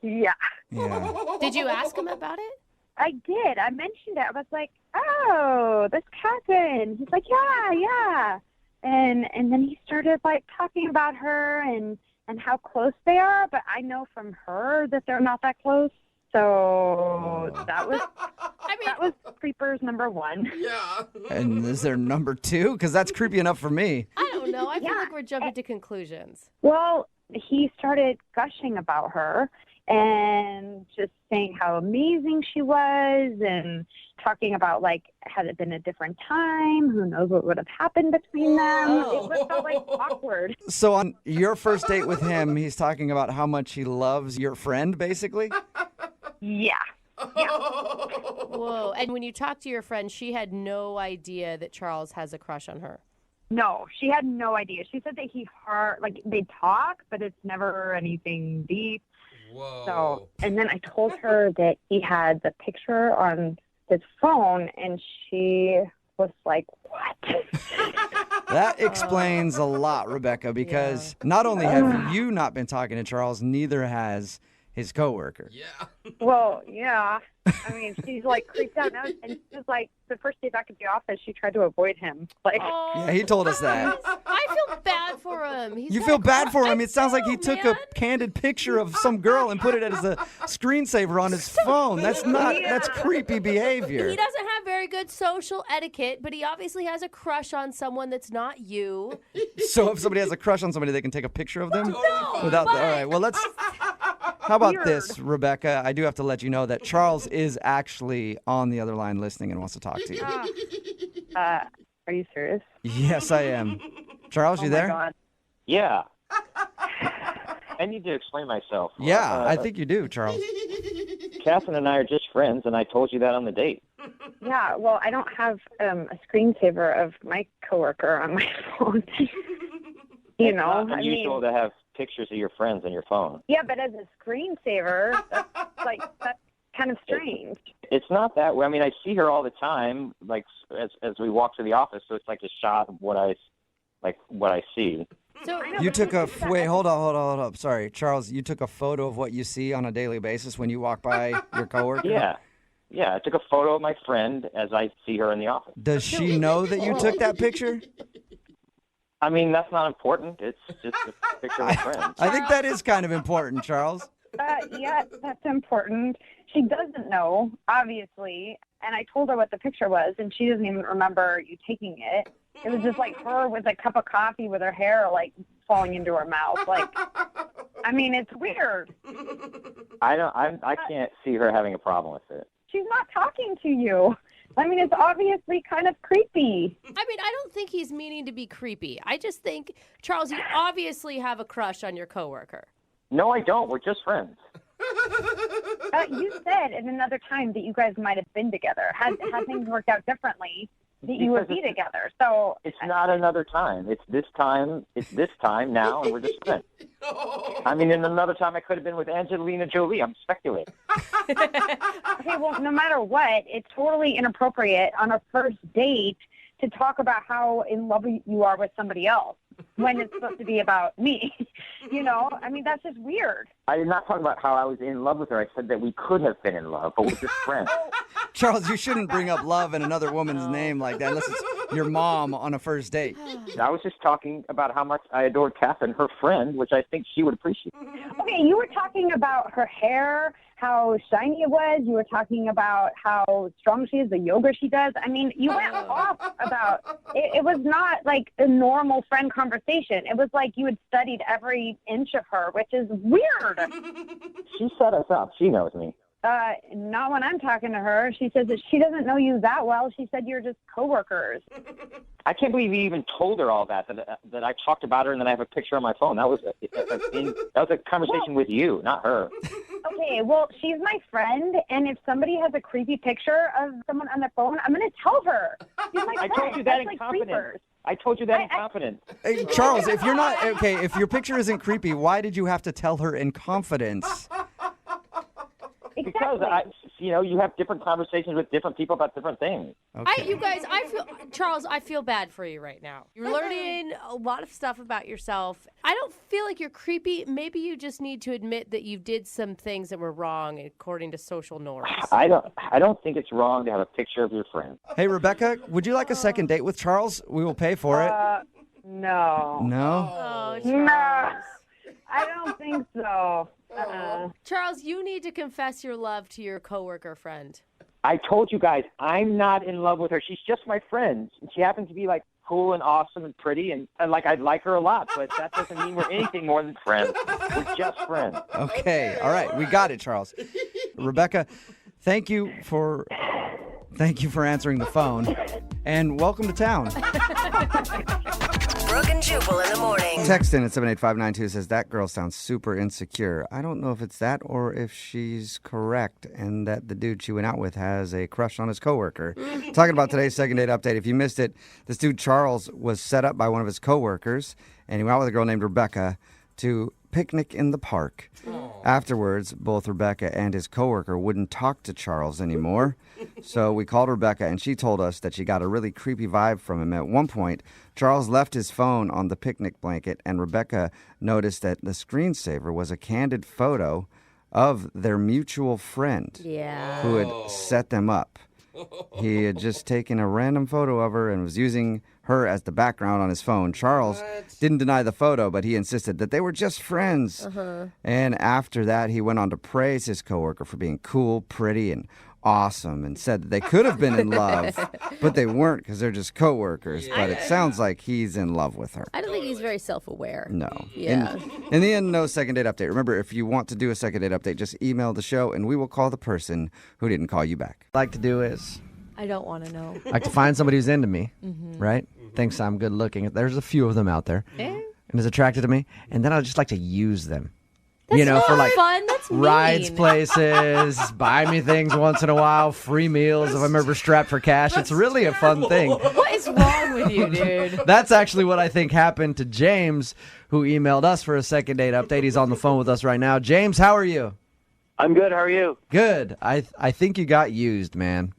Yeah. Yeah. Did you ask him about it? I did. I mentioned it. I was like, oh, this cousin. He's like, yeah. And then he started talking about her and how close they are, but I know from her that they're not that close. So that was that was creepers number 1. Yeah. And is there number 2? Because that's creepy enough for me. I don't know. I feel like we're jumping to conclusions. Well, he started gushing about her, and just saying how amazing she was and talking about, like, had it been a different time, who knows what would have happened between them. It felt like awkward. So on your first date with him, he's talking about how much he loves your friend, basically? Yeah. Whoa. And when you talked to your friend, she had no idea that Charles has a crush on her. No, she had no idea. She said that they talk, but it's never anything deep. Whoa. So, and then I told her that he had the picture on his phone, and she was like, what? That explains a lot, Rebecca, because not only have you not been talking to Charles, neither has his coworker. Yeah. Well, yeah. I mean, she's like creeped out now, and she was like, the first day back at the office, she tried to avoid him. Like, Yeah, he told us that. I feel bad for him. You feel bad for him. It sounds like he took a candid picture of some girl and put it as a screensaver on his phone. That's creepy behavior. He doesn't have very good social etiquette, but he obviously has a crush on someone that's not you. So if somebody has a crush on somebody, they can take a picture of them? All right, well, let's... How about this, Rebecca? I do have to let you know that Charles is actually on the other line listening and wants to talk to you. are you serious? Yes, I am. Charles, you there? God. Yeah. I need to explain myself. Yeah, I think you do, Charles. Catherine and I are just friends, and I told you that on the date. Yeah, well, I don't have a screensaver of my coworker on my phone. You know, It's not unusual to have pictures of your friends on your phone. Yeah, but as a screensaver, that's kind of strange. It's not that way. I mean, I see her all the time, like as we walk to the office, so it's like a shot of what I see. So You took a wait. Hold up. Sorry, Charles. You took a photo of what you see on a daily basis when you walk by your coworker. Yeah. I took a photo of my friend as I see her in the office. Does she know that you took that picture? I mean, that's not important. It's just a picture of a friend. I think that is kind of important, Charles. Yeah, that's important. She doesn't know, obviously, and I told her what the picture was, and she doesn't even remember you taking it. It was just like her with a cup of coffee with her hair like falling into her mouth. Like, I mean, it's weird. I can't see her having a problem with it. She's not talking to you. I mean, it's obviously kind of creepy. I mean, I don't think he's meaning to be creepy. I just think, Charles, you obviously have a crush on your coworker. No, I don't. We're just friends. You said at another time that you guys might have been together. Had things worked out differently, that you would be together. So it's not another time. It's this time. It's this time now, and we're just friends. I mean, in another time, I could have been with Angelina Jolie. I'm speculating. Okay, well, no matter what, it's totally inappropriate on a first date to talk about how in love you are with somebody else when it's supposed to be about me. You know, I mean, that's just weird. I did not talk about how I was in love with her. I said that we could have been in love, but we're just friends. Charles, you shouldn't bring up love in another woman's name like that unless it's your mom on a first date. I was just talking about how much I adored Catherine, her friend, which I think she would appreciate. Okay, you were talking about her hair, how shiny it was. You were talking about how strong she is, the yoga she does. I mean, you went off about it. It was not like a normal friend conversation. It was like you had studied every inch of her, which is weird. She set us up. She knows me. Not when I'm talking to her. She says that she doesn't know you that well. She said you're just coworkers. I can't believe you even told her all that I talked about her and then I have a picture on my phone. That was a conversation with you, not her. Okay, well, she's my friend, and if somebody has a creepy picture of someone on their phone, I'm going to tell her. She's my friend. I told you that That's in like confidence. creepers. I told you that in confidence. Hey, Charles, if you're not okay, if your picture isn't creepy, why did you have to tell her in confidence? Because you have different conversations with different people about different things. Okay. Charles, I feel bad for you right now. You're learning a lot of stuff about yourself. I don't feel like you're creepy. Maybe you just need to admit that you did some things that were wrong according to social norms. I don't think it's wrong to have a picture of your friend. Hey, Rebecca, would you like a second date with Charles? We will pay for it. No. No? Oh, Charles. No. I don't think so. Charles, you need to confess your love to your coworker friend. I told you guys, I'm not in love with her. She's just my friend. And she happens to be like cool and awesome and pretty, and like I like her a lot, but that doesn't mean we're anything more than friends. We're just friends. Okay. All right. We got it, Charles. Rebecca, thank you for answering the phone, and welcome to town. Brooke and Jubal in the morning. Text in at 78592 says, that girl sounds super insecure. I don't know if it's that or if she's correct and that the dude she went out with has a crush on his coworker. Talking about today's second date update. If you missed it, this dude Charles was set up by one of his coworkers, and he went out with a girl named Rebecca to picnic in the park. Afterwards, both Rebecca and his coworker wouldn't talk to Charles anymore. So we called Rebecca, and she told us that she got a really creepy vibe from him. At one point, Charles left his phone on the picnic blanket, and Rebecca noticed that the screensaver was a candid photo of their mutual friend who had set them up. He had just taken a random photo of her and was using her as the background on his phone. Charles didn't deny the photo, but he insisted that they were just friends. And after that, he went on to praise his coworker for being cool, pretty, and awesome, and said that they could have been in love, but they weren't because they're just coworkers. But it sounds like he's in love with her. I don't think he's very self-aware. No. Yeah. In the end, no second date update. Remember, if you want to do a second date update, just email the show, and we will call the person who didn't call you back. What I like to do is I don't want to know. I like to find somebody who's into me, right? Thinks I'm good looking. There's a few of them out there, and is attracted to me, and then I just like to use them. That's not for like fun. That's mean. rides places, buy me things once in a while, free meals if I'm ever strapped for cash. It's really a fun thing. What is wrong with you, dude? That's actually what I think happened to James, who emailed us for a second date update. He's on the phone with us right now. James, how are you? I'm good. How are you? Good. I think you got used, man.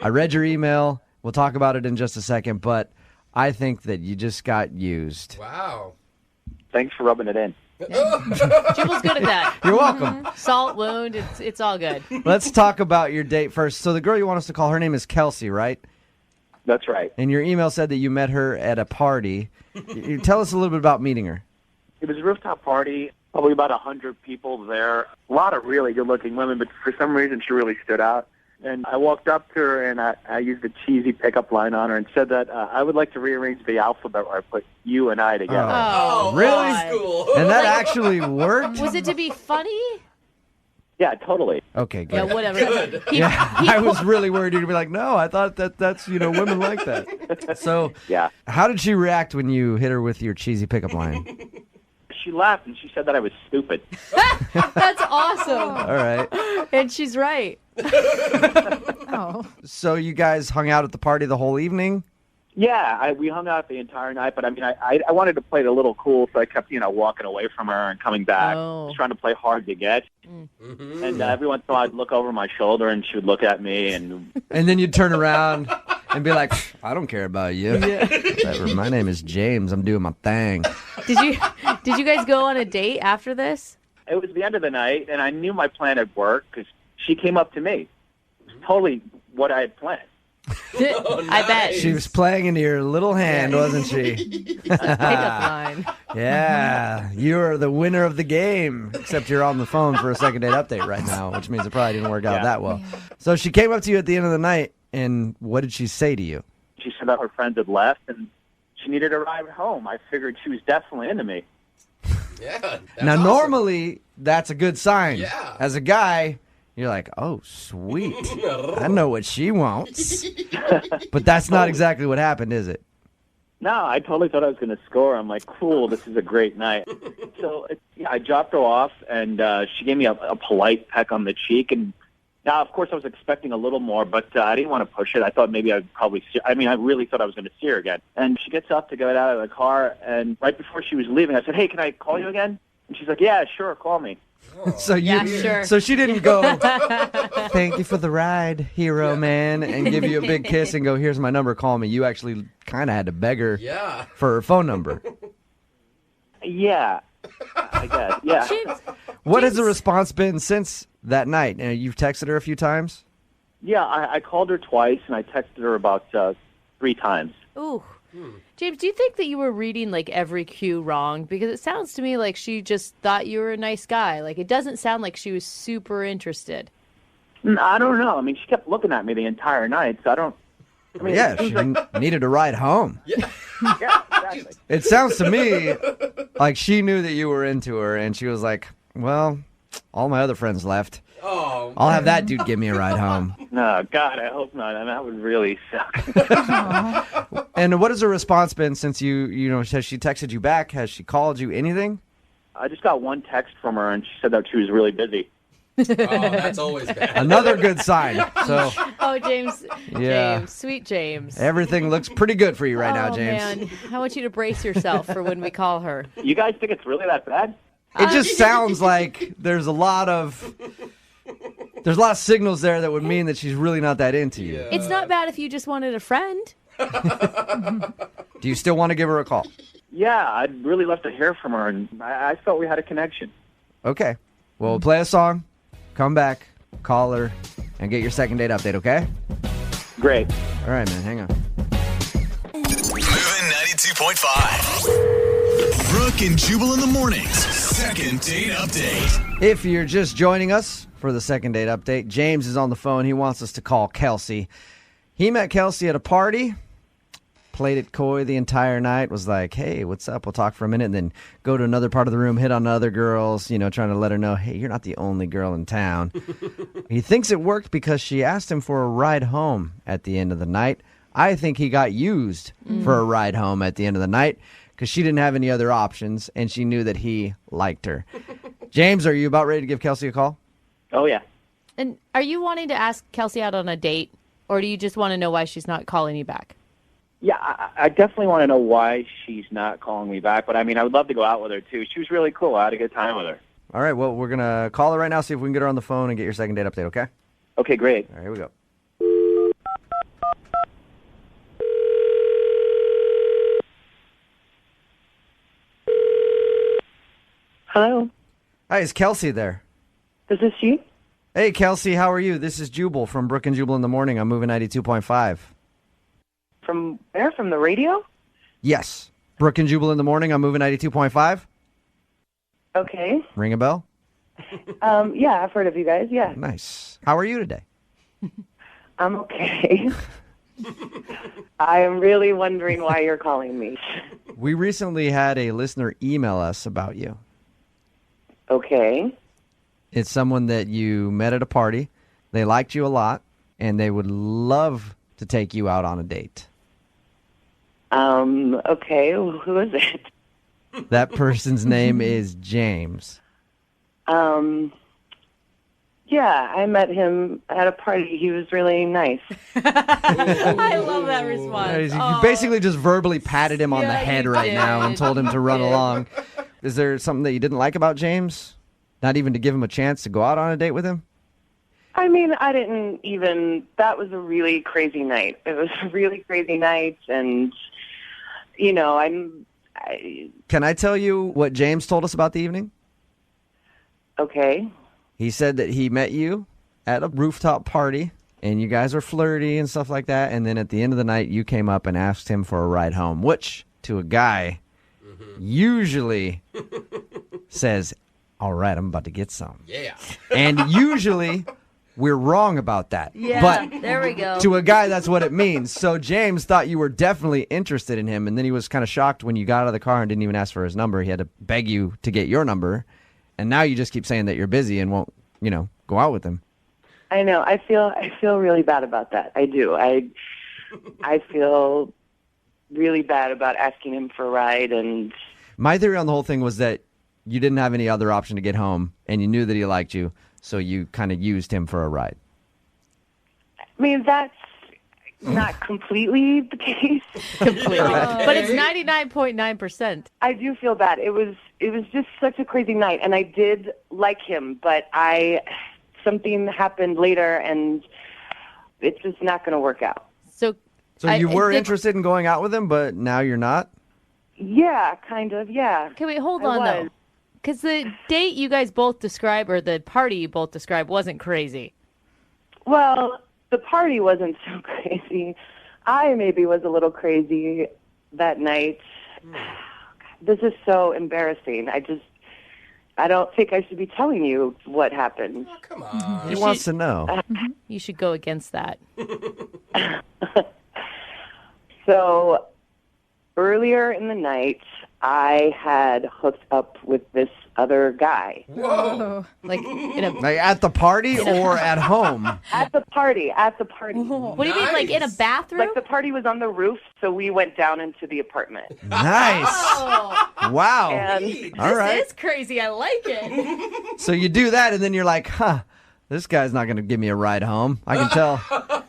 I read your email. We'll talk about it in just a second, but I think that you just got used. Wow. Thanks for rubbing it in. Jubal's good at that. You're welcome. Salt wound. It's all good. Let's talk about your date first. So the girl you want us to call, her name is Kelsey, right? That's right. And your email said that you met her at a party. You tell us a little bit about meeting her. It was a rooftop party, probably about 100 people there. A lot of really good-looking women, but for some reason she really stood out. And I walked up to her, and I used a cheesy pickup line on her and said that I would like to rearrange the alphabet where I put you and I together. Oh, really? Cool. And that actually worked? Was it to be funny? Yeah, totally. Okay, good. Yeah, whatever. Good. I was really worried you'd be like, no, I thought that's women like that. So, Yeah. how did she react when you hit her with your cheesy pickup line? She laughed, and she said that I was stupid. That's awesome. All right. And she's right. Oh. So you guys hung out at the party the whole evening? Yeah, we hung out the entire night, but I mean, I wanted to play it a little cool, so I kept, walking away from her and coming back, just trying to play hard to get. And every once in a while, I'd look over my shoulder, and she would look at me, and then you'd turn around and be like, I don't care about you. Whatever, my name is James. I'm doing my thing. Did you guys go on a date after this? It was the end of the night, and I knew my plan had worked because she came up to me. It was totally what I had planned. I bet. She was playing into your little hand, wasn't she? Pickup line. Yeah, you're the winner of the game, except you're on the phone for a second date update right now, which means it probably didn't work out that well. So she came up to you at the end of the night, and what did she say to you? She said that her friends had left, and she needed a ride home. I figured she was definitely into me. Yeah. Now, awesome. normally, that's a good sign. Yeah. As a guy, you're like, oh, sweet. I know what she wants. But that's not exactly what happened, is it? No, I totally thought I was going to score. I'm like, cool, this is a great night. So I dropped her off, and she gave me a polite peck on the cheek. And now, of course, I was expecting a little more, but I didn't want to push it. I thought maybe I'd probably see. I mean, I really thought I was going to see her again. And she gets up to get out of the car, and right before she was leaving, I said, hey, can I call you again? And she's like, yeah, sure, call me. So sure. So she didn't go, thank you for the ride, hero man, and give you a big kiss and go, here's my number, call me. You actually kind of had to beg her for her phone number. Yeah, I guess. Yeah. What has the response been since that night? You've texted her a few times? Yeah, I called her twice, and I texted her about 3 times. Ooh. James, do you think that you were reading like every cue wrong? Because it sounds to me like she just thought you were a nice guy. Like, it doesn't sound like she was super interested. I don't know. I mean, she kept looking at me the entire night, so I don't... I mean, Yeah, she needed a ride home. Yeah, exactly. It sounds to me like she knew that you were into her, and she was like, well, all my other friends left. Oh, I'll have that dude give me a ride home. No, God, I hope not. That would really suck. And what has her response been since has she texted you back? Has she called you anything? I just got one text from her, and she said that she was really busy. Oh, that's always bad. Another good sign. So, Oh, James. Yeah. James. Sweet James. everything looks pretty good for you right now, Oh, James. man. I want you to brace yourself for when we call her. You guys think it's really that bad? It just sounds like there's a lot of signals there that would mean that she's really not that into you. It's not bad if you just wanted a friend. Do you still want to give her a call? Yeah, I'd really love to hear from her, and I felt we had a connection. Okay. Well, we'll play a song, come back, call her, and get your second date update, okay? Great. All right, man, hang on. Moving 92.5. Brooke and Jubal in the mornings. Second date update. If you're just joining us for the second date update, James is on the phone. He wants us to call Kelsey. He met Kelsey at a party, played it coy the entire night, was like, hey, what's up? We'll talk for a minute, and then go to another part of the room, hit on other girls, trying to let her know, hey, you're not the only girl in town. He thinks it worked because she asked him for a ride home at the end of the night. I think he got used for a ride home at the end of the night because she didn't have any other options, and she knew that he liked her. James, are you about ready to give Kelsey a call? Oh, yeah. And are you wanting to ask Kelsey out on a date, or do you just want to know why she's not calling you back? Yeah, I definitely want to know why she's not calling me back. But, I would love to go out with her, too. She was really cool. I had a good time with her. All right, well, we're going to call her right now, see if we can get her on the phone and get your second date update, okay? Okay, great. All right, here we go. Hello. Hi, is Kelsey there? Is this you? Hey, Kelsey, how are you? This is Jubal from Brooke and Jubal in the morning. I'm moving 92.5. From where? From the radio? Yes. Brooke and Jubal in the morning. I'm moving 92.5. Okay. Ring a bell? Yeah, I've heard of you guys. Yeah. Nice. How are you today? I'm okay. I am really wondering why you're calling me. We recently had a listener email us about you. Okay. It's someone that you met at a party. They liked you a lot, and they would love to take you out on a date. Okay. Who is it? That person's name is James. Yeah, I met him at a party. He was really nice. I love that response. You basically just verbally patted him on the head you right did. now and told him to run You did. along. Is there something that you didn't like about James? Not even to give him a chance to go out on a date with him? I didn't even, that was a really crazy night. It was a really crazy night, and, Can I tell you what James told us about the evening? Okay. He said that he met you at a rooftop party, and you guys were flirty and stuff like that, and then at the end of the night, you came up and asked him for a ride home, which, to a guy, usually says, all right, I'm about to get some. Yeah. And usually, we're wrong about that. Yeah, But there we go. to a guy, that's what it means. So James thought you were definitely interested in him, and then he was kind of shocked when you got out of the car and didn't even ask for his number. He had to beg you to get your number, and now you just keep saying that you're busy and won't, go out with him. I know. I feel really bad about that. I do. I feel really bad about asking him for a ride, and My theory on the whole thing was that you didn't have any other option to get home, and you knew that he liked you, so you kind of used him for a ride. that's not completely the case. Completely. But it's 99.9%. I do feel bad. It was just such a crazy night, and I did like him, but something happened later, and it's just not going to work out. So you were interested in going out with him, but now you're not? Yeah, kind of, yeah. Okay, wait, hold I on, was. though. Because the date you guys both described, or the party you both described, wasn't crazy. Well, the party wasn't so crazy. I maybe was a little crazy that night. This is so embarrassing. I don't think I should be telling you what happened. Oh, come on. He wants to know. You should go against that. So earlier in the night, I had hooked up with this other guy. Whoa. Like at the party or at home? At the party. What do you mean, like in a bathroom? Like the party was on the roof, so we went down into the apartment. Nice. Oh, Wow. And All right. this is crazy. I like it. So you do that, and then you're like, this guy's not going to give me a ride home. I can tell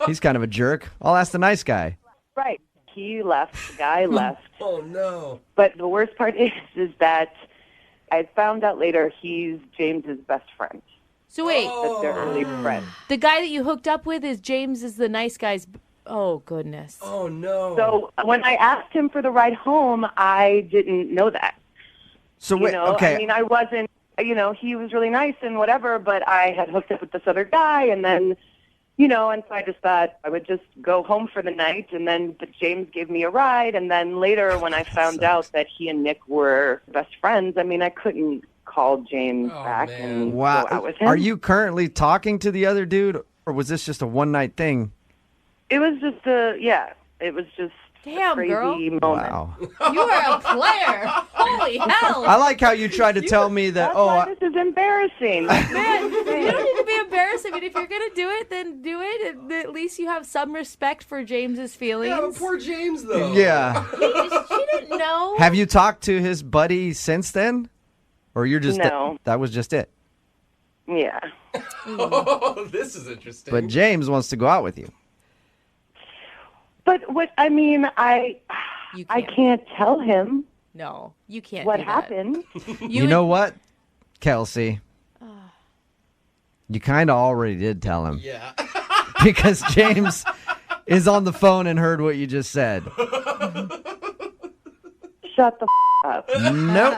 he's kind of a jerk. I'll ask the nice guy. right, he left. The guy left. Oh, no. But the worst part is that I found out later he's James's best friend. So wait, That they're really friends. the guy that you hooked up with is James is the nice guy's. Oh, goodness. Oh, no. So when I asked him for the ride home, I didn't know that. So wait, okay. I mean, I wasn't, he was really nice and whatever, but I had hooked up with this other guy, and then, and so I just thought I would just go home for the night, and then James gave me a ride, and then later when I found out that he and Nick were best friends, I mean, I couldn't call James back and go out with him. Are you currently talking to the other dude, or was this just a one-night thing? It was just it was just Damn, a crazy girl. moment. Wow. You are a player. Holy hell. I like how you tried to tell me that, That's why this is embarrassing. Man, you don't need to be embarrassed. I mean, if you're going to do it, then do it. And at least you have some respect for James's feelings. Yeah, but poor James, though. Yeah. She didn't know. Have you talked to his buddy since then? Or you're just, No. that was just it? Yeah. Oh, this is interesting. But James wants to go out with you. But I can't tell him No, you can't what do that. happened. You know what, Kelsey? You kind of already did tell him. Yeah. Because James is on the phone and heard what you just said. Shut the up. Nope.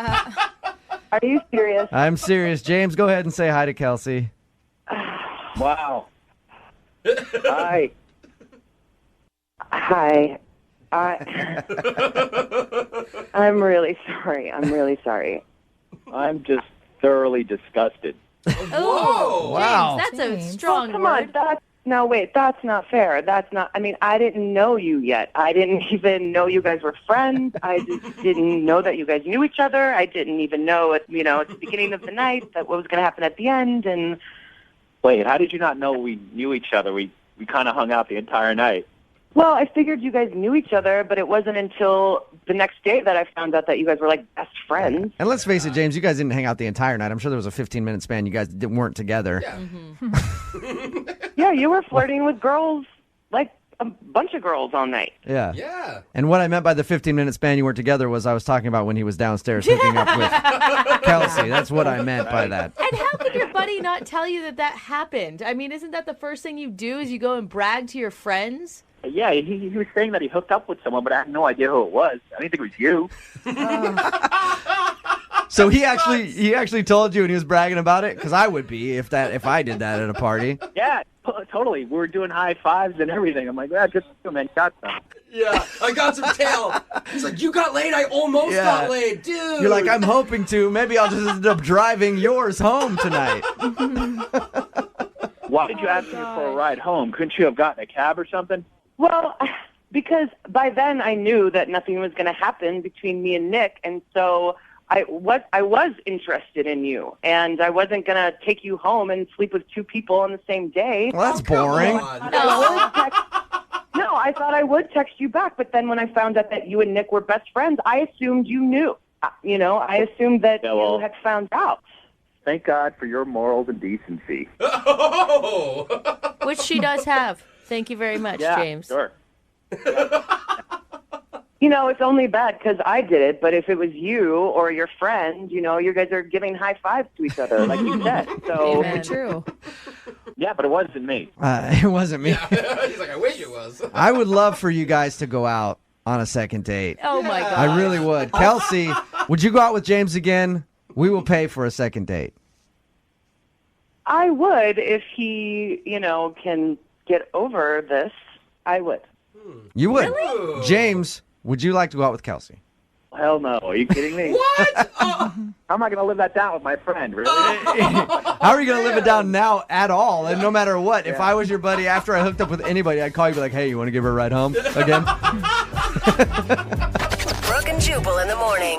Are you serious? I'm serious. James, go ahead and say hi to Kelsey. Wow. Hi. I'm really sorry. I'm just thoroughly disgusted. Oh, Wow. James, that's a strong come word. on. That's not fair. I didn't know you yet. I didn't even know you guys were friends. I just didn't know that you guys knew each other. I didn't even know at the beginning of the night that what was going to happen at the end. And Wait, how did you not know we knew each other? We kind of hung out the entire night. well, I figured you guys knew each other, but it wasn't until the next day that I found out that you guys were like best friends. And let's face it, James, you guys didn't hang out the entire night. I'm sure there was a 15-minute span you guys weren't together. Yeah. Yeah, you were flirting with girls, like a bunch of girls all night. Yeah. Yeah. And what I meant by the 15-minute span you weren't together was I was talking about when he was downstairs hooking up with Kelsey. That's what I meant by that. And how could your buddy not tell you that happened? I mean, isn't that the first thing you do is you go and brag to your friends? Yeah, he was saying that he hooked up with someone, but I had no idea who it was. I didn't think it was you. So he actually told you and he was bragging about it? Because I would be if I did that at a party. Yeah, totally. We were doing high fives and everything. I'm like, yeah, good for you, man. Got some. Yeah, I got some tail. He's like, you got laid? I almost got laid, dude. You're like, I'm hoping to. Maybe I'll just end up driving yours home tonight. Why did you ask me for a ride home? Couldn't you have gotten a cab or something? Well, because by then I knew that nothing was going to happen between me and Nick, and so I was interested in you, and I wasn't going to take you home and sleep with two people on the same day. Well, that's boring. No, I thought I would text you back, but then when I found out that you and Nick were best friends, I assumed you knew. I assumed that you had found out. Thank God for your morals and decency. Which she does have. Thank you very much, Yeah, James. sure. It's only bad because I did it, but if it was you or your friend, you guys are giving high fives to each other, like you said. So Amen. True. Yeah, but it wasn't me. It wasn't me. He's like, I wish it was. I would love for you guys to go out on a second date. Oh, my God. I really would. Kelsey, would you go out with James again? We will pay for a second date. I would if he, can get over this. I would. You would? Really? James, would you like to go out with Kelsey? Hell no. Are you kidding me? What? How am I going to live that down with my friend, really? How are you going to live it down now at all? And no matter what, if I was your buddy, after I hooked up with anybody, I'd call you and be like, hey, you want to give her a ride home again? Jubal in the morning.